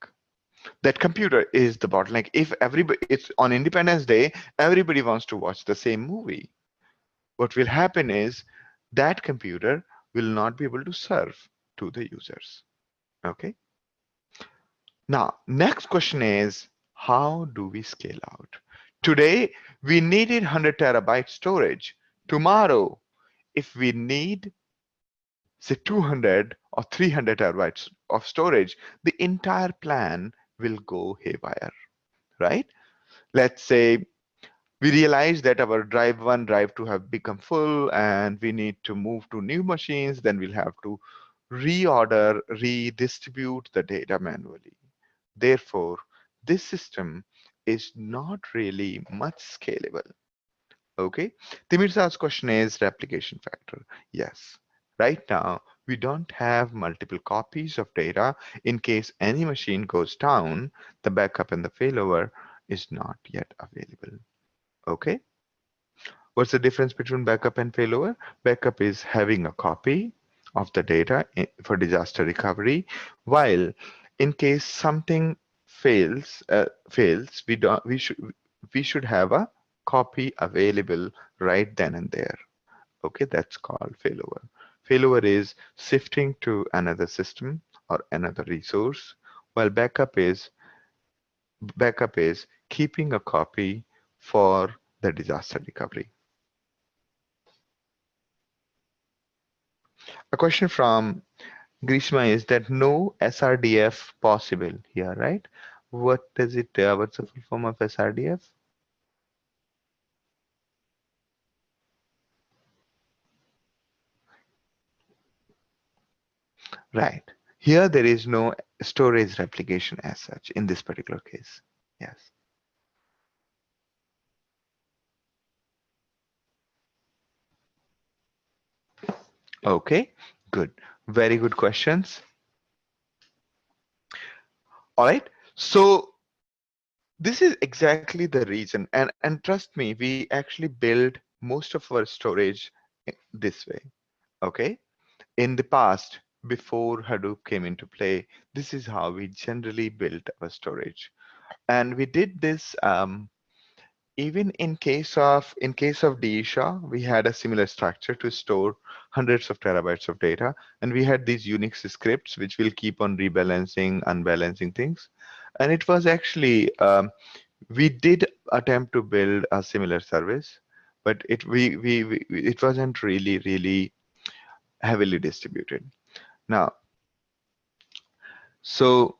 Speaker 1: That computer is the bottleneck. If everybody, it's on Independence Day, everybody wants to watch the same movie. What will happen is that computer will not be able to serve to the users. Okay. Now, next question is, how do we scale out? Today, we needed 100 terabyte storage. Tomorrow, if we need, say, 200 or 300 terabytes of storage, the entire plan will go haywire, right? Let's say we realize that our drive 1, drive 2 have become full and we need to move to new machines, then we'll have to reorder, redistribute the data manually. Therefore, this system is not really much scalable. Okay. Timirsa's question is replication factor. Yes. Right now, we don't have multiple copies of data. In case any machine goes down, the backup and the failover is not yet available. Okay. What's the difference between backup and failover? Backup is having a copy of the data for disaster recovery, while in case something fails, we should have a copy available right then and there. Okay, that's called failover. Failover is shifting to another system or another resource, while backup is keeping a copy for the disaster recovery. A question from Grishma is that no SRDF possible here, right? What does it, what's the full form of SRDF? Right. Here there is no storage replication as such in this particular case. Yes. Okay, good. Very good questions. All right. So this is exactly the reason, and trust me, we actually build most of our storage this way. Okay. In the past, before Hadoop came into play, this is how we generally built our storage. And we did this even in case of DSHA, we had a similar structure to store hundreds of terabytes of data. And we had these Unix scripts which will keep on rebalancing, unbalancing things. And it was actually, we did attempt to build a similar service, but it wasn't really heavily distributed. Now, so,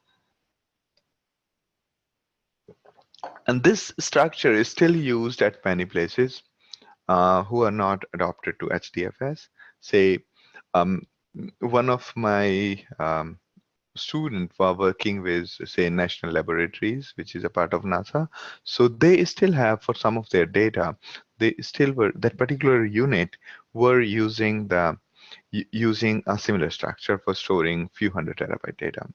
Speaker 1: and this structure is still used at many places who are not adopted to HDFS. Say, um, one of my students were working with, say, national laboratories, which is a part of NASA. So they still have, for some of their data, they still were, that particular unit were using a similar structure for storing few hundred terabyte data.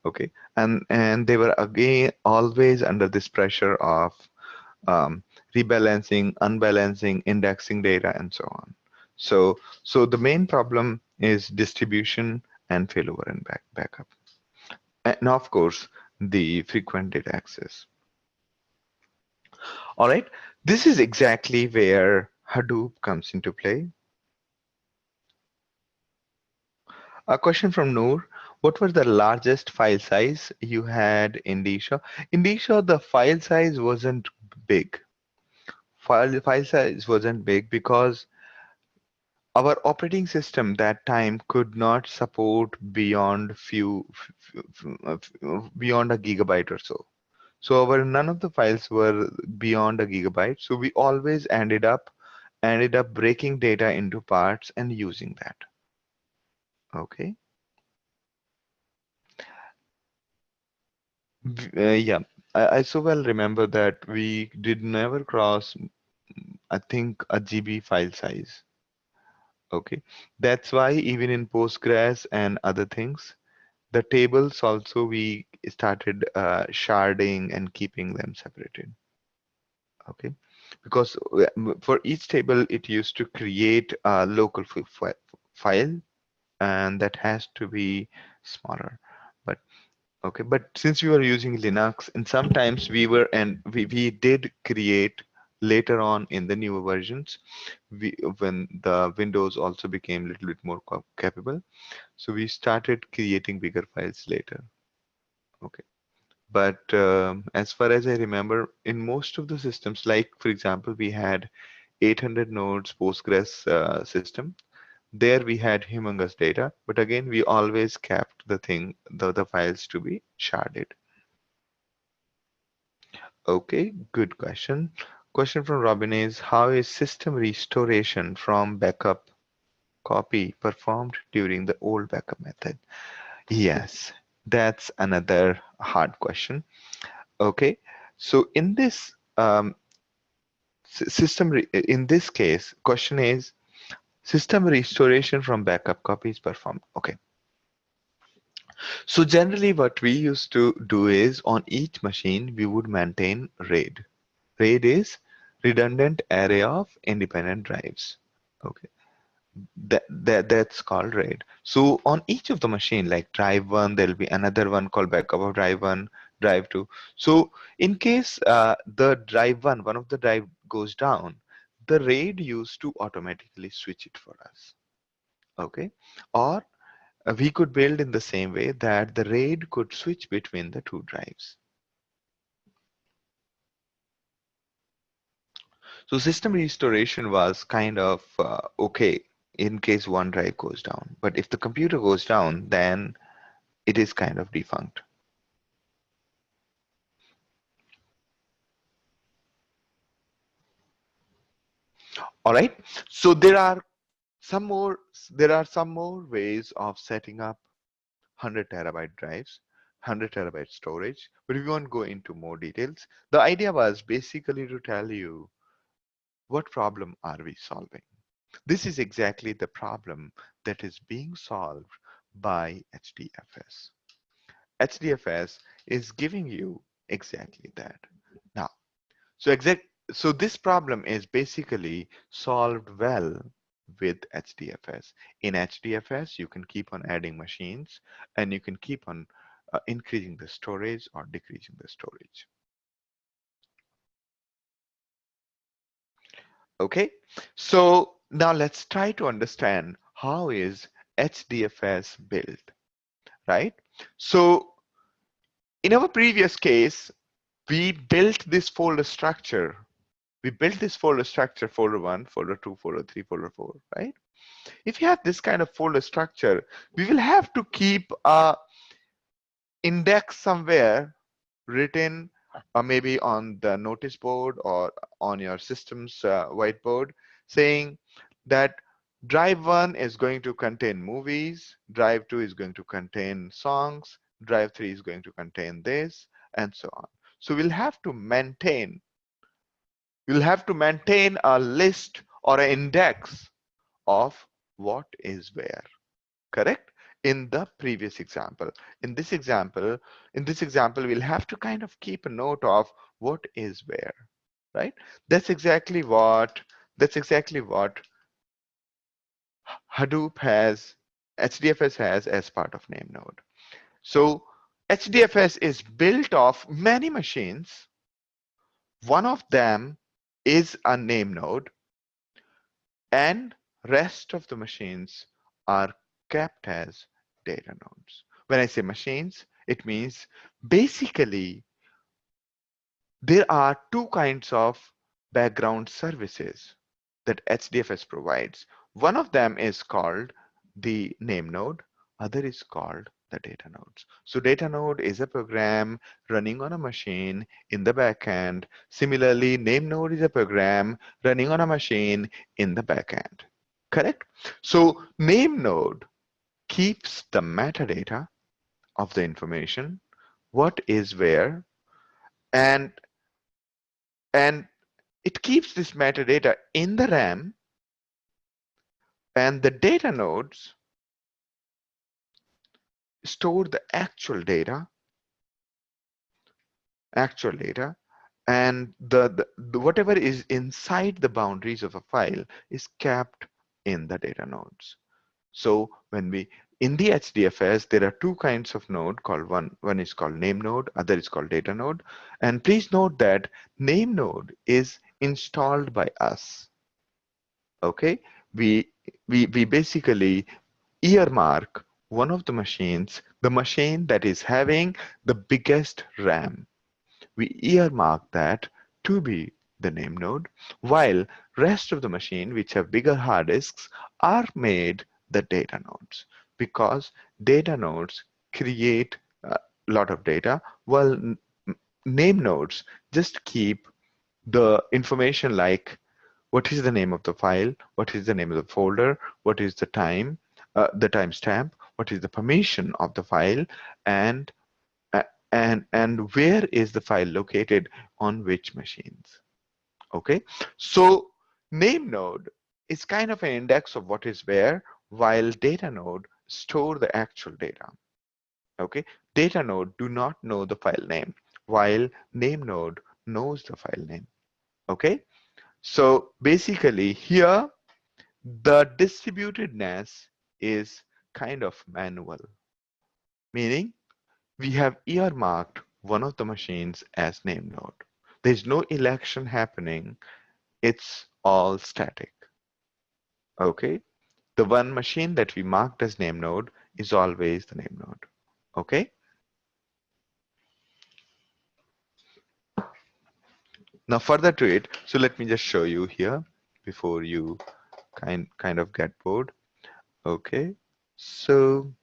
Speaker 1: Okay, and they were again always under this pressure of rebalancing, unbalancing, indexing data, and so on. So the main problem is distribution and failover and backup. And of course, the frequent data access. All right, this is exactly where Hadoop comes into play. A question from Noor. What was the largest file size you had in Disha? In Disha, the file size wasn't big. File size wasn't big because our operating system that time could not support beyond beyond a gigabyte or so. So our none of the files were beyond a gigabyte. So we always ended up breaking data into parts and using that. Okay. Yeah, I so well remember that we did never cross, I think, a GB file size. Okay, that's why even in Postgres and other things, the tables also we started sharding and keeping them separated. Okay, because for each table it used to create a local file, and that has to be smaller. But okay, but since we were using Linux, and sometimes we did create later on in the newer versions, when the Windows also became a little bit more capable, so we started creating bigger files later. Okay, but as far as I remember, in most of the systems, like for example, we had 800 nodes Postgres system. There we had humongous data, but again, we always kept the files to be sharded. Okay, good question. Question from Robin is, how is system restoration from backup copy performed during the old backup method? Yes, that's another hard question. Okay, so in this in this case, question is system restoration from backup copy is performed. Okay, so generally what we used to do is on each machine we would maintain RAID. RAID is redundant array of independent drives. Okay, that's called RAID. So on each of the machine, like drive one, there'll be another one called backup of drive one, drive two. So in case the drive one of the drive goes down, the RAID used to automatically switch it for us. Okay, or we could build in the same way that the RAID could switch between the two drives. So system restoration was kind of okay in case one drive goes down. But if the computer goes down, then it is kind of defunct. All right. So there are some more ways of setting up 100 terabyte drives, 100 terabyte storage, but we won't go into more details. The idea was basically to tell you what problem are we solving. This is exactly the problem that is being solved by HDFS. HDFS is giving you exactly that. Now, so this problem is basically solved well with HDFS. In HDFS, you can keep on adding machines and you can keep on increasing the storage or decreasing the storage. Okay, so now let's try to understand how is HDFS built, right? So in our previous case, we built this folder structure. We built this folder structure, folder 1, folder 2, folder 3, folder 4, right? If you have this kind of folder structure, we will have to keep a index somewhere written maybe on the notice board or on your system's whiteboard saying that drive 1 is going to contain movies, drive 2 is going to contain songs, drive 3 is going to contain this, and so on. So we'll have to maintain a list or an index of what is where, correct? In the previous example. In this example, we'll have to kind of keep a note of what is where. right? That's exactly what Hadoop has, HDFS has as part of Namenode. So HDFS is built of many machines. One of them is a Namenode, and rest of the machines are kept as data nodes. When I say machines, it means basically there are two kinds of background services that HDFS provides. One of them is called the name node, other is called the data nodes. So data node is a program running on a machine in the backend. Similarly, name node is a program running on a machine in the backend. Correct? So name node keeps the metadata of the information, what is where, and and it keeps this metadata in the RAM, and the data nodes store the actual data, and the whatever is inside the boundaries of a file is kept in the data nodes. So when we in the HDFS, there are two kinds of node called one is called name node, other is called data node. And please note that name node is installed by us. Okay, we basically earmark one of the machines, the machine that is having the biggest RAM. We earmark that to be the name node, while rest of the machine which have bigger hard disks are made the data nodes, because data nodes create a lot of data, while name nodes just keep the information like what is the name of the file, what is the name of the folder, what is the time, the timestamp, what is the permission of the file, and and where is the file located on which machines. Okay, so name node is kind of an index of what is where, while data node store the actual data. Okay, data node do not know the file name, while name node knows the file name. Okay, so basically here the distributedness is kind of manual, meaning we have earmarked one of the machines as name node. There's no election happening. It's all static. Okay. The one machine that we marked as name node is always the name node. Okay. Now further to it, so let me just show you here before you kind of get bored. Okay. So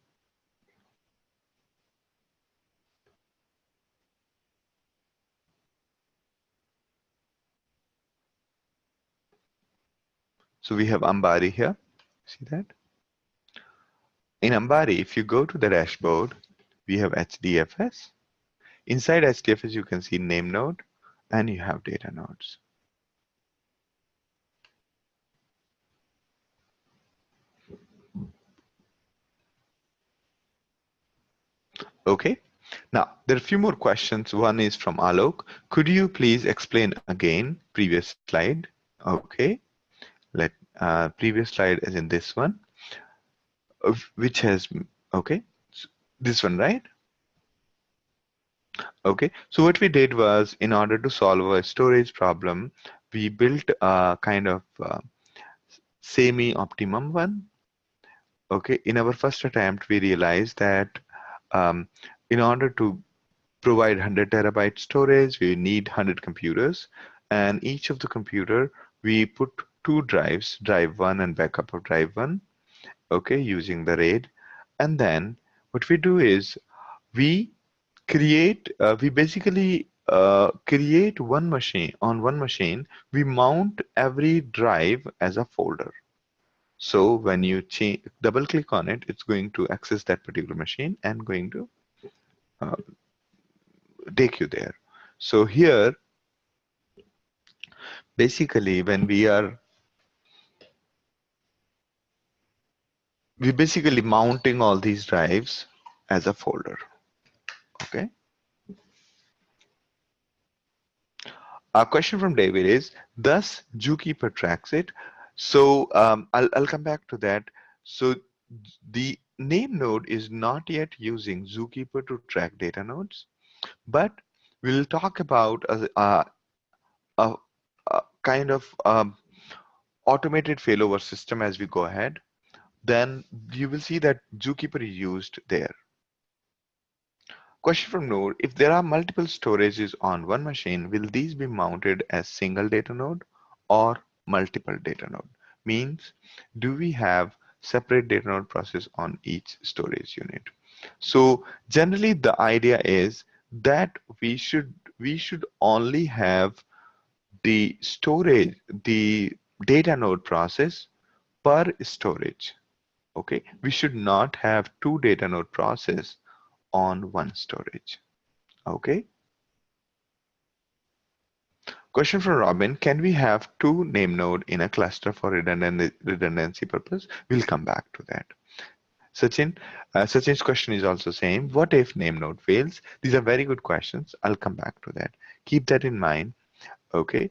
Speaker 1: we have Ambari here. See that? In Ambari, if you go to the dashboard, we have HDFS. Inside HDFS, you can see name node and you have data nodes. Okay. Now, there are a few more questions. One is from Alok. Could you please explain again previous slide? Okay. Previous slide is in this one, which has, okay, this one, right? Okay. So what we did was, in order to solve a storage problem, we built a kind of semi-optimum one. Okay. In our first attempt, we realized that in order to provide 100 terabyte storage, we need 100 computers, and each of the computer we put two drives, drive 1 and backup of drive 1, okay, using the RAID. And then what we do is we basically create one machine. On one machine we mount every drive as a folder. So when you double click on it, it's going to access that particular machine and going to uh, take you there. So here, basically, when we basically mounting all these drives as a folder. Okay. A question from David is, does ZooKeeper tracks it? So I'll come back to that. So the name node is not yet using ZooKeeper to track data nodes, but we'll talk about a, a kind of automated failover system as we go ahead. Then you will see that ZooKeeper is used there. Question from Noor, if there are multiple storages on one machine, will these be mounted as single data node or multiple data node? Means, do we have separate data node process on each storage unit? So generally the idea is that we should only have the storage, the data node process per storage. Okay, we should not have two data node process on one storage. Okay. Question from Robin, can we have two name node in a cluster for redundancy purpose? We'll come back to that. Sachin's question is also same. What if name node fails? These are very good questions. I'll come back to that. Keep that in mind. Okay.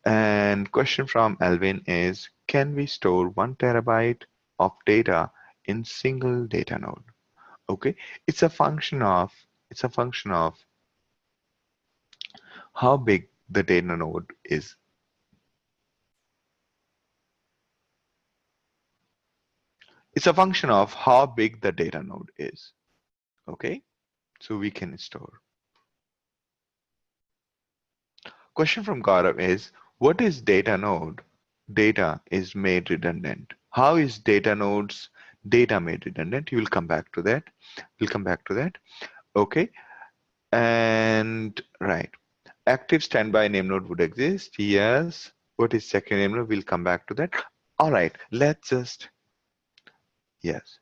Speaker 1: And question from Alvin is, can we store 1 terabyte of data in single data node? Okay. It's a function of how big the data node is. It's a function of how big the data node is. Okay, so we can store. Question from Gaurav is, what is data node? Data is made redundant. How is data nodes data made redundant? You will come back to that. We'll come back to that. Okay, and right. Active standby name node would exist. Yes. What is second name node? We'll come back to that. All right, let's just, yes.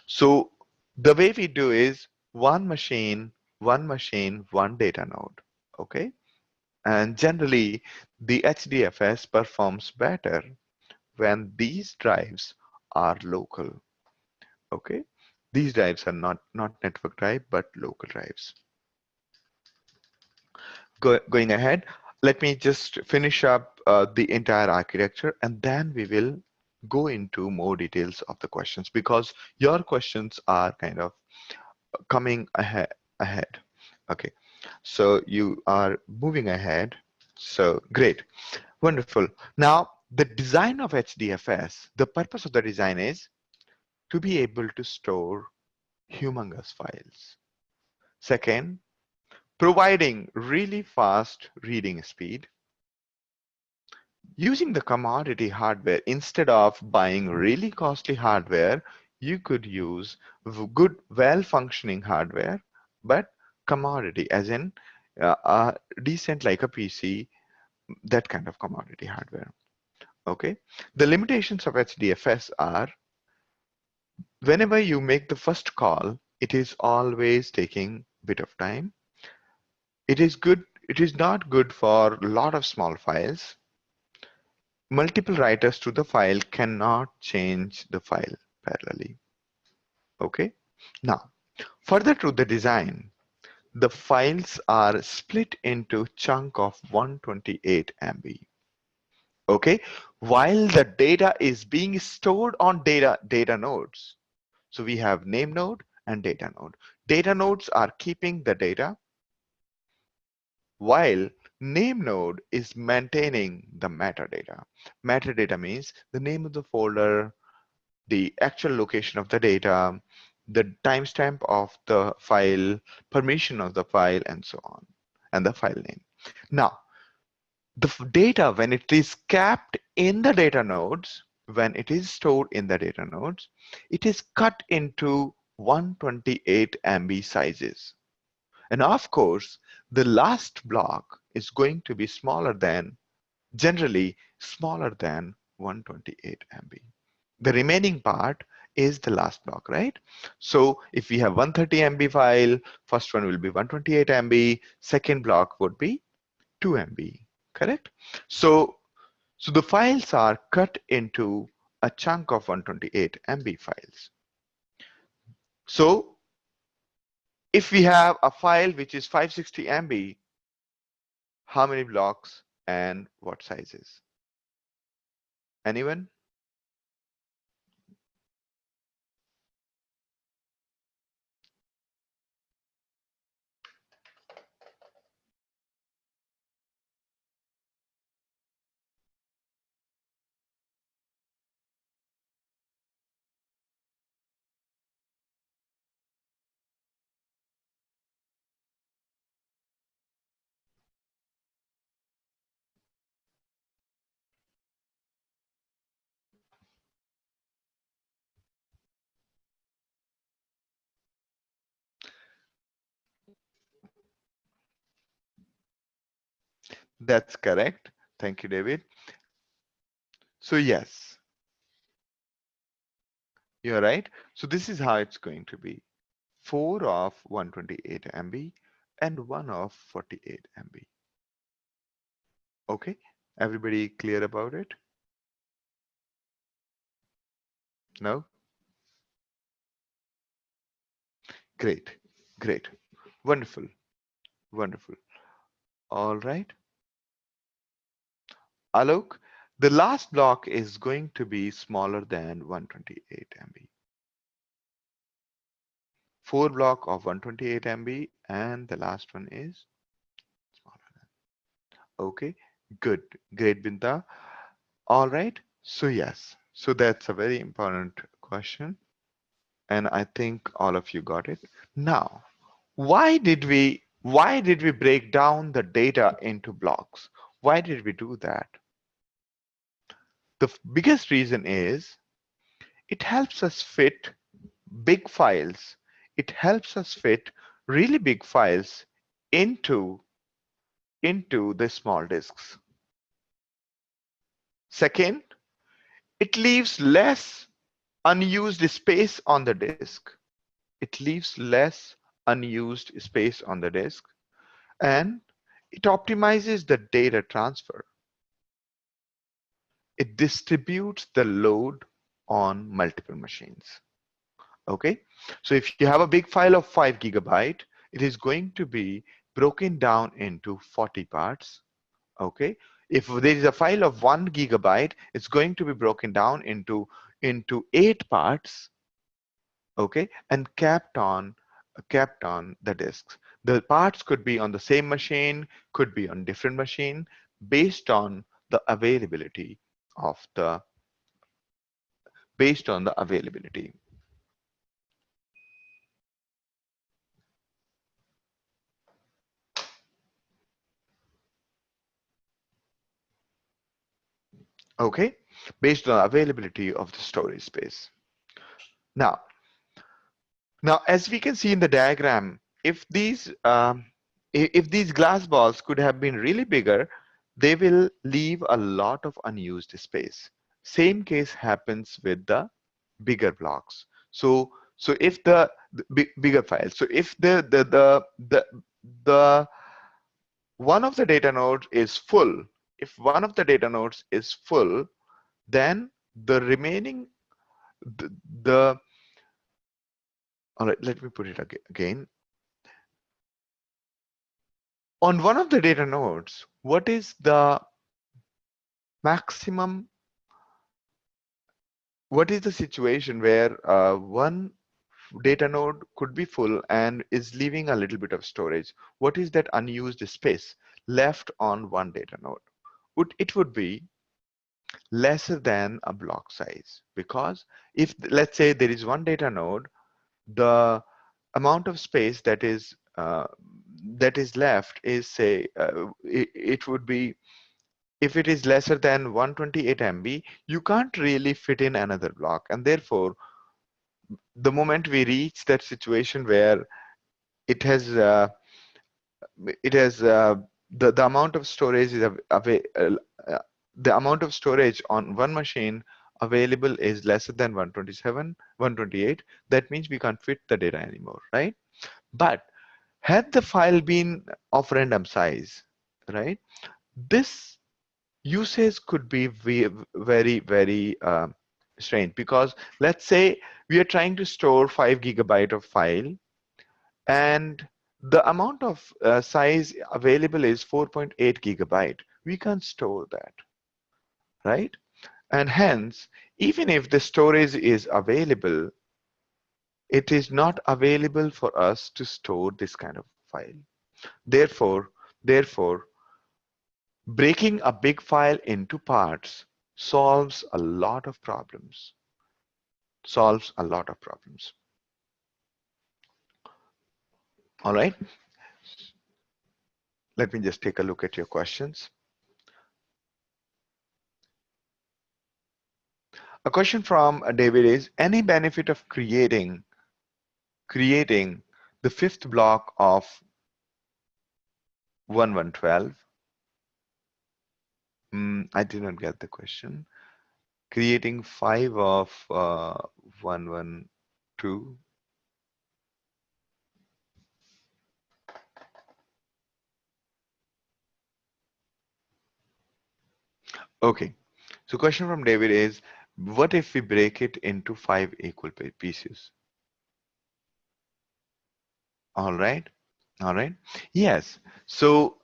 Speaker 1: So the way we do is one machine, one data node. Okay. And generally the HDFS performs better when these drives are local. Okay. These drives are not network drive, but local drives. Going ahead, let me just finish up the entire architecture, and then we will go into more details of the questions, because your questions are kind of coming ahead. Okay, so you are moving ahead. So great, wonderful. Now the design of HDFS, the purpose of the design is to be able to store humongous files. Second, providing really fast reading speed. Using the commodity hardware, instead of buying really costly hardware, you could use good, well-functioning hardware, but commodity, as in decent like a PC, that kind of commodity hardware. Okay. The limitations of HDFS are, whenever you make the first call, it is always taking a bit of time. It is not good for a lot of small files. Multiple writers to the file cannot change the file parallelly. Okay. Now, further to the design, the files are split into chunk of 128 MB. Okay, while the data is being stored on data nodes. So we have name node and data node. Data nodes are keeping the data, while name node is maintaining the metadata. Metadata means the name of the folder, the actual location of the data, the timestamp of the file, permission of the file, and so on, and the file name. Now, the data, when it is kept in the data nodes, when it is stored in the data nodes, it is cut into 128 MB sizes. And of course, the last block is going to be generally smaller than 128 MB. The remaining part is the last block, right? So if we have 130 MB file, first one will be 128 MB, second block would be 2 MB, correct? So the files are cut into a chunk of 128 MB files. So if we have a file which is 560 MB, how many blocks? and what sizes? Anyone? That's correct. Thank you, David. So yes, you're right. So this is how it's going to be. 4 of 128 MB and 1 of 48 MB. Okay, everybody clear about it? No? Great, great, wonderful, wonderful. All right, Alok, the last block is going to be smaller than 128 MB. 4 block of 128 MB and the last one is smaller than. Okay, good, great, Binta. All right, so yes, so that's a very important question. And I think all of you got it. Now, why did we break down the data into blocks? Why did we do that? The biggest reason is it helps us fit big files. It helps us fit really big files into the small disks. Second, it leaves less unused space on the disk. It leaves less unused space on the disk, and it optimizes the data transfer. It distributes the load on multiple machines. Okay, so if you have a big file of 5 GB, it is going to be broken down into 40 parts. Okay, if there is a file of 1 GB, it's going to be broken down into 8 parts. Okay, and capped on the disks. The parts could be on the same machine, could be on different machine, based on the availability of the availability. Okay, based on availability of the storage space. Now, as we can see in the diagram, if these glass balls could have been really bigger, they will leave a lot of unused space. Same case happens with the bigger blocks. So if the bigger files, so if the one of the data nodes is full, if one of the data nodes is full, then the remaining the all right, let me put it again. On one of the data nodes, what is the maximum, what is the situation where one data node could be full and is leaving a little bit of storage? What is that unused space left on one data node? It would be lesser than a block size, because if, let's say, there is one data node, the amount of space that is left is, say, it would be, if it is lesser than 128 MB, you can't really fit in another block, and therefore the moment we reach that situation where it has the amount of storage is the amount of storage on one machine available is lesser than 127 128, that means we can't fit the data anymore, right? But had the file been of random size, right, this usage could be very, very strange, because let's say we are trying to store 5 GB of file, and the amount of size available is 4.8 GB, we can't store that, right? And hence, even if the storage is available, it is not available for us to store this kind of file. Therefore, breaking a big file into parts solves a lot of problems. Solves a lot of problems. All right. Let me just take a look at your questions. A question from David is, any benefit of creating the fifth block of 1112? I did not get the question. Creating 5 of 112. Okay. So question from David is, what if we break it into 5 equal pieces? All right. All right. Yes. So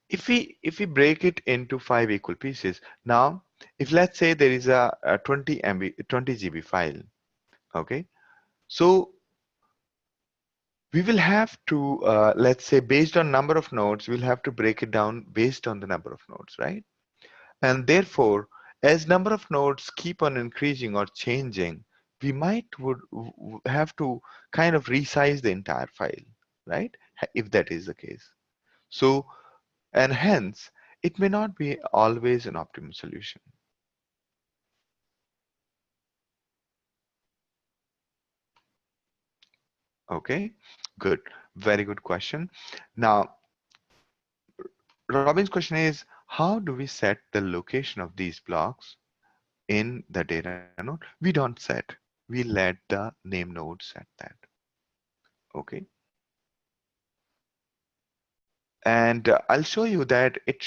Speaker 1: if we break it into 5 equal pieces, now if let's say there is a 20 GB file, okay, so we will have to let's say based on number of nodes, we'll have to break it down based on the number of nodes, right? And therefore, as number of nodes keep on increasing or changing, we would have to kind of resize the entire file, right? If that is the case. So, and hence, it may not be always an optimal solution. Okay, good. Very good question. Now, Robin's question is, how do we set the location of these blocks in the data node? We don't set. We let the name node set that. Okay. And I'll show you that it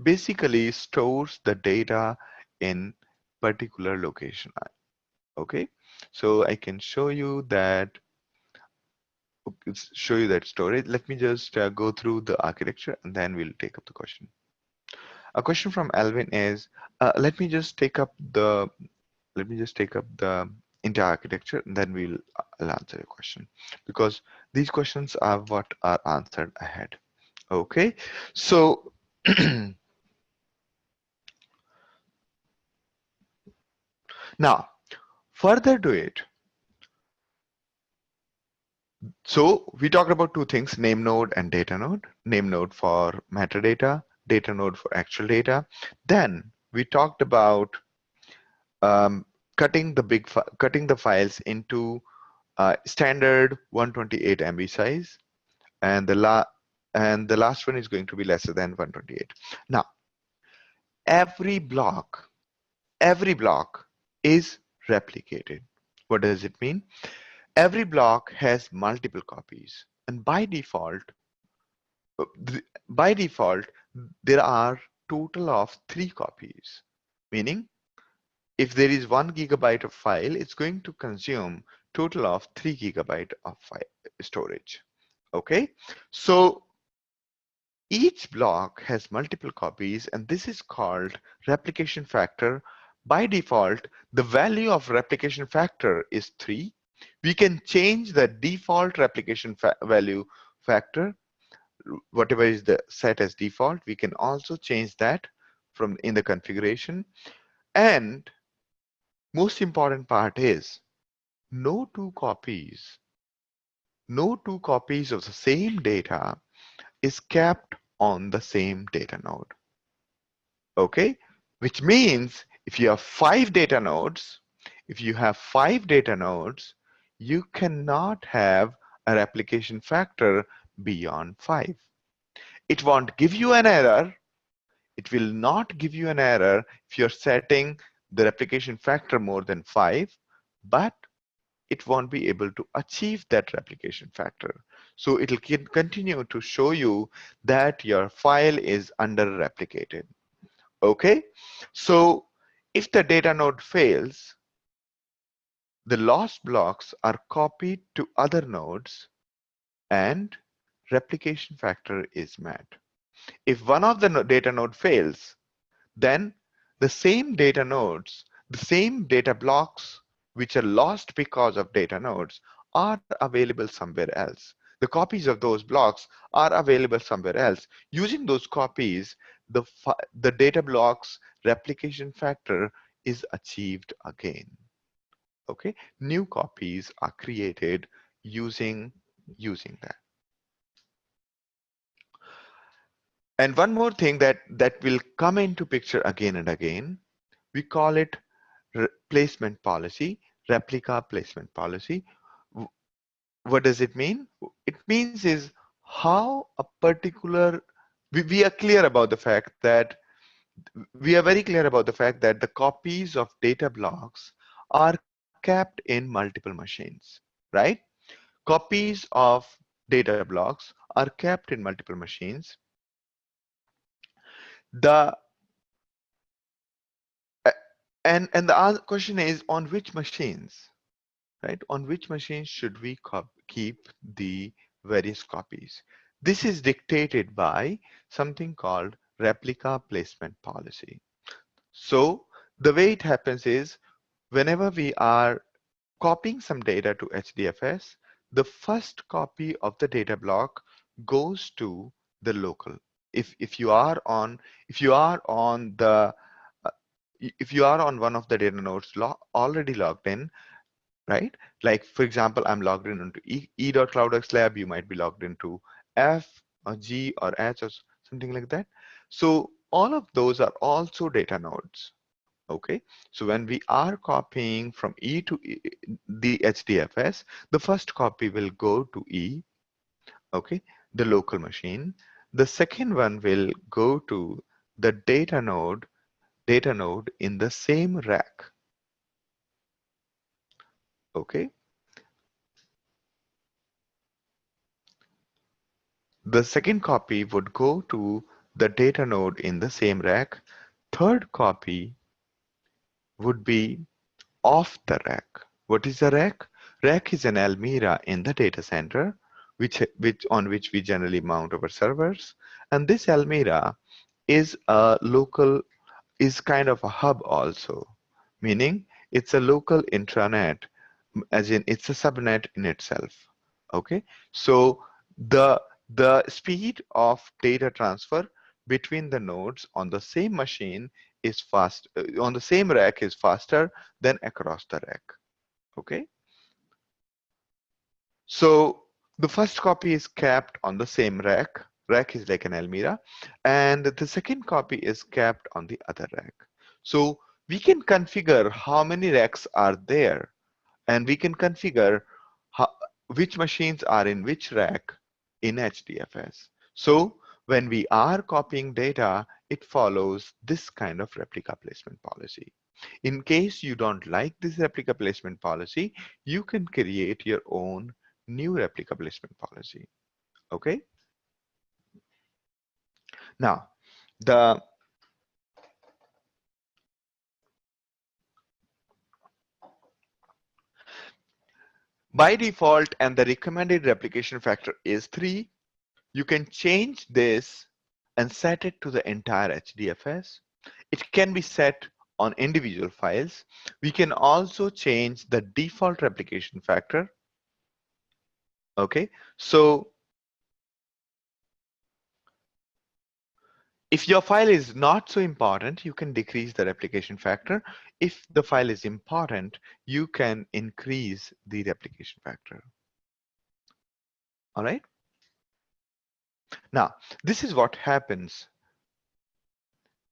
Speaker 1: basically stores the data in particular location. Okay. So I can show you that storage. Let me just go through the architecture and then we'll take up the question. A question from Alvin is, let me just take up the entire architecture and then I'll answer your question, because these questions are what are answered ahead. Okay, so now further to it. So we talked about two things, name node and data node. Name node for metadata, data node for actual data. Then we talked about cutting the files into standard 128 MB size, and the last one is going to be lesser than 128. Now, every block is replicated. What does it mean? Every block has multiple copies, and by default, there are total of 3 copies. Meaning, if there is 1 gigabyte of file, it's going to consume total of 3 gigabyte of storage. Okay, so each block has multiple copies, and this is called replication factor. By default, the value of replication factor is 3. We can change the default replication value factor, whatever is the set as default. We can also change that from in the configuration. And most important part is no two copies of the same data is kept on the same data node. Okay, which means if you have 5 data nodes, you cannot have a replication factor beyond 5. It won't give you an error. It will not give you an error if you're setting the replication factor more than 5, but it won't be able to achieve that replication factor. So it'll continue to show you that your file is under replicated. Okay, so if the data node fails, the lost blocks are copied to other nodes and replication factor is met. If one of the data node fails, then the same data nodes, the same data blocks which are lost because of data nodes are available somewhere else. The copies of those blocks are available somewhere else. Using those copies, the data blocks replication factor is achieved again. Okay, new copies are created using that. And one more thing that will come into picture again and again, we call it placement policy, replica placement policy. What does it mean? It means is how a particular, we are clear about the fact that we are very clear about the fact that the copies of data blocks are kept in multiple machines, right? Copies of data blocks are kept in multiple machines. The and the question is on which machines, right? On which machines should we keep the various copies? This is dictated by something called replica placement policy. So the way it happens is whenever we are copying some data to HDFS, the first copy of the data block goes to the local. If you are on the uh, if you are on one of the data nodes already logged in, right? Like for example, I'm logged in into e.cloudxlab. You might be logged into F or G or H or something like that. So all of those are also data nodes. Okay, so when we are copying from E to the HDFS, the first copy will go to E, okay, the local machine. The second one will go to the data node in the same rack. Okay, the second copy would go to the data node in the same rack. Third copy would be off the rack. What is a rack? Rack is an almirah in the data center, on which we generally mount our servers. And this almirah is a local, is kind of a hub also, meaning it's a local intranet, as in it's a subnet in itself. Okay, so the speed of data transfer between the nodes on the same machine is on the same rack is faster than across the rack. Okay, so the first copy is kept on the same rack. Rack is like an almirah, and the second copy is kept on the other rack. So we can configure how many racks are there, and we can configure how, which machines are in which rack in HDFS. So when we are copying data, it follows this kind of replica placement policy. In case you don't like this replica placement policy, you can create your own new replica placement policy. Okay. Now, the by default and the recommended replication factor is 3. You can change this and set it to the entire HDFS. It can be set on individual files. We can also change the default replication factor. Okay, so if your file is not so important, you can decrease the replication factor. If the file is important, you can increase the replication factor. All right. Now, this is what happens.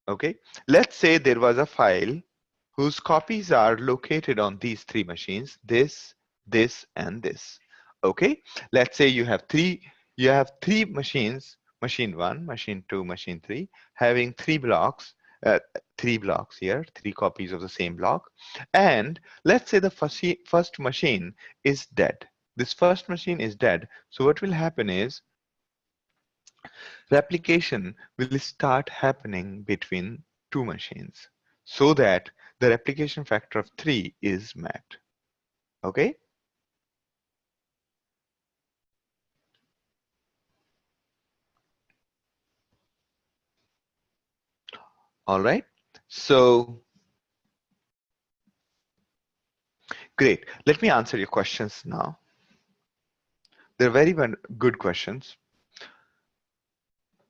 Speaker 1: Okay, let's say there was a file whose copies are located on these 3 machines, this, and this. Okay, let's say you have three machines, machine 1, machine 2, machine 3, having 3 blocks, 3 blocks here, 3 copies of the same block. And let's say the first machine is dead. This first machine is dead. So what will happen is replication will start happening between 2 machines so that the replication factor of 3 is met. Okay? All right. So great. Let me answer your questions now. They're very good questions.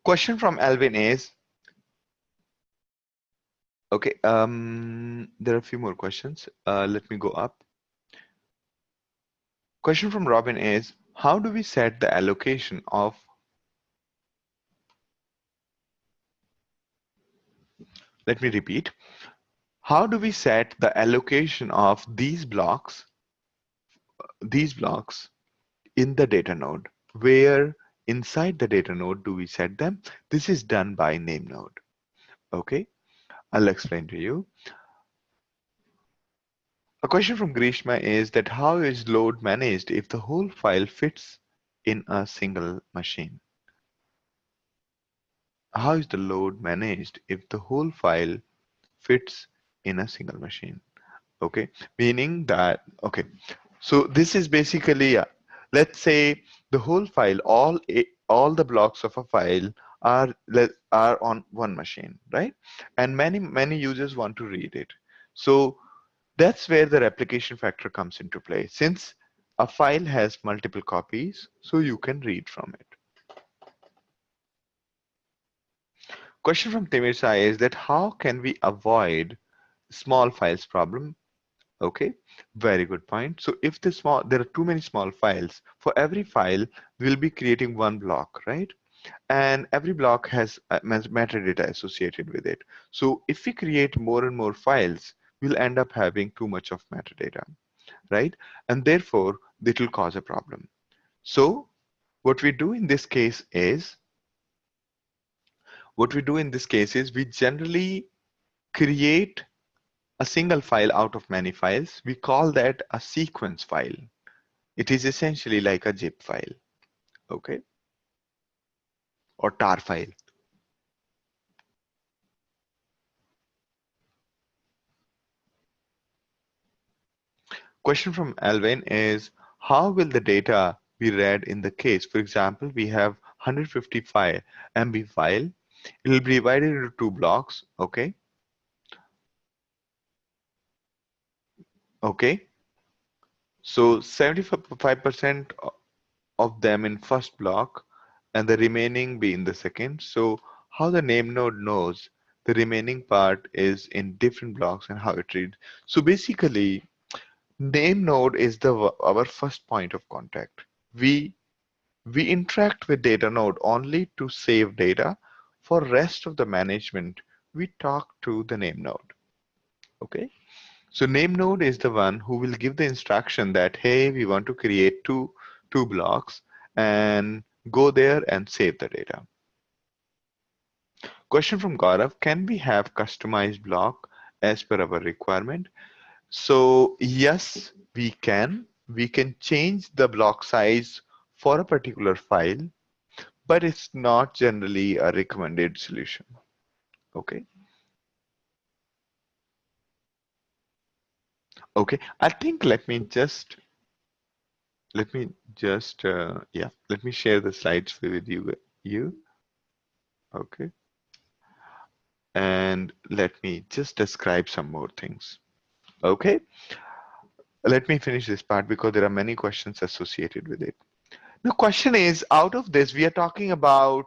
Speaker 1: Question from Alvin is, okay, there are a few more questions. Let me go up. Question from Robin is, how do we set the allocation of, let me repeat, how do we set the allocation of these blocks in the data node? Where inside the data node do we set them? This is done by Namenode. Okay, I'll explain to you. A question from Grishma is that how is load managed if the whole file fits in a single machine? How is the load managed if the whole file fits in a single machine? Okay, meaning that, okay, so this is basically, let's say the whole file, all the blocks of a file are on one machine, right? And many users want to read it. So that's where the replication factor comes into play. Since a file has multiple copies, so you can read from it. Question from Timir Sai is that how can we avoid small files problem? Okay, very good point. So if there are too many small files, for every file, we'll be creating one block, right? And every block has metadata associated with it. So if we create more and more files, we'll end up having too much of metadata, right? And therefore, it will cause a problem. So what we do in this case is, we generally create a single file out of many files. We call that a sequence file. It is essentially like a zip file, okay, or tar file. Question from Alvin is, how will the data be read in the case? For example, we have 155 MB file. It will be divided into two blocks, okay? Okay. So 75% of them in first block and the remaining be in the second. So how the name node knows the remaining part is in different blocks and how it reads. So basically, name node is our first point of contact. We interact with data node only to save data. For rest of the management, we talk to the name node. Okay. So name node is the one who will give the instruction that, hey, we want to create two blocks and go there and save the data. Question from Gaurav, can we have customized block as per our requirement? So yes, we can. We can change the block size for a particular file, but it's not generally a recommended solution. Okay. Okay. I think let me share the slides with you. Okay. And let me just describe some more things. Okay. Let me finish this part because there are many questions associated with it. The question is, out of this, we're talking about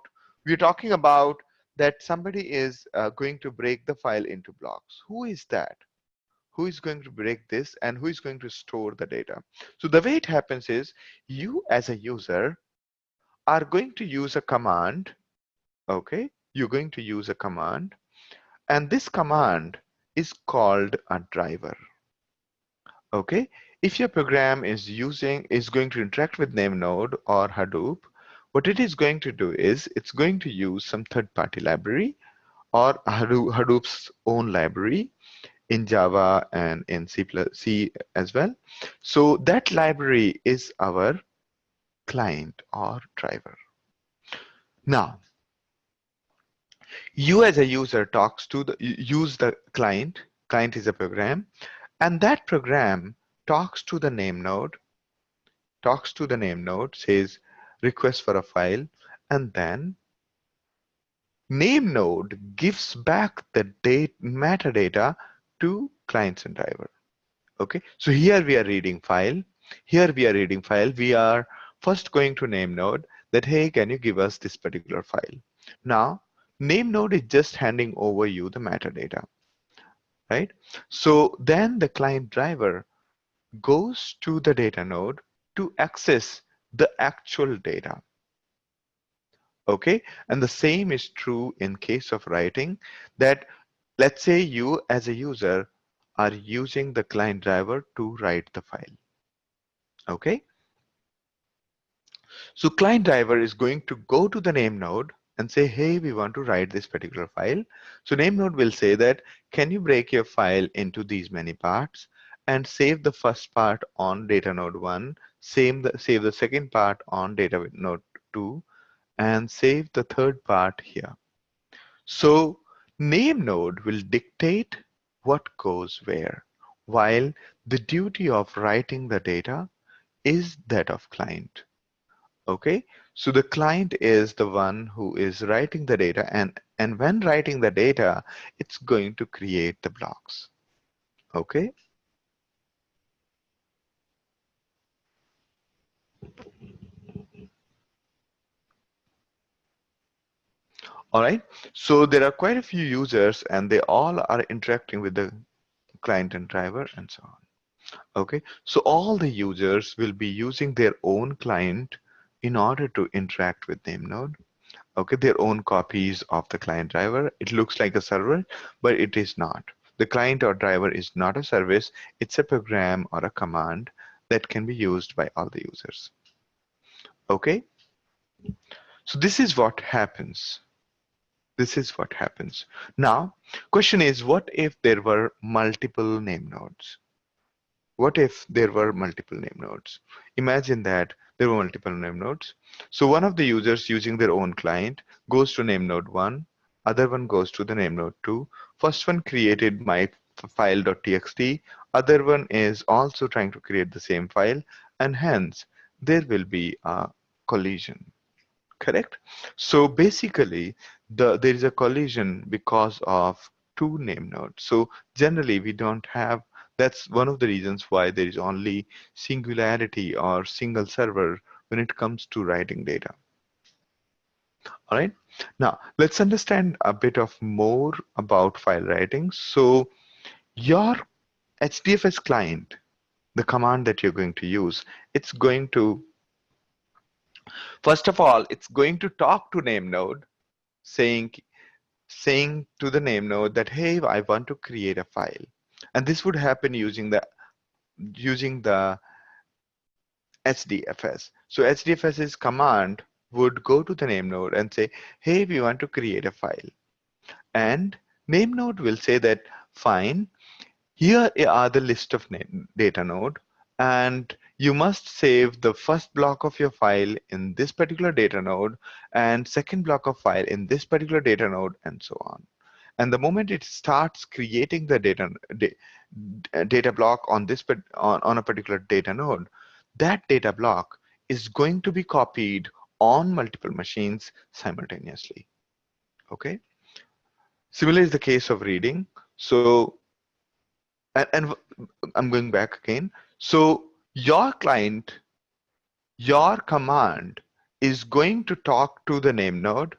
Speaker 1: that somebody is going to break the file into blocks. Who is that? Who is going to break this and who is going to store the data? So the way it happens is, you as a user are going to use a command. Okay, you're going to use a command, and this command is called a driver. Okay, if your program is going to interact with Namenode or Hadoop, what it is going to do is it's going to use some third-party library or Hadoop's own library in Java and in C as well. So that library is our client or driver. Now, you as a user use the client. Client is a program, and that program talks to the name node, says request for a file, and then Namenode gives back the metadata to clients and driver. Okay, so here we are reading file. Here we are reading file. We are first going to Namenode that, hey, can you give us this particular file? Now, Namenode is just handing over you the metadata, right? So then the client driver goes to the data node to access the actual data. Okay, and the same is true in case of writing, that let's say you as a user are using the client driver to write the file. Okay, so client driver is going to go to the name node and say, hey, we want to write this particular file. So name node will say that, can you break your file into these many parts and save the first part on data node 1, save the second part on data node 2, and save the third part here. So name node will dictate what goes where, while the duty of writing the data is that of client. Okay, so the client is the one who is writing the data, and when writing the data, it's going to create the blocks. Okay, all right. So there are quite a few users, and they all are interacting with the client and driver and so on. Okay, so all the users will be using their own client in order to interact with Namenode. Okay, their own copies of the client driver. It looks like a server, but it is not. The client or driver is not a service. It's a program or a command that can be used by all the users. Okay, so this is what happens. This is what happens. Now, question is, what if there were multiple name nodes? What if there were multiple name nodes? Imagine that there were multiple name nodes. So one of the users using their own client goes to name node 1, other one goes to the name node 2. First one created my file.txt, other one is also trying to create the same file, and hence there will be a collision. Correct? So basically, there is a collision because of two name nodes. So generally, we don't have, that's one of the reasons why there is only singularity or single server when it comes to writing data. All right. Now, let's understand a bit of more about file writing. So your HDFS client, the command that you're going to use, it's going to, first of all, it's going to talk to name node saying to the name node that, hey, I want to create a file. And this would happen using the HDFS. So HDFS's command would go to the name node and say, hey, we want to create a file. And name node will say that, fine, here are the list of data node, and you must save the first block of your file in this particular data node and second block of file in this particular data node, and so on. And the moment it starts creating the data block on this on a particular data node, that data block is going to be copied on multiple machines simultaneously. Okay. Similar is the case of reading. So, and I'm going back again. So your client, your command is going to talk to the name node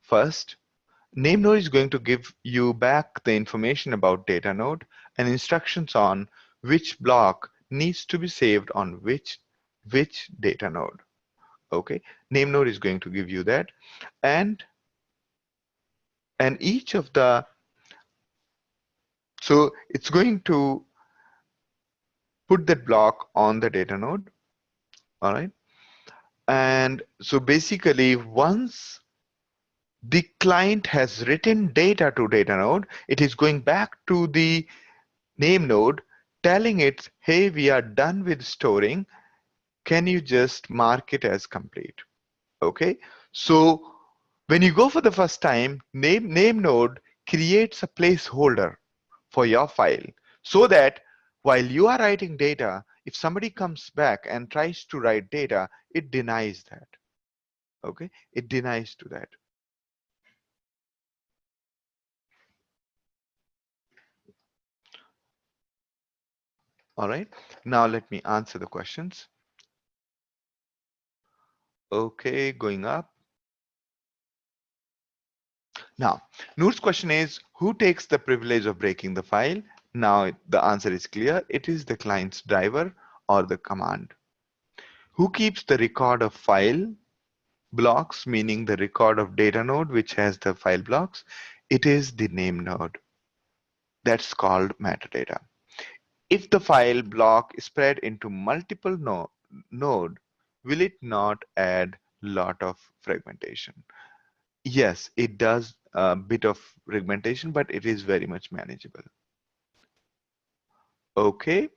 Speaker 1: first. Name node is going to give you back the information about data node and instructions on which block needs to be saved on which data node. Okay, name node is going to give you that, and each of the, so it's going to put that block on the data node. All right, and so basically once the client has written data to data node, it is going back to the name node telling it, hey, we are done with storing, can you just mark it as complete? Okay, so when you go for the first time, name node creates a placeholder for your file, so that while you are writing data, if somebody comes back and tries to write data, it denies that. Okay, it denies to that. All right, now let me answer the questions. Okay, going up. Now, Noor's question is, who takes the privilege of breaking the file? Now, the answer is clear. It is the client's driver or the command. Who keeps the record of file blocks, meaning the record of data node, which has the file blocks? It is the name node. That's called metadata. If the file block is spread into multiple node, will it not add lot of fragmentation? Yes, it does a bit of fragmentation, but it is very much manageable. Okay.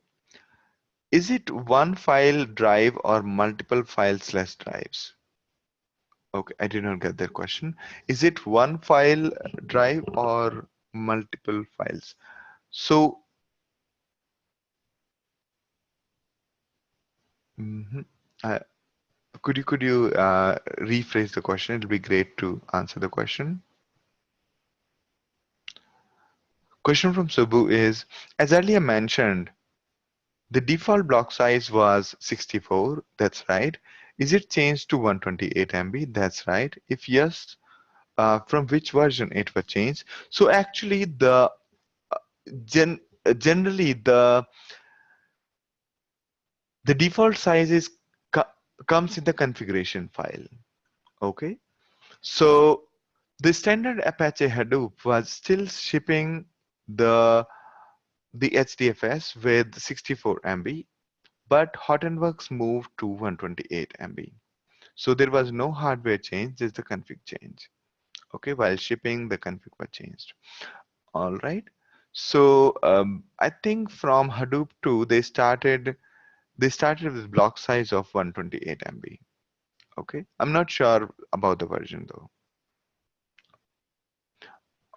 Speaker 1: Is it one file drive or multiple file/drives? Okay, I did not get that question. Is it one file drive or multiple files? So, mhm, uh, could you rephrase the question? It'll be great to answer the question. Question from Subbu is, as earlier mentioned, the default block size was 64. That's right. Is it changed to 128 MB? That's right. If yes, from which version it was changed? So actually, the gen generally the default size is co comes in the configuration file. Okay. So the standard Apache Hadoop was still shipping the HDFS with 64 MB, but Hortonworks moved to 128 MB. So there was no hardware change, just the config change. Okay, while shipping, the config was changed. All right. So I think from Hadoop 2, they started with block size of 128 MB. Okay, I'm not sure about the version though.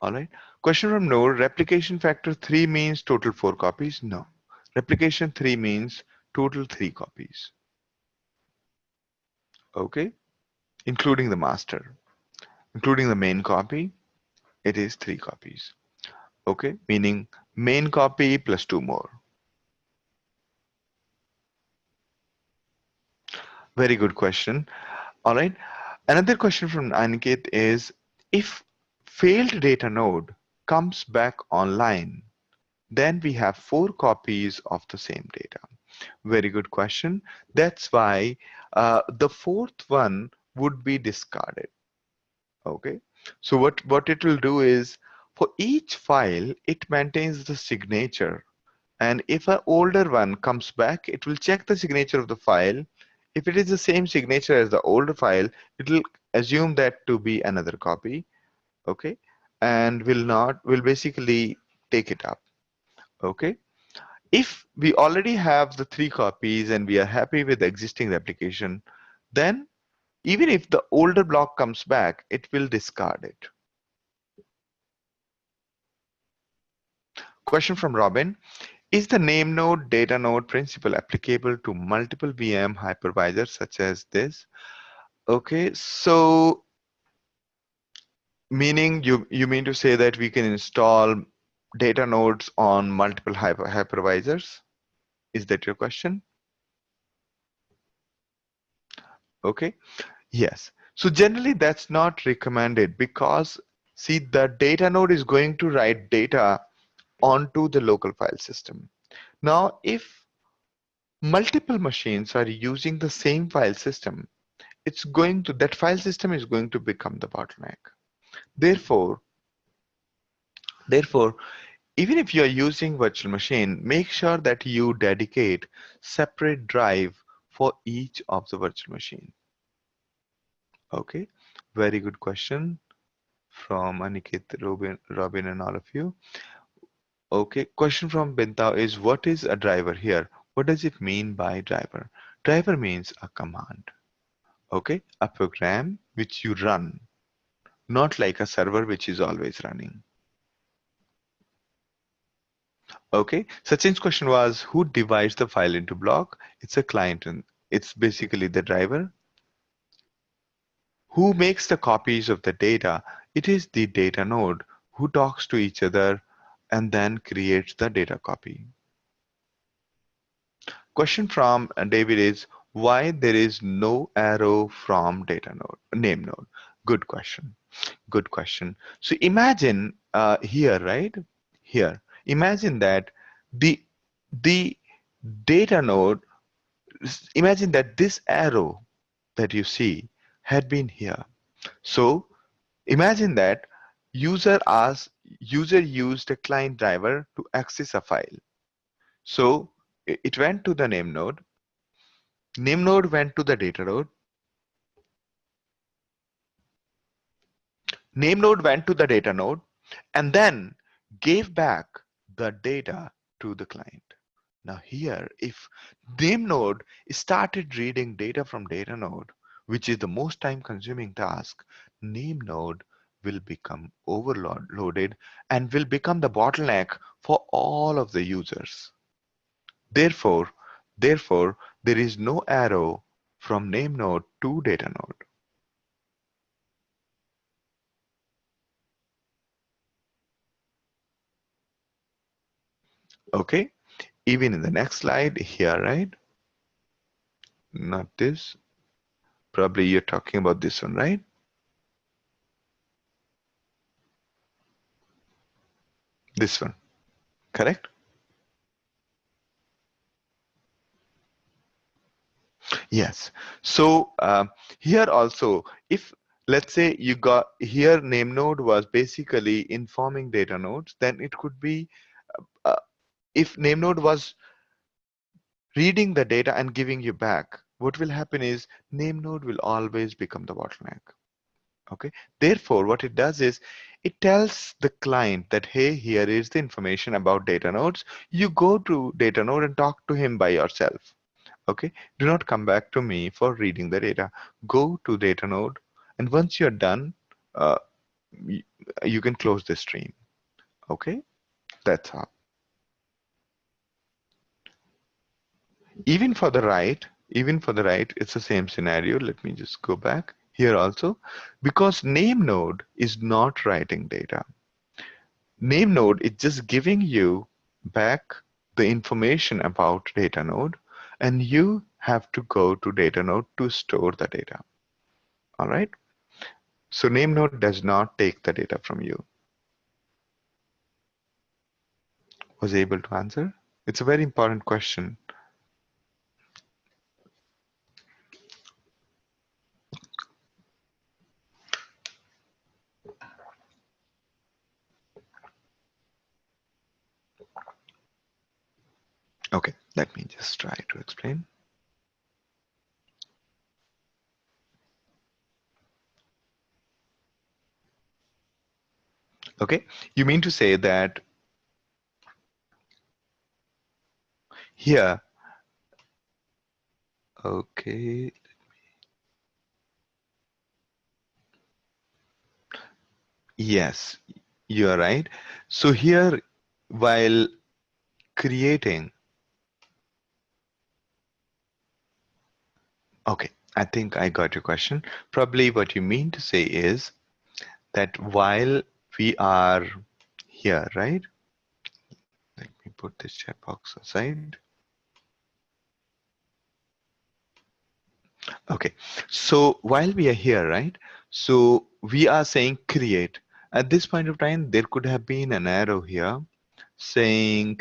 Speaker 1: All right. Question from Noor: replication factor 3 means total 4 copies? No. Replication 3 means total 3 copies. Okay, including the master, including the main copy, it is 3 copies. Okay, meaning main copy plus 2 more. Very good question. All right. Another question from Aniket is, if failed data node comes back online, then we have 4 copies of the same data. Very good question. That's why the fourth one would be discarded. Okay. So what it will do is, for each file, it maintains the signature. And if an older one comes back, it will check the signature of the file. If it is the same signature as the older file, it will assume that to be another copy. Okay. And will basically take it up. Okay. If we already have the 3 copies and we are happy with the existing replication, then even if the older block comes back, it will discard it. Question from Robin: is the Namenode data node principle applicable to multiple VM hypervisors such as this? Okay, so meaning you mean to say that we can install data nodes on multiple hypervisors? Is that your question? Okay. Yes. So generally that's not recommended because see, the data node is going to write data onto the local file system. Now, if multiple machines are using the same file system, that file system is going to become the bottleneck. Therefore, even if you are using virtual machine, make sure that you dedicate separate drive for each of the virtual machine. Okay, very good question from Aniket, Robin, and all of you. Okay, question from Bintao is, what is a driver here? What does it mean by driver? Driver means a command. Okay, a program which you run, not like a server which is always running. Okay, Sachin's question was, who divides the file into block? It's a client and it's basically the driver. Who makes the copies of the data? It is the data node who talks to each other and then creates the data copy. Question from David is why there is no arrow from data node, name node? Good question. Good question. So imagine here, right? Here, imagine that the data node. Imagine that this arrow that you see had been here. So imagine that user used a client driver to access a file. So it went to the name node went to the data node, name node went to the data node, and then gave back the data to the client. Now here, if name node started reading data from data node, which is the most time consuming task, name node will become overloaded and will become the bottleneck for all of the users. Therefore, there is no arrow from name node to data node. Okay, even in the next slide here, right? Not this. Probably you're talking about this one, right? This one, correct? Yes. So here also, if let's say you got here name node was basically informing data nodes, then it could be uh, if name node was reading the data and giving you back, what will happen is name node will always become the bottleneck. Okay. Therefore, what it does is it tells the client that, hey, here is the information about data nodes. You go to data node and talk to him by yourself. Okay. Do not come back to me for reading the data. Go to data node, and once you're done, uh, you can close the stream. Okay. That's how. Even for the write, it's the same scenario. Let me just go back here also, because name node is not writing data. Name node is just giving you back the information about data node, and you have to go to data node to store the data. All right. So name node does not take the data from you. Was able to answer? It's a very important question. Okay, let me just try to explain. Okay, you mean to say that here, okay, yes, you are right. So here, while creating, okay, I think I got your question. Probably what you mean to say is that while we are here, right? Let me put this chat box aside. Okay, so while we are here, right? So we are saying create. At this point of time, there could have been an arrow here saying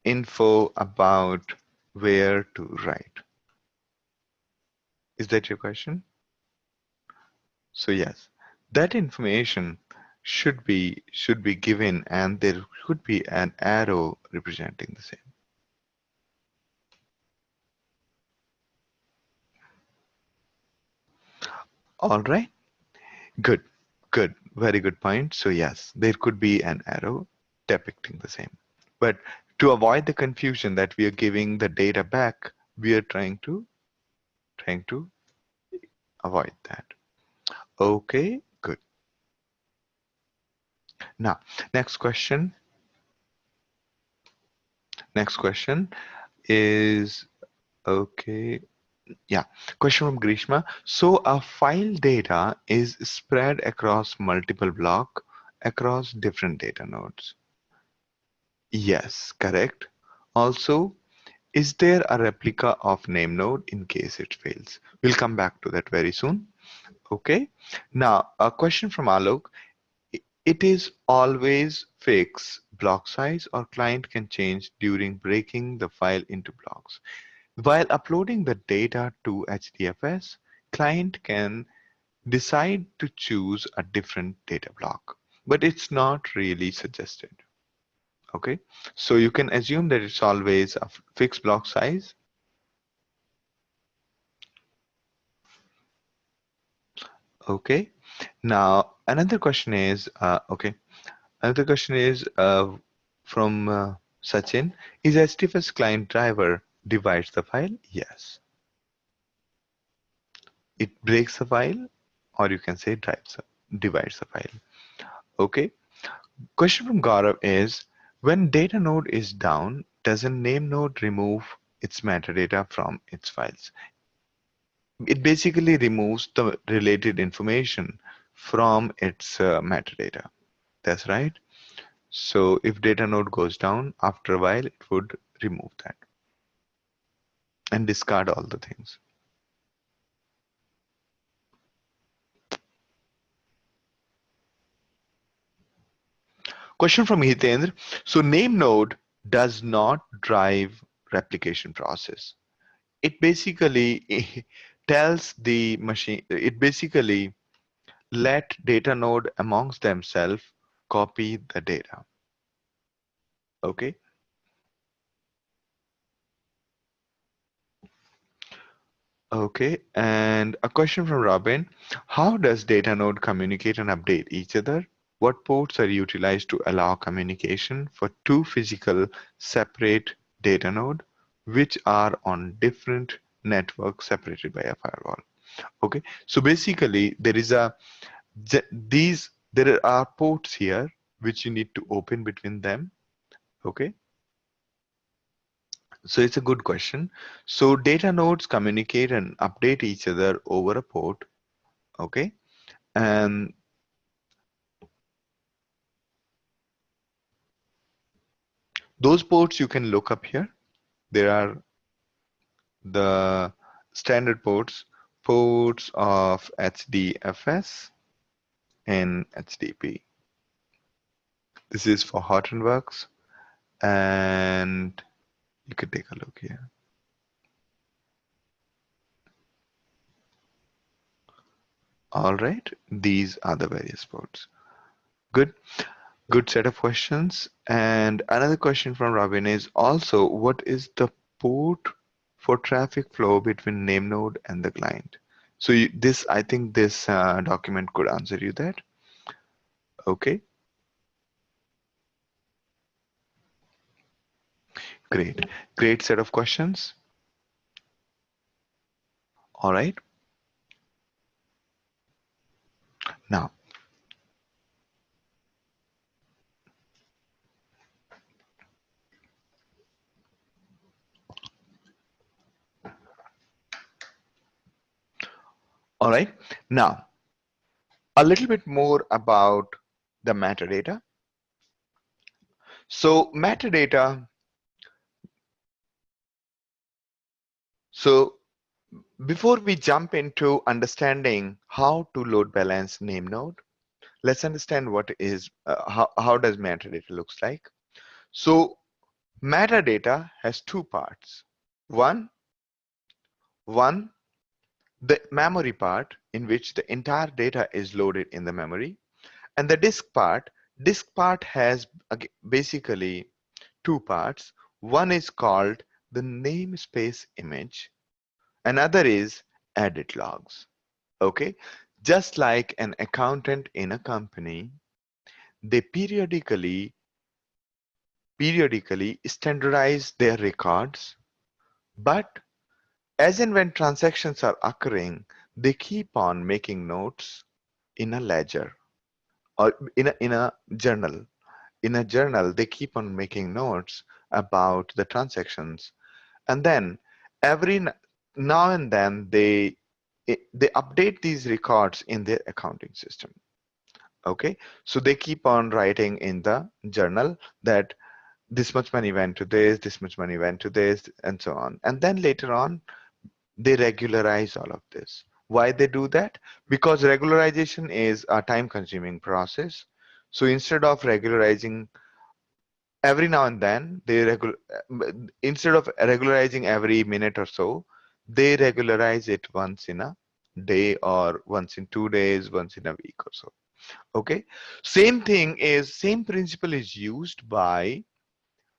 Speaker 1: info about where to write. Is that your question? So yes, that information should be given, and there could be an arrow representing the same. All right, good, good, very good point. So yes, there could be an arrow depicting the same. But to avoid the confusion that we are giving the data back, we are trying to avoid that. Okay, good. Now, next question. Next question is okay. Yeah, question from Grishma. So a file data is spread across multiple blocks across different data nodes. Yes, correct. Also, is there a replica of Namenode in case it fails? We'll come back to that very soon. Okay. Now, a question from Alok. It is always fixed block size or client can change during breaking the file into blocks. While uploading the data to HDFS, client can decide to choose a different data block, but it's not really suggested. Okay, so you can assume that it's always a fixed block size. Okay, now another question is from Sachin. Is HDFS client driver divides the file? Yes, it breaks the file, or you can say divides the file. Okay. Question from Gaurav is, when data node is down, does a name node remove its metadata from its files? It basically removes the related information from its metadata. That's right. So if data node goes down, after a while, it would remove that and discard all the things. Question from Hitendra. So name node does not drive replication process. It basically tells the machine, it basically let data node amongst themselves copy the data. Okay. Okay. And a question from Robin. How does data node communicate and update each other? What ports are utilized to allow communication for two physical separate data node, which are on different networks separated by a firewall? Okay. So basically there are ports here which you need to open between them. Okay. So it's a good question. So data nodes communicate and update each other over a port. Okay. And those ports you can look up here. There are the standard ports of HDFS and HDP. This is for Hortonworks, and you could take a look here. All right, these are the various ports. Good. Good set of questions. And another question from Robin is also, what is the port for traffic flow between Namenode and the client? So I think this document could answer you that. Okay, great. Great set of questions. All right. Now, all right. Now, a little bit more about the metadata. So metadata, so before we jump into understanding how to load balance Namenode, let's understand what is how does metadata looks like. So metadata has two parts. One, the memory part in which the entire data is loaded in the memory, and the disk part. Disk part has basically two parts. One is called the namespace image. Another is edit logs. Okay, just like an accountant in a company, they periodically standardize their records, but as and when transactions are occurring, they keep on making notes in a ledger or in a journal. In a journal, they keep on making notes about the transactions, and then every now and then they update these records in their accounting system. Okay, so they keep on writing in the journal that this much money went to this much money went to this, and so on. And then later on, they regularize all of this. Why they do that? Because regularization is a time-consuming process. So instead of regularizing every now and then, instead of regularizing every minute or so, they regularize it once in a day or once in 2 days, once in a week or so. Okay. Same principle is used by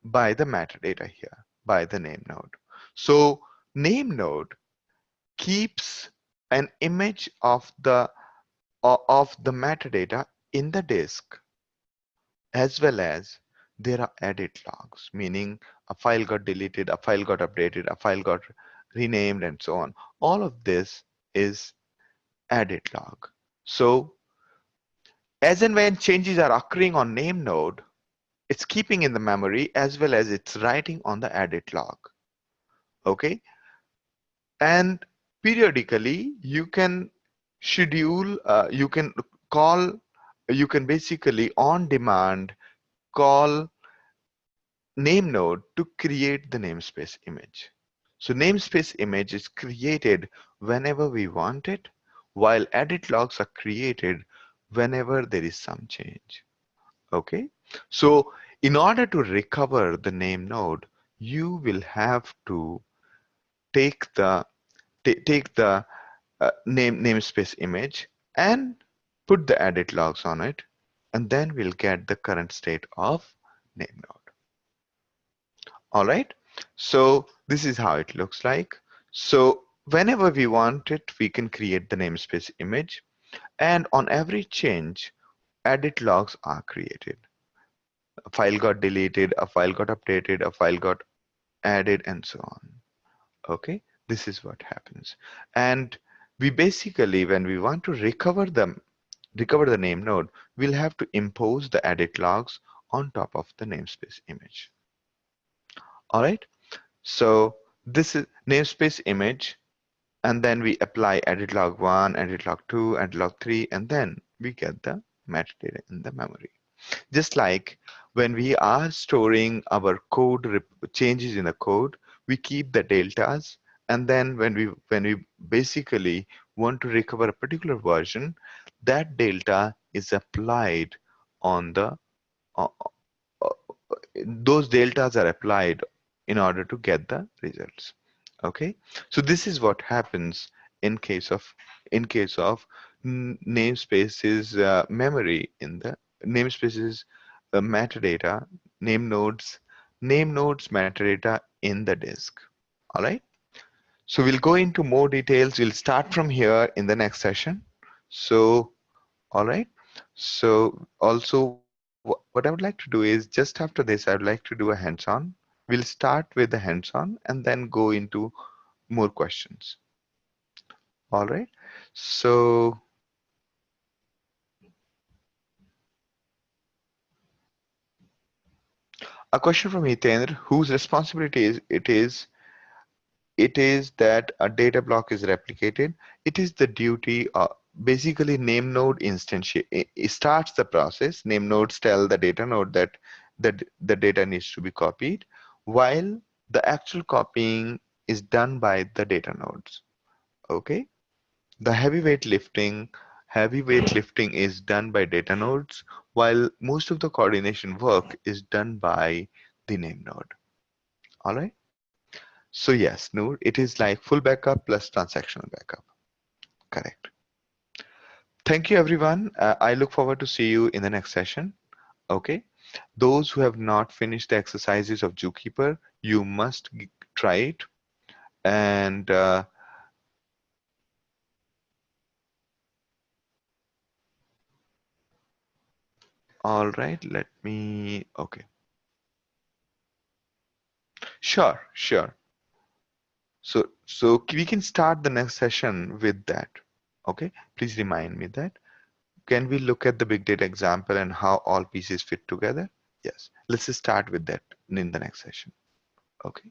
Speaker 1: the metadata here, by the name node. So name node keeps an image of the metadata in the disk, as well as there are edit logs, meaning a file got deleted, a file got updated, a file got renamed, and so on. All of this is edit log. So as and when changes are occurring on name node, it's keeping in the memory as well as it's writing on the edit log. Okay. And periodically you can schedule, you can basically on demand call name node to create the namespace image. So namespace image is created whenever we want it, while edit logs are created whenever there is some change. Okay. So in order to recover the name node, you will have to take the namespace image and put the edit logs on it, and then we'll get the current state of name node. All right. So this is how it looks like. So whenever we want it, we can create the namespace image, and on every change, edit logs are created. A file got deleted, a file got updated, a file got added, and so on. Okay, this is what happens. And we basically, when we want to recover the name node, we'll have to impose the edit logs on top of the namespace image. All right, so this is namespace image, and then we apply edit log 1, edit log 2, edit log 3, and then we get the metadata in the memory. Just like when we are storing our code changes in the code, we keep the deltas, and then when we basically want to recover a particular version, that delta is applied on the uh, uh, those deltas are applied in order to get the results. Okay, so this is what happens in case of namespaces memory in the namespaces metadata name nodes metadata in the disk. All right, so we'll go into more details. We'll start from here in the next session. So all right, so also what I would like to do is, just after this, I would like to do a hands-on. We'll start with the hands-on and then go into more questions. All right, so a question from Hitendra, whose responsibility it is that a data block is replicated. It is the duty of basically name node instantiate. It starts the process. Name nodes tell the data node that the data needs to be copied, while the actual copying is done by the data nodes. Okay, the heavyweight lifting is done by data nodes, while most of the coordination work is done by the name node. All right. So yes, Noor, it is like full backup plus transactional backup. Correct. Thank you, everyone. I look forward to see you in the next session. Okay. Those who have not finished the exercises of ZooKeeper, you must try it. And all right, let me, okay. Sure, sure. So we can start the next session with that. Okay, please remind me that. Can we look at the big data example and how all pieces fit together? Yes, let's just start with that in the next session. Okay,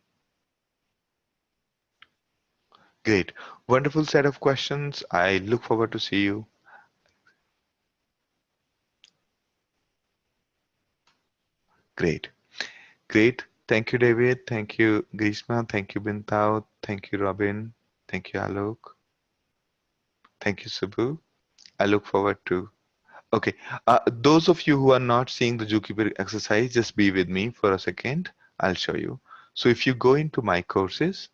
Speaker 1: great. Wonderful set of questions. I look forward to see you. Great. Great. Thank you, David. Thank you, Grishma. Thank you, Bintao. Thank you, Robin. Thank you, Alok. Thank you, Subbu. I look forward to. Okay. Those of you who are not seeing the Zookeeper exercise, just be with me for a second. I'll show you. So if you go into my courses,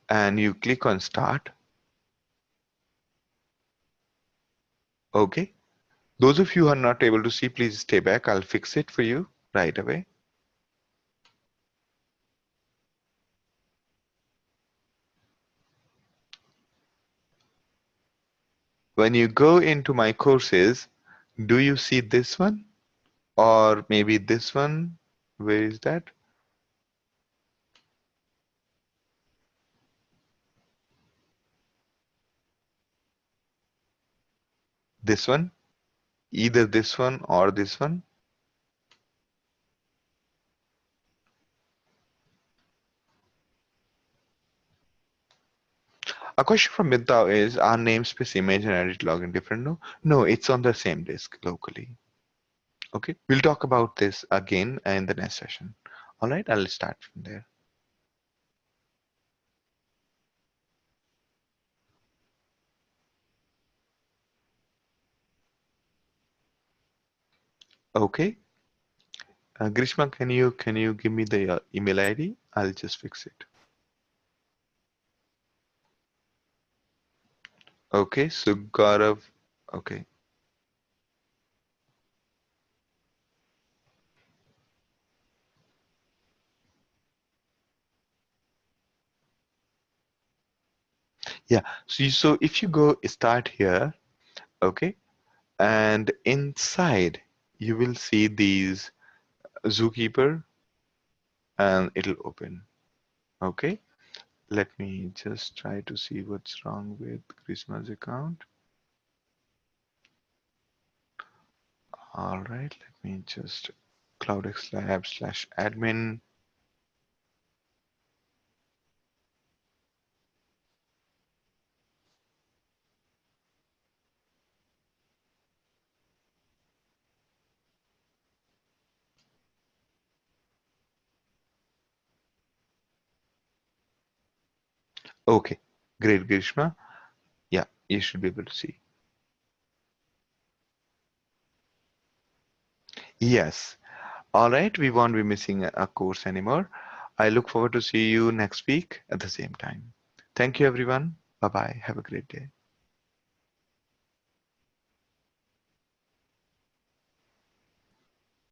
Speaker 1: and you click on start. Okay. Those of you who are not able to see, please stay back. I'll fix it for you right away. When you go into my courses, do you see this one? Or maybe this one? Where is that? This one? Either this one or this one? A question from Midtao is, are namespace image and edit login different? No, no, it's on the same disk locally. Okay, we'll talk about this again in the next session. All right, I'll start from there. Okay, Grishma, can you give me the email ID? I'll just fix it. Okay, so Gaurav, okay. Yeah, so if you go start here, okay, and inside you will see these Zookeeper and it'll open. Okay, let me just try to see what's wrong with Grishma's account. All right, let me just CloudxLab/admin. Okay, great, Grishma. Yeah, you should be able to see. Yes. All right, we won't be missing a course anymore. I look forward to see you next week at the same time. Thank you, everyone. Bye-bye. Have a great day.